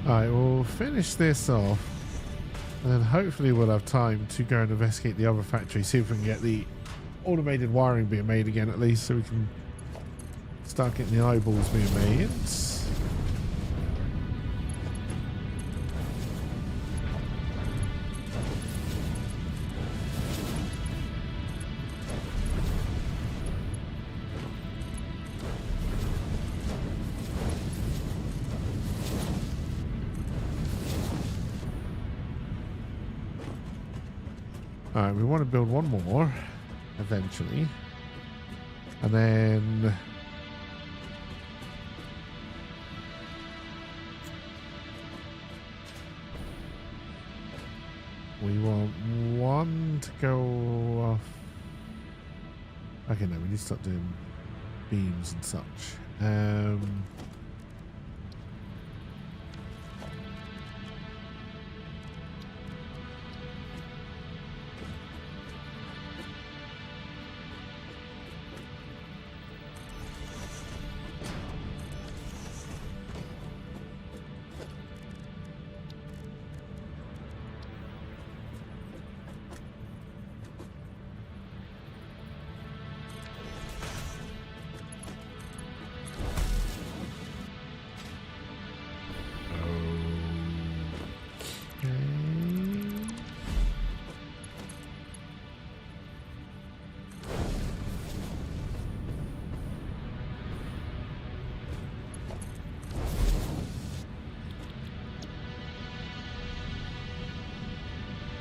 Alright, we'll finish this off and then hopefully we'll have time to go and investigate the other factory, see if we can get the automated wiring being made again at least, so we can start getting the eyeballs being made. Alright, we want to build one more eventually. And then we want one to go off. Okay, no, we need to start doing beams and such.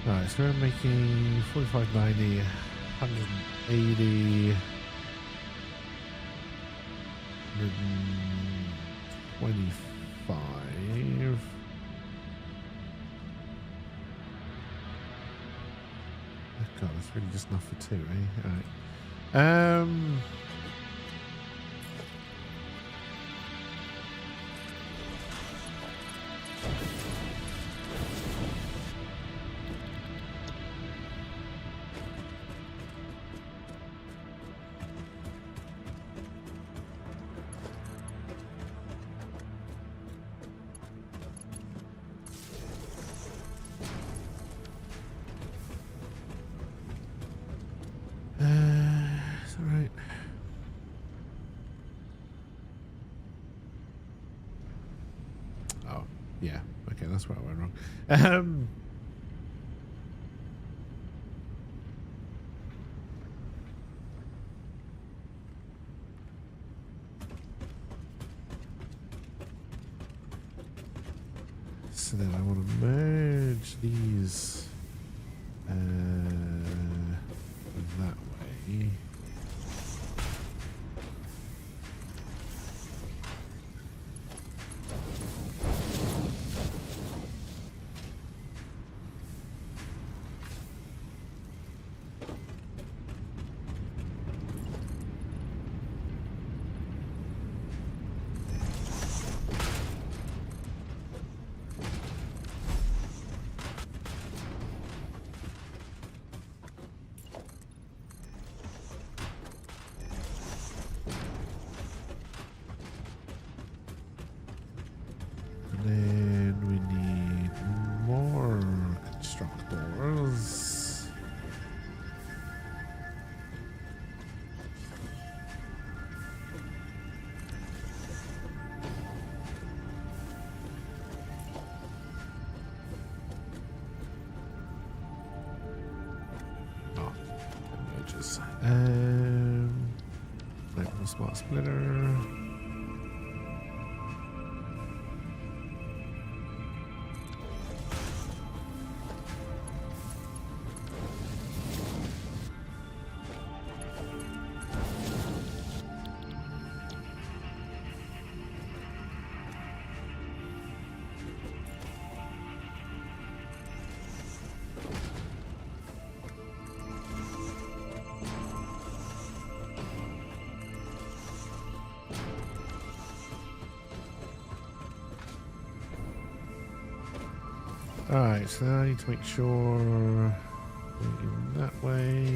Alright, so we're making 45.90, 180, 125. 5. Oh God, that's really just enough for 2, eh? Alright. It's alright. Oh, yeah. Okay, that's where I went wrong. So then I want to merge these that way. And then we need more constructors. Oh, images. Like a smart splitter. Alright, so now I need to make sure in that way.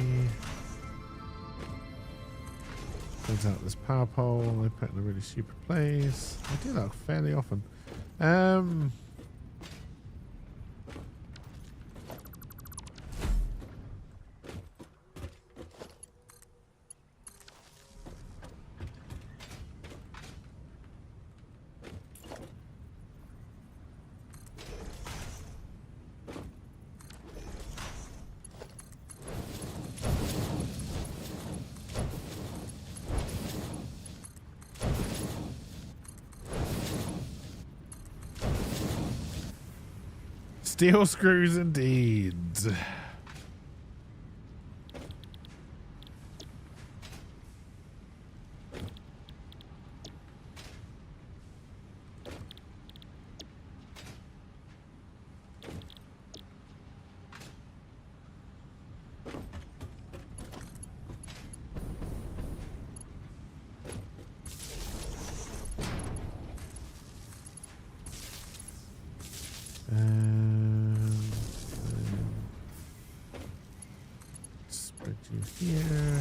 Turns out this power pole I put in a really stupid place. I do that fairly often. Steel screws indeed. Spread you here.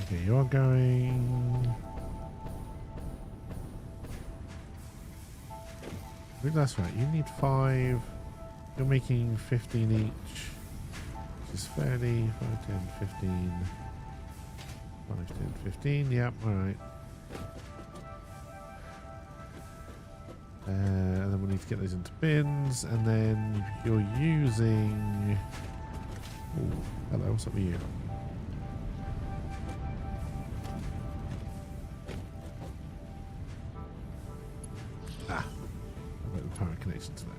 Okay, you're going. I think that's right. You need 5. You're making 15 each, which is fairly 5, 10, 15. 5, 10, 15. Yep, alright. And then we need to get those into bins, and then you're using. Ooh, hello, what's up with you? power connection to that.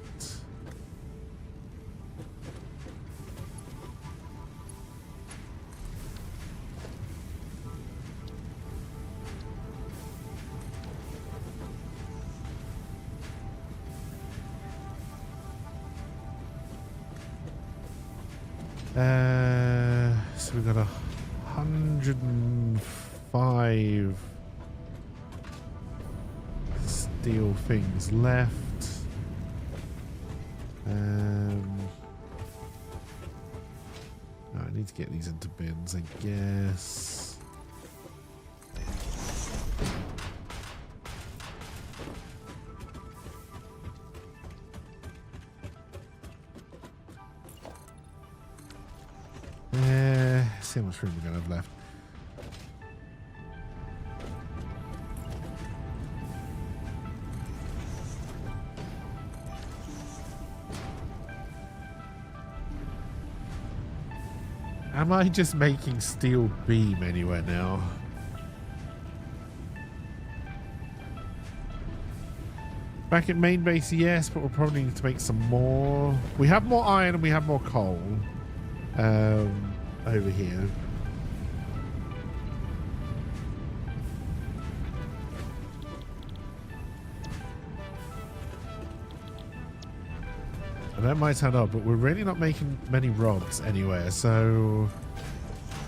So we've got 105 steel things left. I need to get these into bins, I guess. See how much room we're going to have left. Am I just making steel beam anywhere now? Back at main base, yes, but we'll probably need to make some more. We have more iron and we have more coal. Over here. And that might sound odd, but we're really not making many rods anywhere, so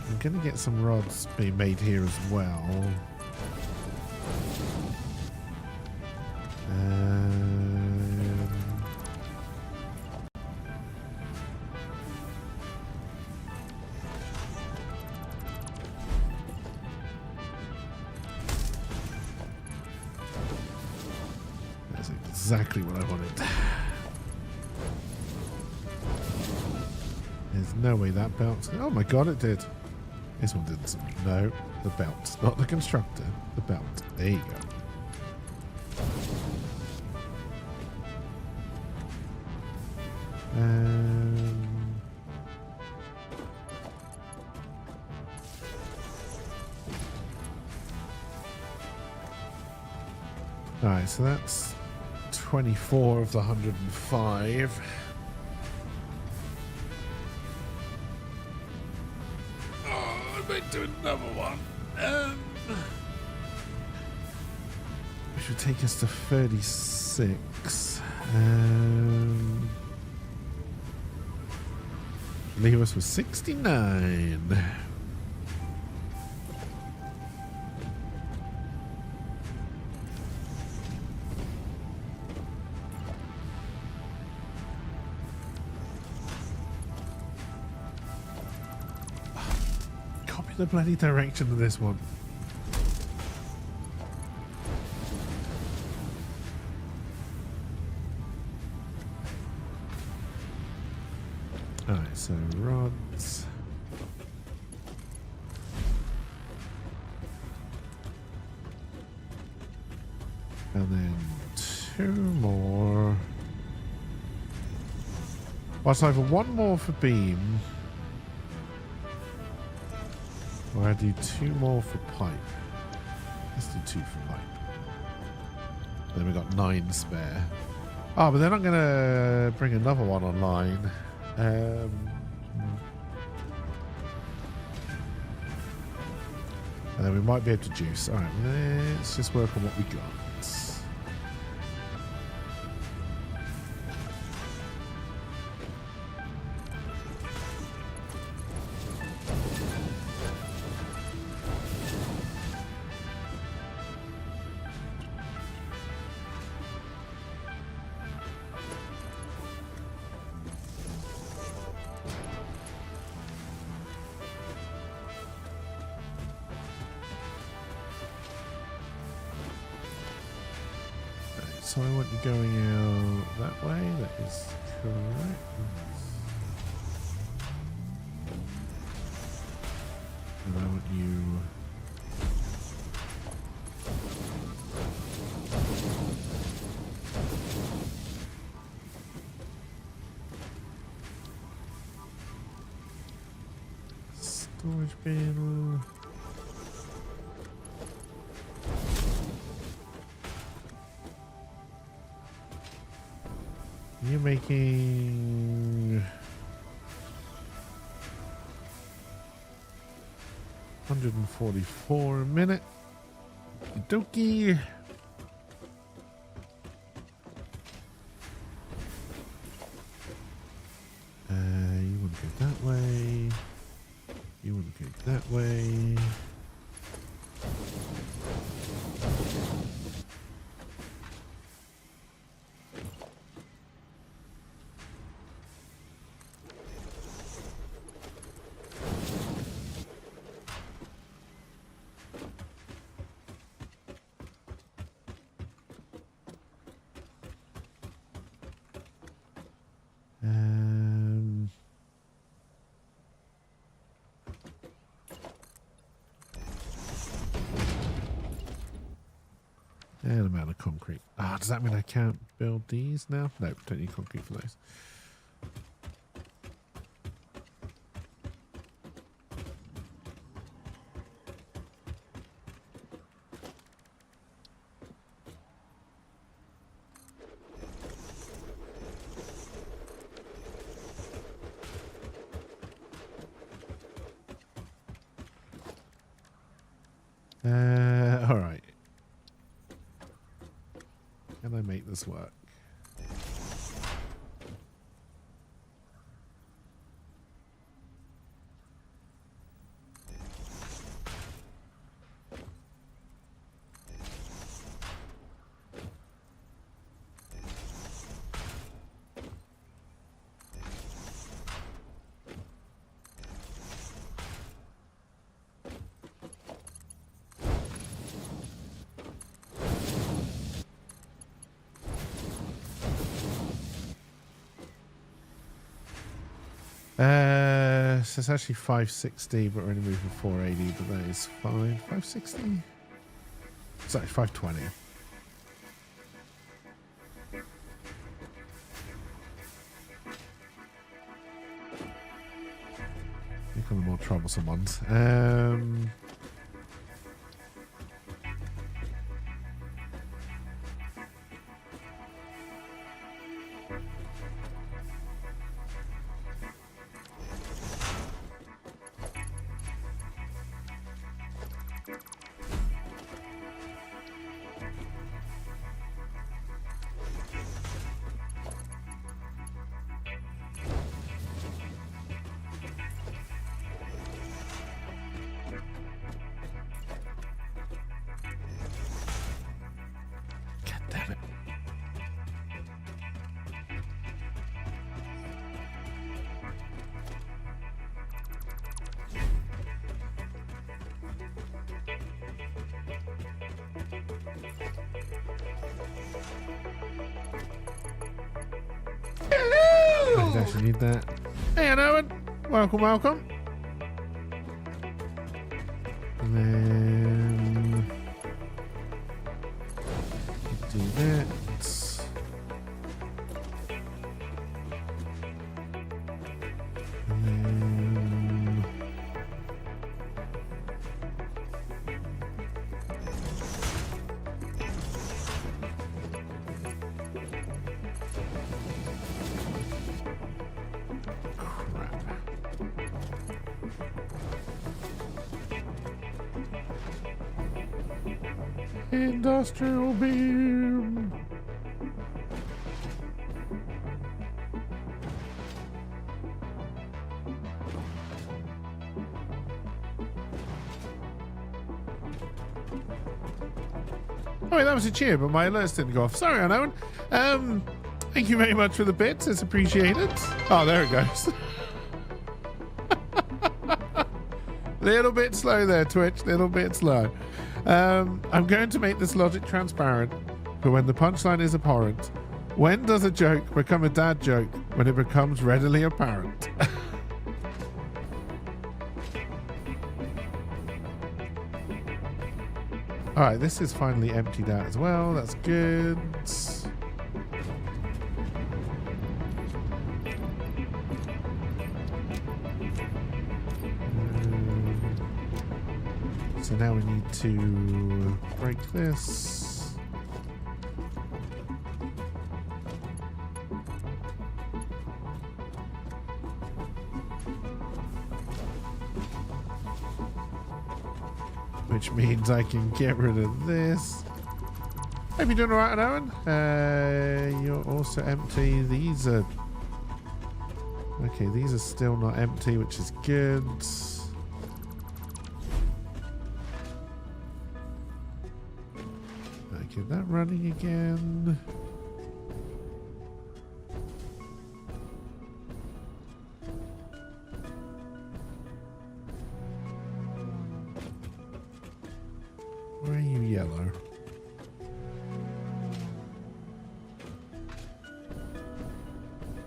I'm going to get some rods being made here as well. Exactly what I wanted. There's no way that belt... Oh my god, it did. This one didn't. No, the belt. Not the constructor. The belt. There you go. Alright, so that's 24 of the 105. Oh, I might do another one. Which would take us to 36. Leave us with 69. The bloody direction of this one. Alright, so rods. And then 2 more. Well, so either 1 more for beam. Or I do 2 more for pipe. Let's do 2 for pipe. Then we got 9 spare. Oh, but then I'm going to bring another one online. And then we might be able to juice. Alright, let's just work on what we got. So I want you going out that way. That is correct. And I want you... storage bin. You're making 144 a minute. Dokie. You want to go that way. You want to go that way. And amount of concrete. Ah, does that mean I can't build these now? No, don't need concrete for those. All right. Can I make this work? So it's actually 560, but we're only moving 480, but that is fine. 560? It's actually 520. I think I'm the more troublesome ones. I actually need that. Hey, Owen. Welcome, welcome. And then do that. And then industrial beam. Oh, wait, that was a cheer, but my alerts didn't go off. Sorry, unknown. Thank you very much for the bits. It's appreciated. Oh, there it goes. Little bit slow there, Twitch. Little bit slow. I'm going to make this logic transparent, but when the punchline is abhorrent, when does a joke become a dad joke? When it becomes readily apparent. All right, this is finally emptied out as well. That's good. So now we need to break this. which means I can get rid of this. Hope you're doing alright, Owen. You're also empty. These are... Okay, these are still not empty, which is good. Get that running again. Where are you, yellow?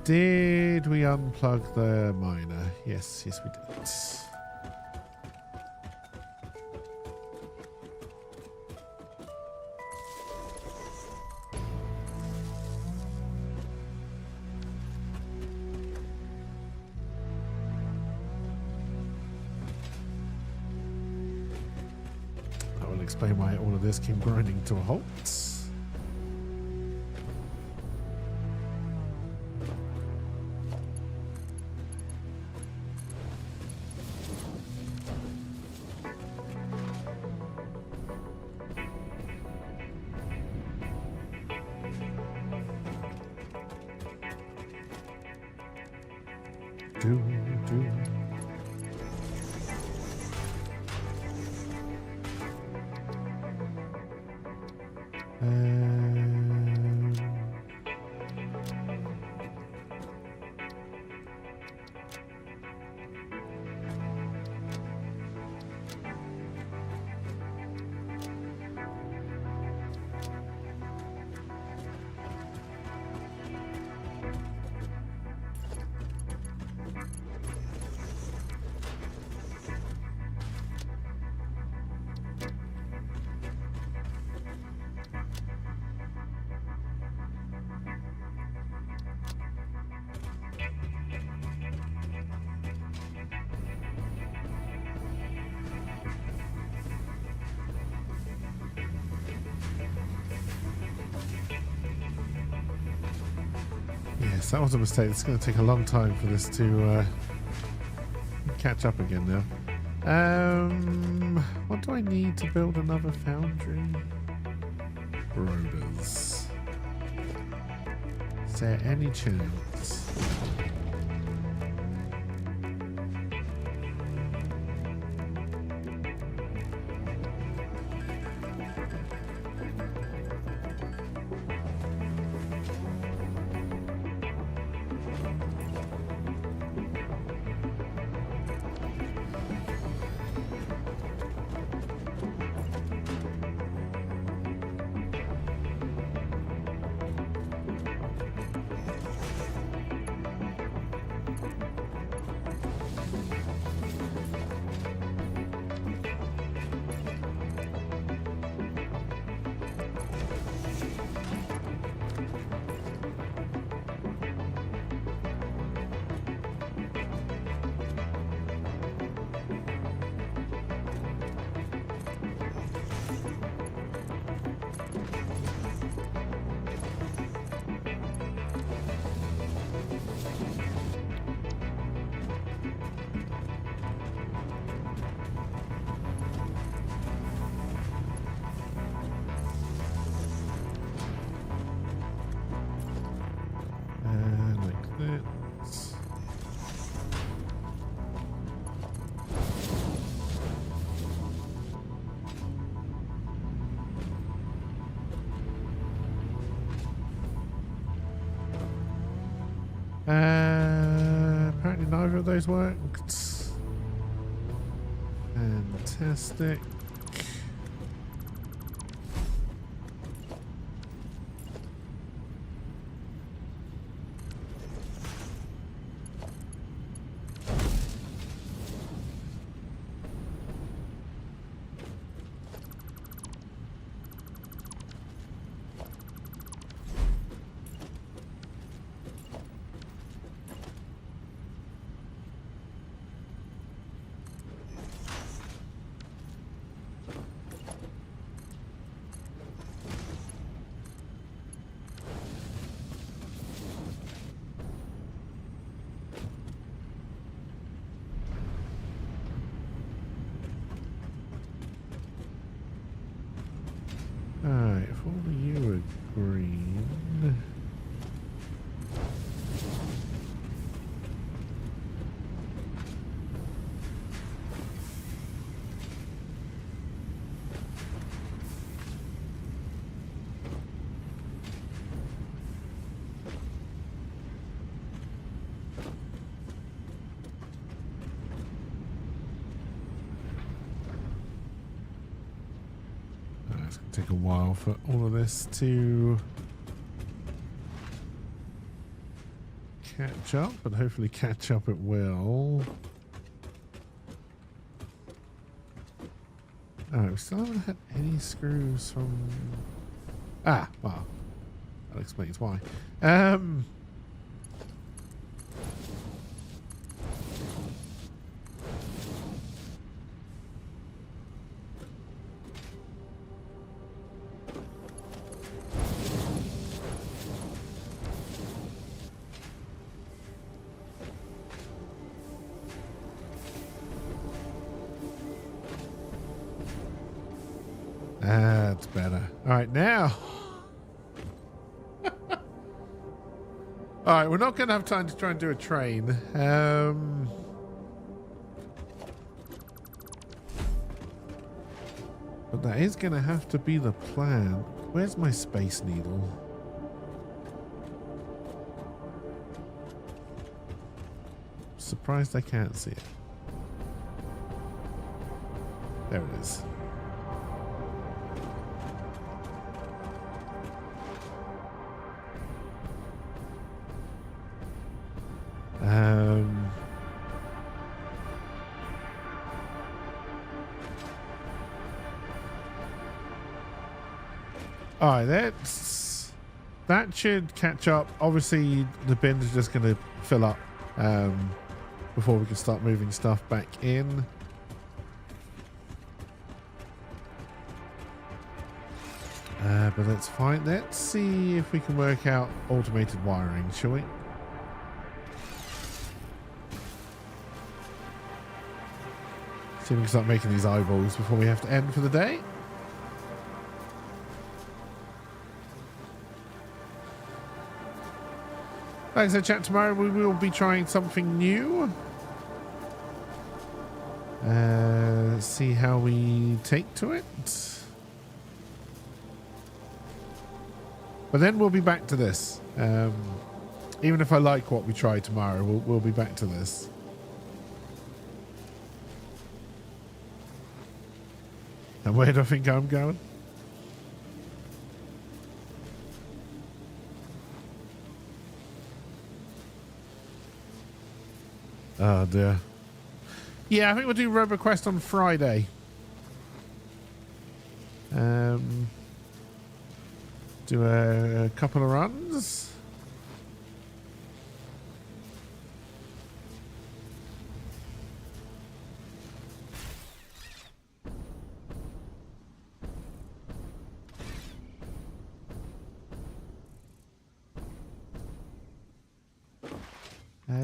Did we unplug the miner? Yes, yes we did. That will explain why all of this came grinding to a halt. Do. Yes, that was a mistake. It's going to take a long time for this to catch up again now. What do I need to build another foundry? Broders. Is there any chance? Like that. Apparently neither of those worked. Fantastic. Alright, if all of you are green. It's going to take a while for all of this to catch up, but hopefully catch up it will. Alright, we still haven't had any screws from... Ah, well, that explains why. That's better. All right, now. All right, we're not going to have time to try and do a train. But that is going to have to be the plan. Where's my space needle? Surprised I can't see it. There it is. All right, that should catch up. Obviously, the bin is just going to fill up before we can start moving stuff back in. But that's fine. Let's see if we can work out automated wiring, shall we? See if we can start making these eyeballs before we have to end for the day. Like I said, chat, tomorrow we will be trying something new. See how we take to it. But then we'll be back to this. Even if I like what we try tomorrow, we'll be back to this. And where do I think I'm going? Oh dear. Yeah, I think we'll do RoboQuest on Friday. Do a couple of runs.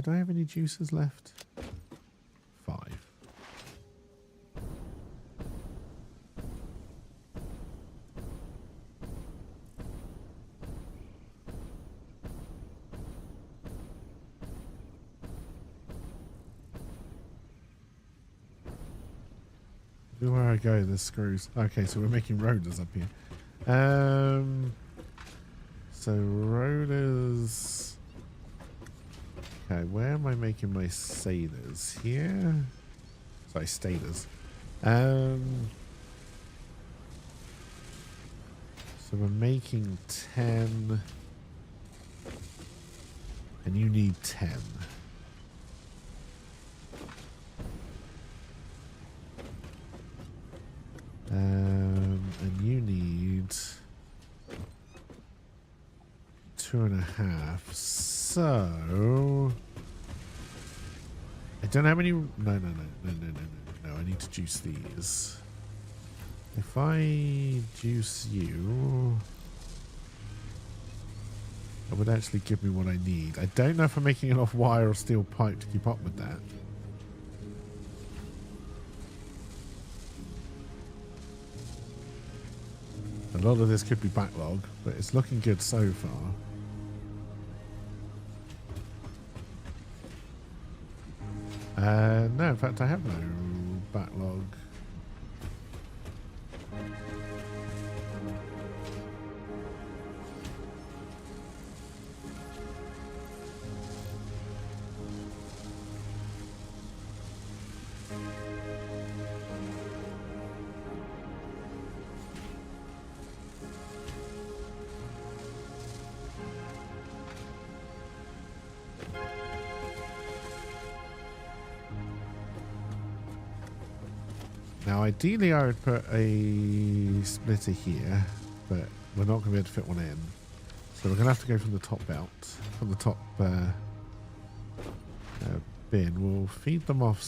Do I have any juices left? 5. Everywhere I go, there's screws. Okay, so we're making rotors up here. So rotors. Okay, where am I making my sailors? Here? Sorry, stators. So we're making 10. And you need 10. And you need 2.5. So I don't have any. No. I need to juice these. If I juice you, that would actually give me what I need. I don't know if I'm making enough wire or steel pipe to keep up with that. The A lot of this could be backlog, but it's looking good so far. No, in fact, I have no backlog. Now, ideally, I would put a splitter here, but we're not going to be able to fit one in. So we're going to have to go from the top belt, from the top bin. We'll feed them off.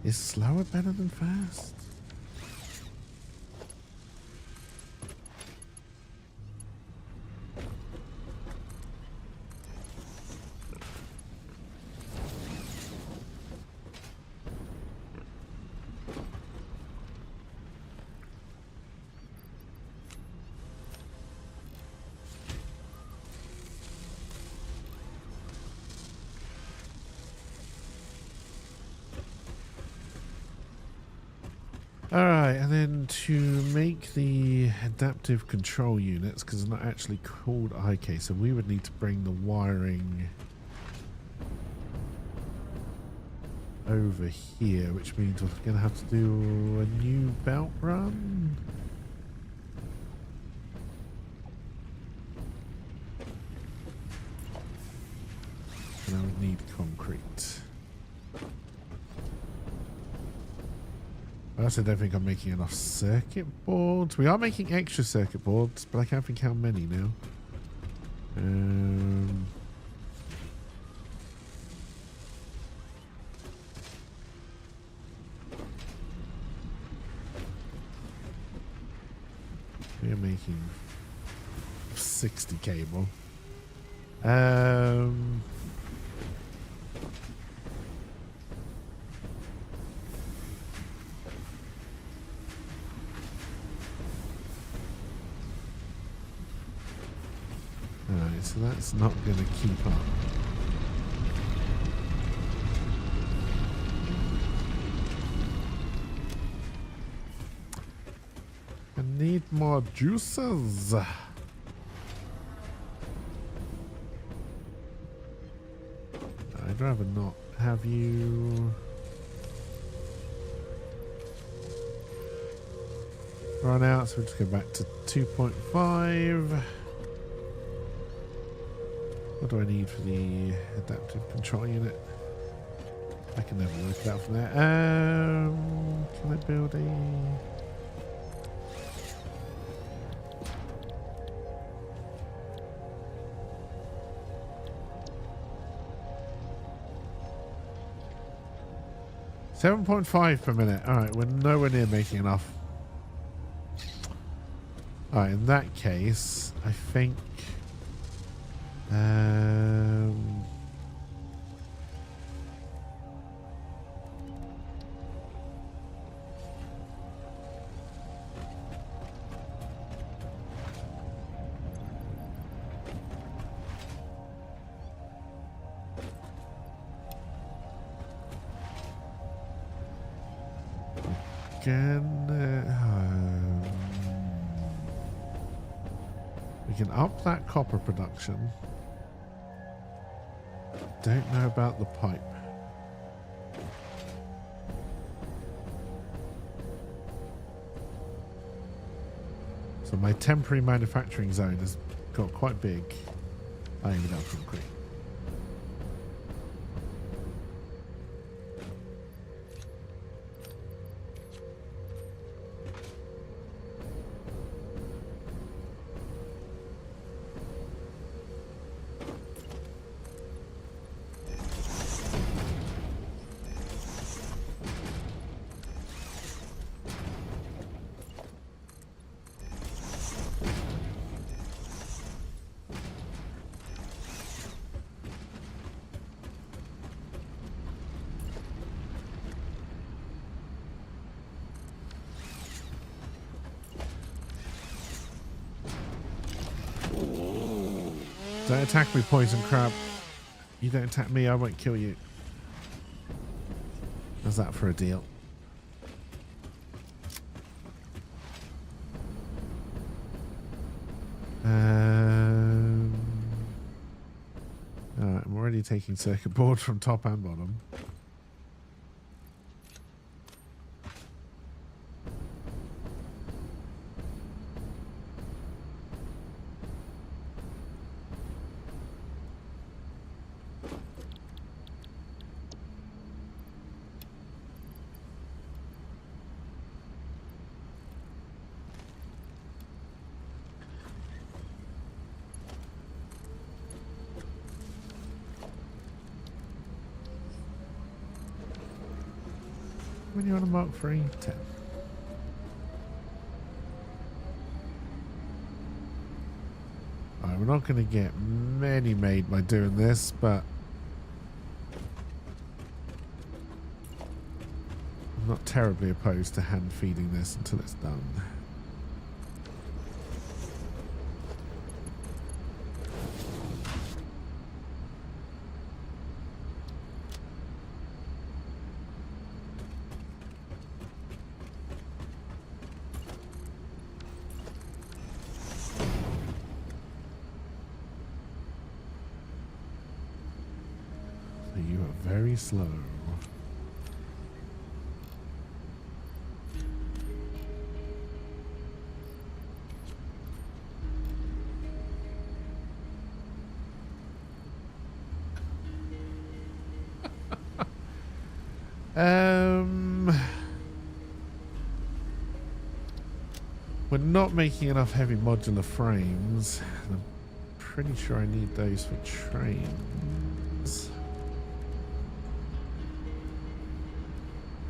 Is slower better than fast? Alright, and then to make the adaptive control units, because they're not actually called IK, so we would need to bring the wiring over here, which means we're going to have to do a new belt run. And I would need concrete. I also don't think I'm making enough circuit boards. We are making extra circuit boards, but I can't think how many now. We are making 60 cable. Alright, so that's not going to keep up. I need more juices. I'd rather not have you run out, so we'll just go back to 2.5. What do I need for the adaptive control unit? I can never work it out from there. Can I build a... $7.5 per minute. Alright, we're nowhere near making enough. Alright, in that case, I think... we can up that copper production. Don't know about the pipe. So my temporary manufacturing zone has got quite big. I ended up concrete. Don't attack me, poison crab. You don't attack me, I won't kill you. How's that for a deal? Alright, I'm already taking circuit board from top and bottom. When you're on a Mark 3, 10. Alright, we're not going to get many made by doing this, but I'm not terribly opposed to hand feeding this until it's done. You are very slow. We're not making enough heavy modular frames. I'm pretty sure I need those for trains.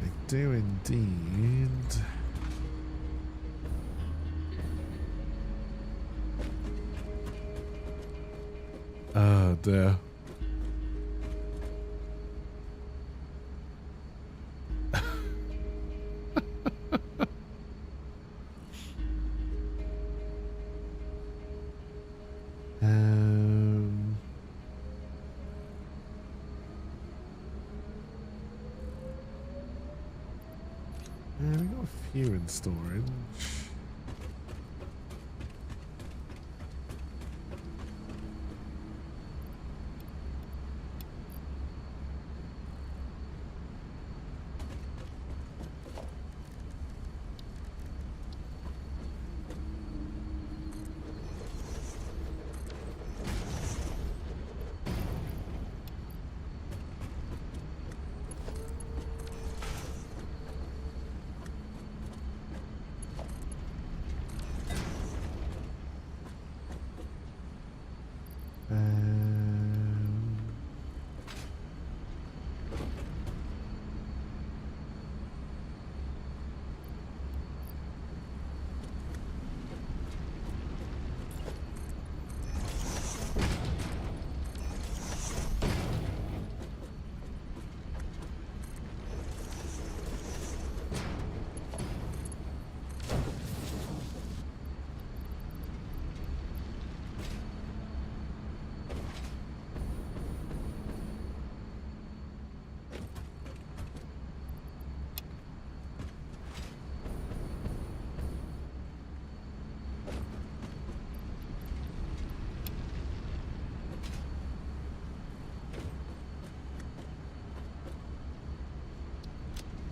I do indeed. Oh dear. Yeah, we got a few in storage.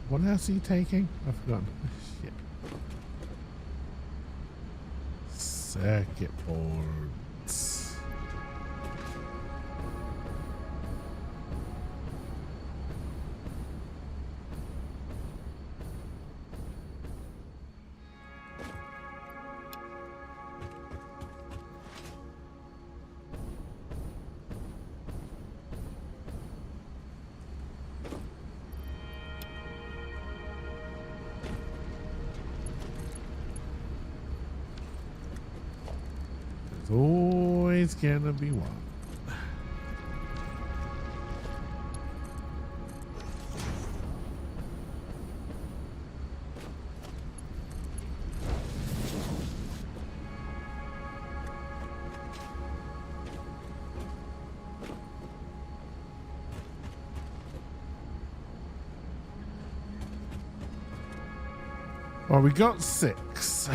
What else are you taking? I've forgotten. Shit. Circuit boards. There's always gonna be one. Well, we got 6.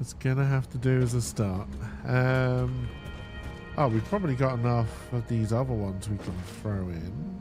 It's gonna have to do as a start. Oh, we've probably got enough of these other ones we can throw in.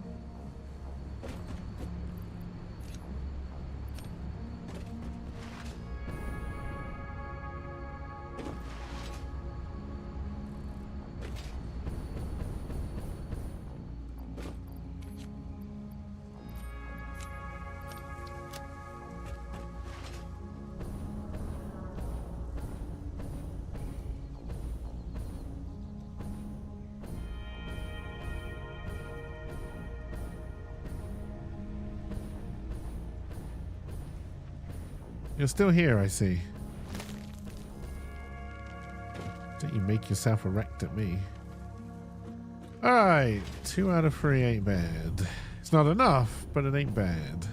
You're still here, I see. Don't you make yourself erect at me. Alright, 2 out of 3 ain't bad. It's not enough, but it ain't bad.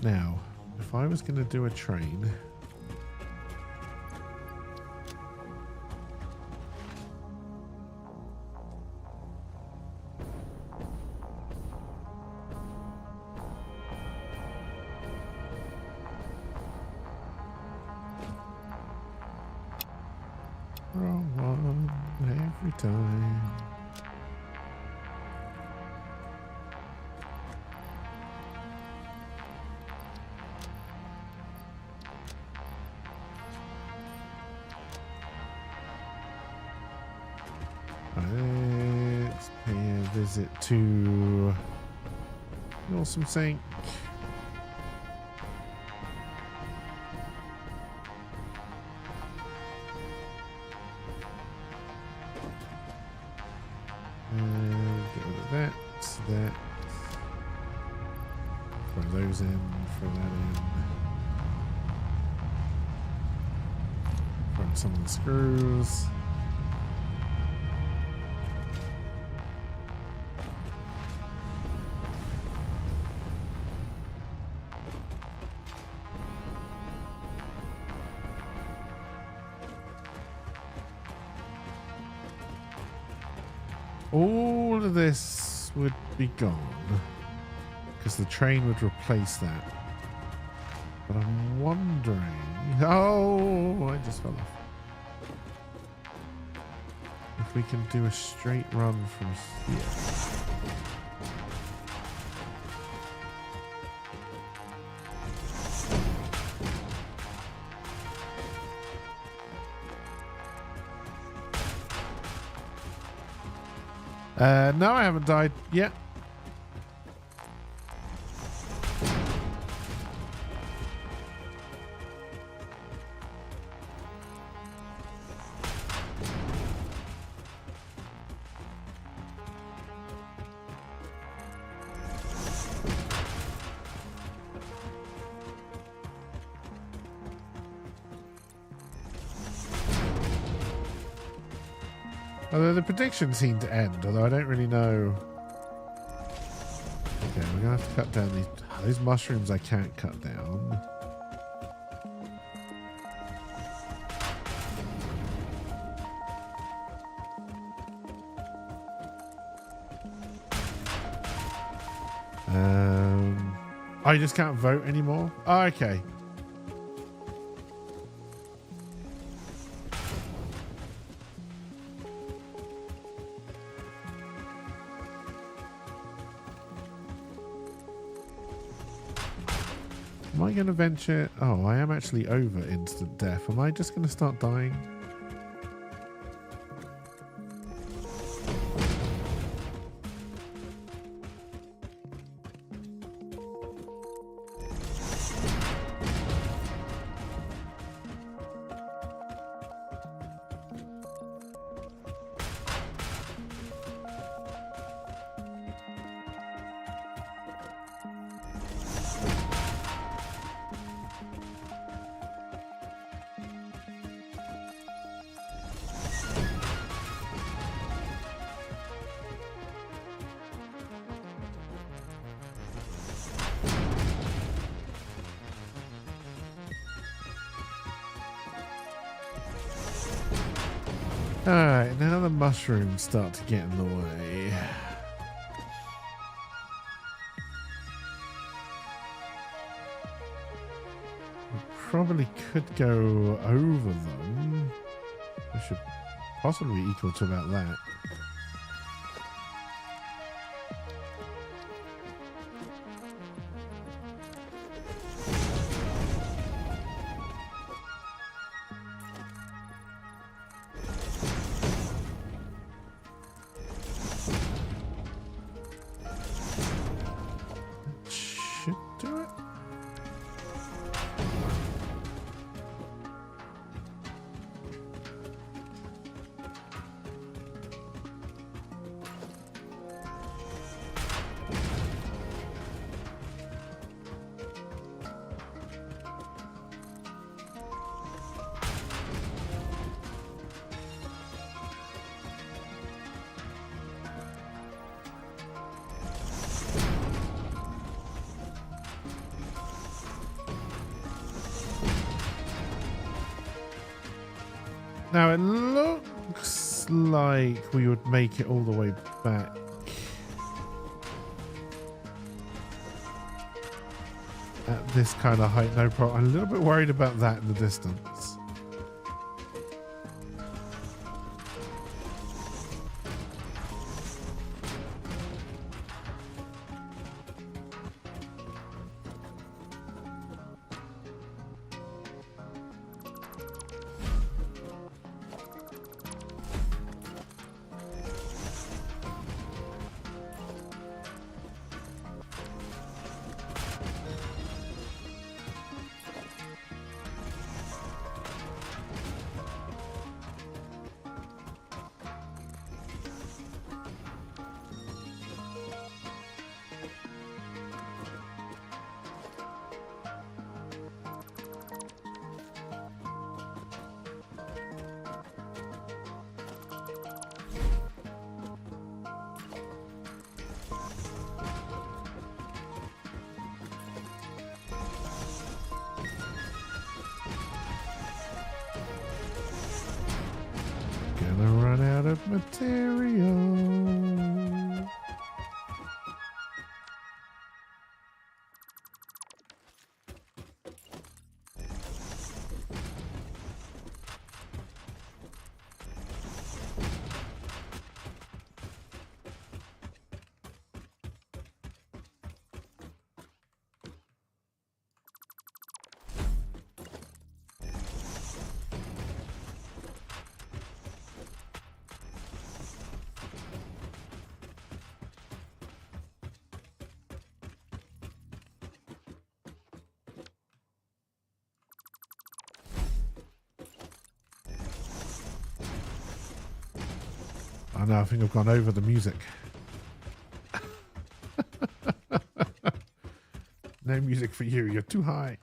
Now, if I was going to do a train... Wrong one every time. Let's pay a visit to Awesome Sink. Get rid of that, that. Throw those in, throw that in. Throw in some of the screws. All of this would be gone because the train would replace that. But I'm wondering... Oh, I just fell off. If we can do a straight run from here. No, I haven't died yet. Although the prediction seemed to end, although I don't really know. Okay, we're gonna have to cut down these mushrooms. I can't cut down. I just can't vote anymore. Oh, okay. Am I going to venture... Oh, I am actually over instant death. Am I just going to start dying? Alright, now the mushrooms start to get in the way. We probably could go over them. We should possibly be equal to about that. Should do it. Now it looks like we would make it all the way back. At this kind of height, no problem. I'm a little bit worried about that in the distance. Gonna run out of material. I know, I think I've gone over the music. No music for you, you're too high.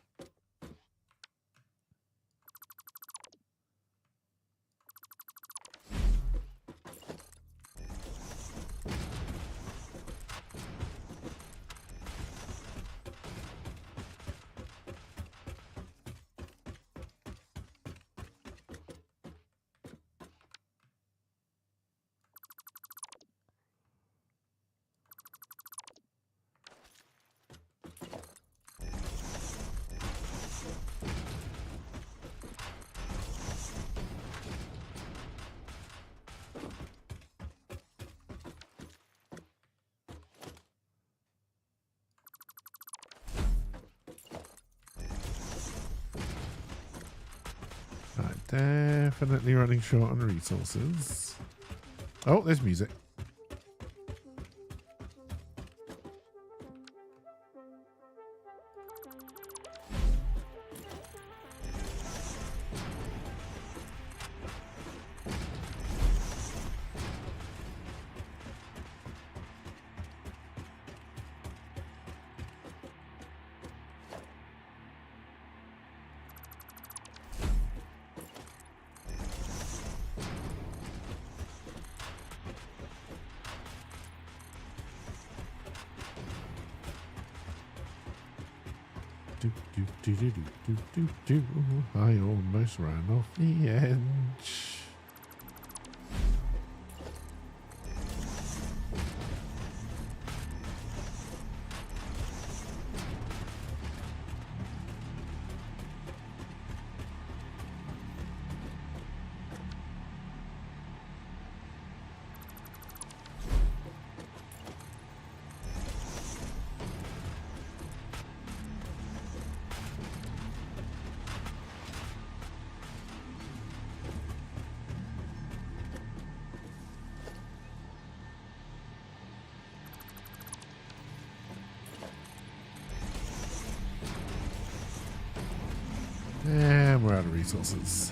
Right, definitely running short on resources. Oh, there's music. I almost ran off the edge. we're out of resources.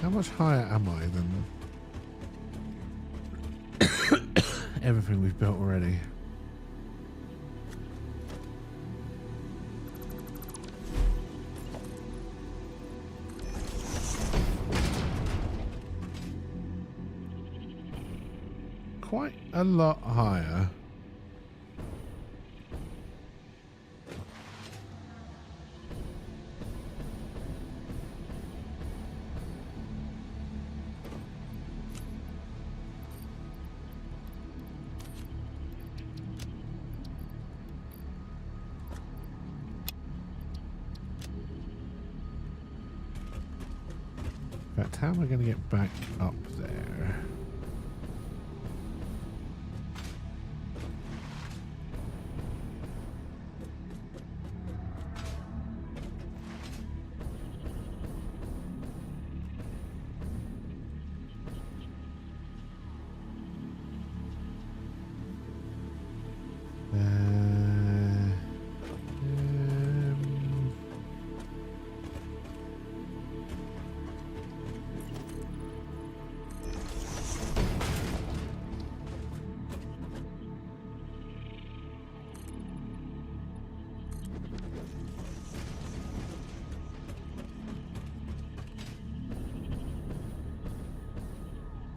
How much higher am I than everything we've built already? Quite a lot higher. In fact, how am I going to get back up there?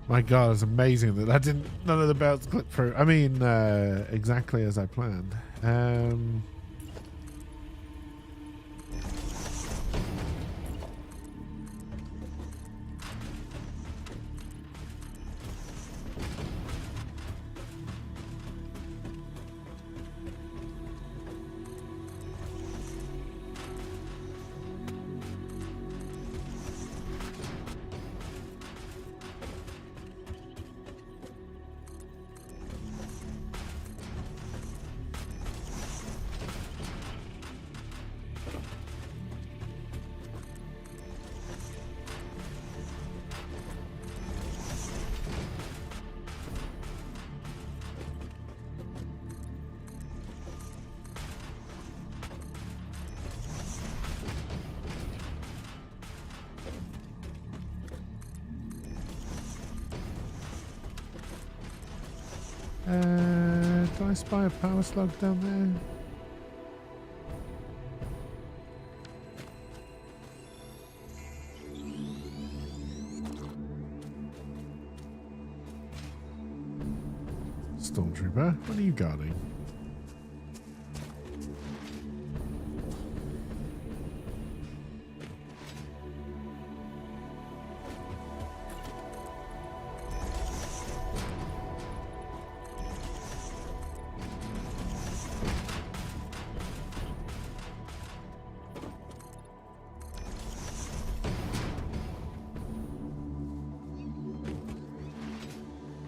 My God, it's amazing that none of the belts clipped through. I mean, exactly as I planned. Do I spy a power slug down there? Stormtrooper, what are you guarding?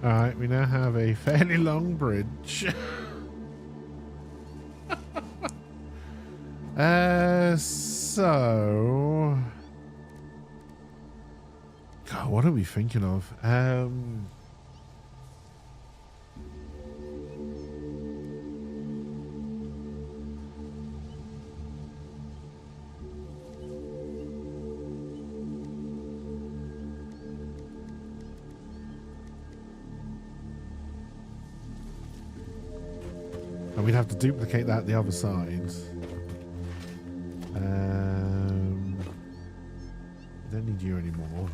Alright, we now have a fairly long bridge. So... God, what are we thinking of? we'd have to duplicate that the other side. Don't need you anymore.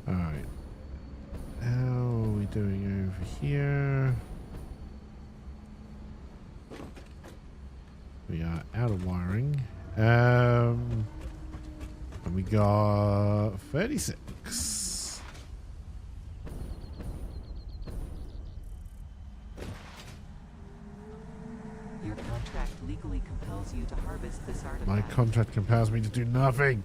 Alright. How are we doing over here? We are out of wiring. And we got 36. Your contract legally compels you to harvest this artifact. My contract compels me to do nothing.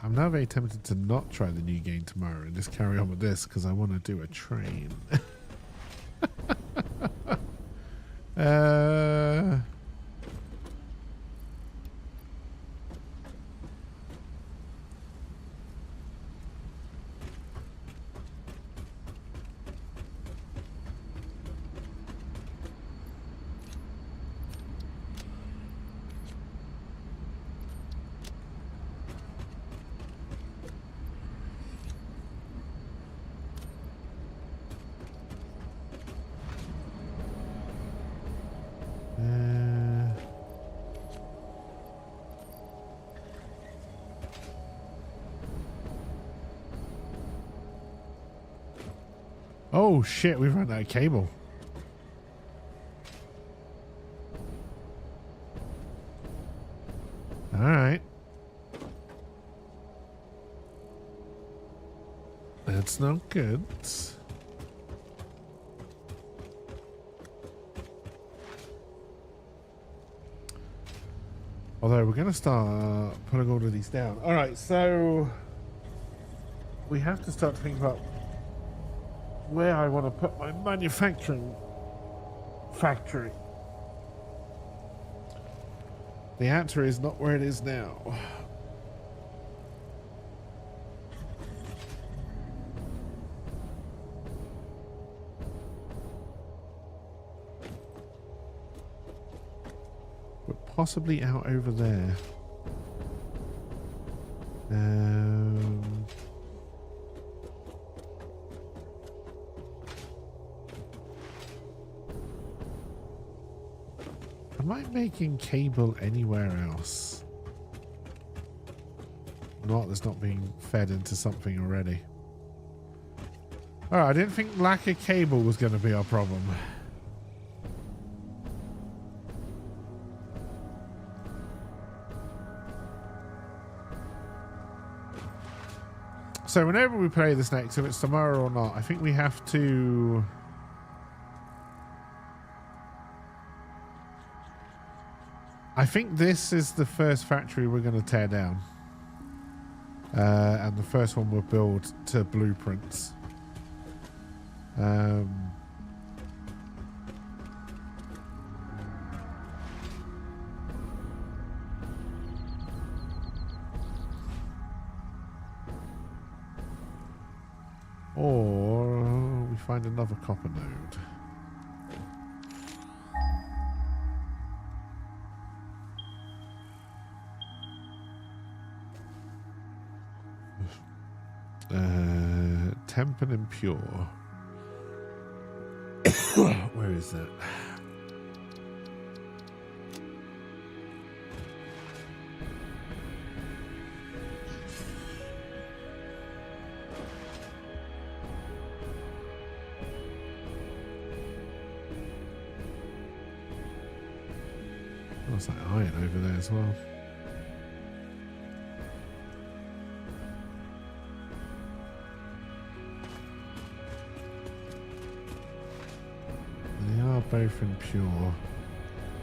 I'm now very tempted to not try the new game tomorrow and just carry on with this because I want to do a train. Oh shit, we've run out of cable. Alright. That's not good. Although we're going to start putting all of these down. Alright, so we have to start thinking about where I want to put my manufacturing factory. The answer is not where it is now. But possibly out over there. Am I making cable anywhere else? Not that's not being fed into something already. Alright, I didn't think lack of cable was going to be our problem. So whenever we play this next, if it's tomorrow or not, I think we have to... I think this is the first factory we're going to tear down. And the first one we'll build to blueprints. Or we find another copper node. Tempered and pure. Where is that? What's that iron over there as well? They are both impure.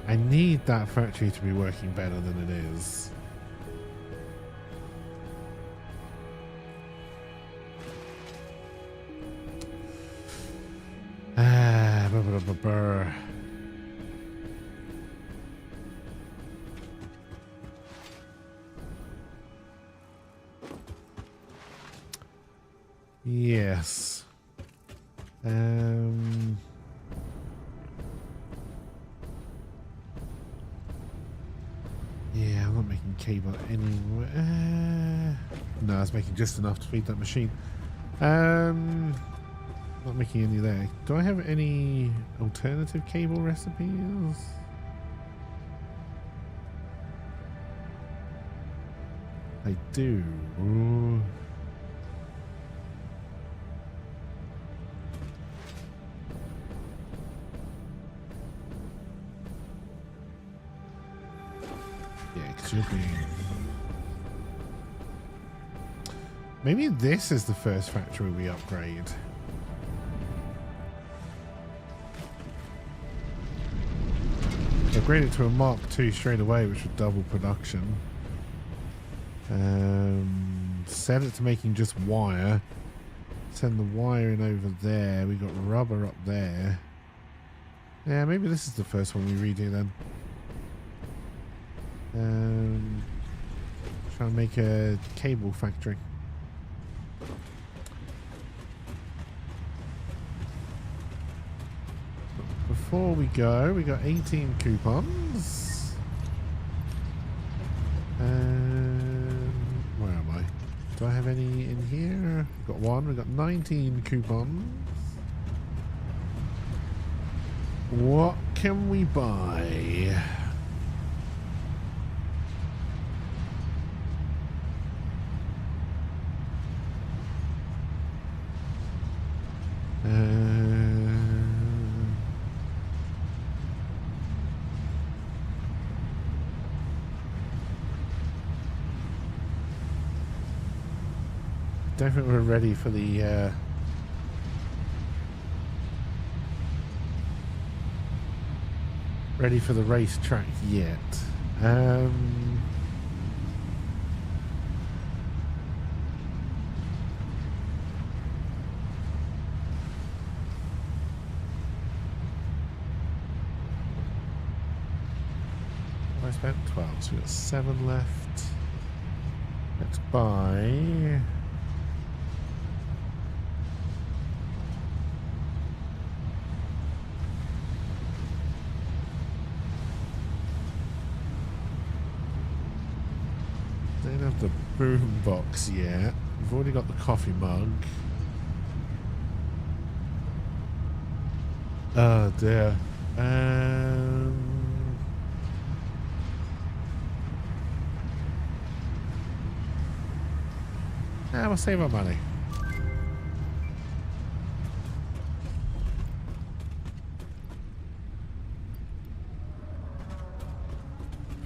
I need that factory to be working better than it is. Brr. Yes. Yeah, I'm not making cable anywhere. No, I was making just enough to feed that machine. Not making any there. Do I have any alternative cable recipes? I do. Yeah, because you're being... Maybe this is the first factory we upgrade. Upgrade it to a Mark II straight away, which would double production. Set it to making just wire. Send the wire in over there. We got rubber up there. Yeah, maybe this is the first one we redo then. Try and make a cable factory. Before we go, we got 18 coupons. Where am I? Do I have any in here? We've got one. We've got 19 coupons. What can we buy? Don't think we're ready for the racetrack yet. I spent 12, so we got 7 left. Let's buy. Don't have the boom box yet. We've already got the coffee mug. Oh dear. We'll save our money.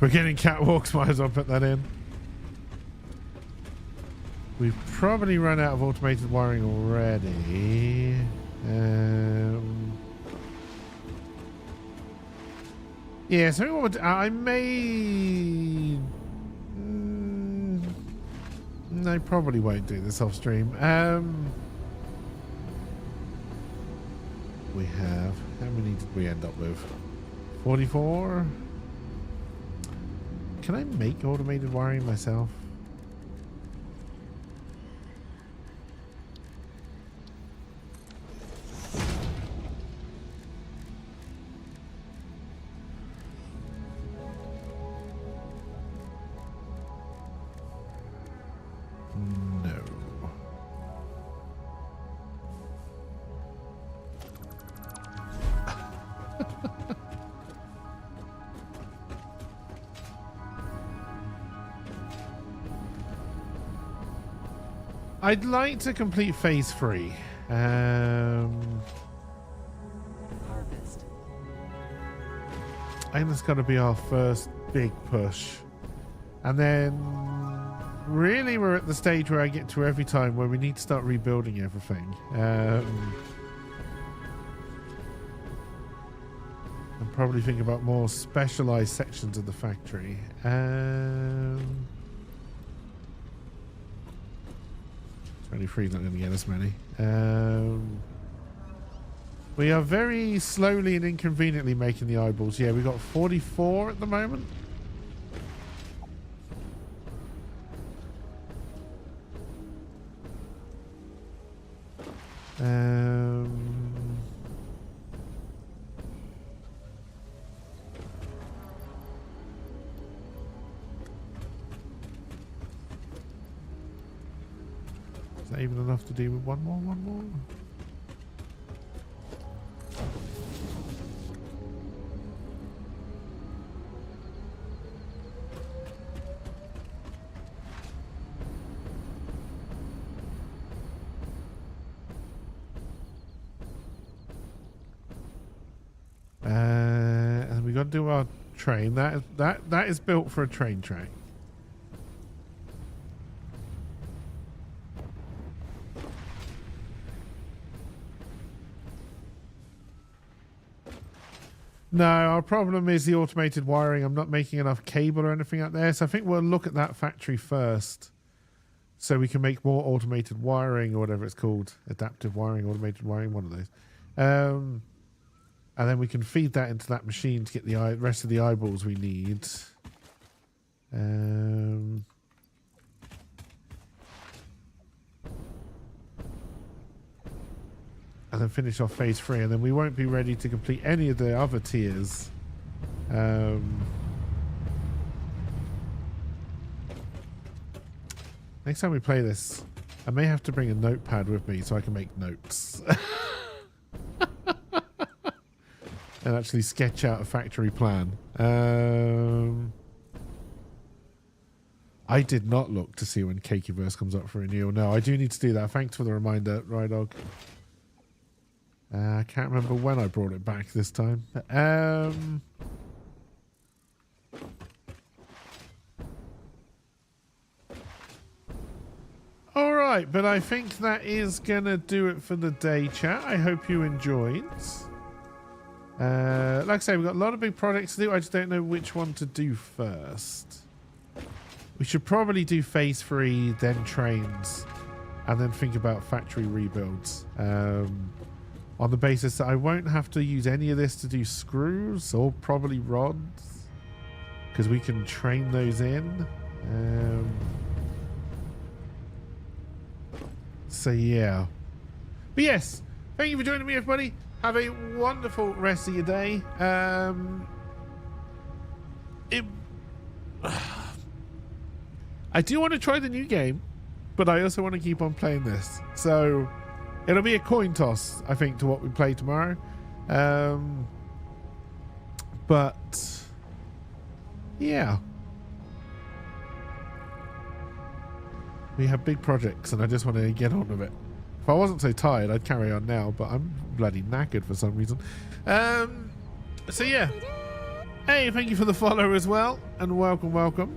We're getting catwalks, might as well put that in. We've probably run out of automated wiring already. Yeah, so what I may... I probably won't do this off stream. We have... How many did we end up with? 44? Can I make automated wiring myself? I'd like to complete phase 3. Harvest. I think that's got to be our first big push. And then really we're at the stage where I get to every time where we need to start rebuilding everything. And probably think about more specialized sections of the factory. 23 is not going to get us many. We are very slowly and inconveniently making the eyeballs. Yeah, we've got 44 at the moment. Is that even enough to do with one more? And we got to do our train. That is built for a train track. No, our problem is the automated wiring. I'm not making enough cable or anything out there, so I think we'll look at that factory first, so we can make more automated wiring or whatever it's called, adaptive wiring, automated wiring, one of those. And then we can feed that into that machine to get the rest of the eyeballs we need. And then finish off phase 3, and then we won't be ready to complete any of the other tiers. Next time we play this, I may have to bring a notepad with me so I can make notes. And actually sketch out a factory plan. I did not look to see when Cakeverse comes up for renewal. No, I do need to do that. Thanks for the reminder, Rydog. I can't remember when I brought it back this time. All right, but I think that is going to do it for the day, chat. I hope you enjoyed. Like I say, we've got a lot of big projects to do. I just don't know which one to do first. We should probably do phase 3, then trains, and then think about factory rebuilds. On the basis that I won't have to use any of this to do screws or probably rods, because we can train those in. So yeah. But yes, thank you for joining me, everybody. Have a wonderful rest of your day. I do want to try the new game, but I also want to keep on playing this. So it'll be a coin toss, I think, to what we play tomorrow. But yeah, we have big projects and I just want to get on with it. If I wasn't so tired, I'd carry on now, but I'm bloody knackered for some reason. So yeah. Hey, thank you for the follow as well, and welcome,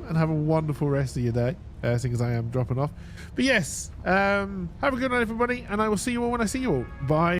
and have a wonderful rest of your day, seeing as I am dropping off. But yes, have a good night, everybody, and I will see you all when I see you all. Bye.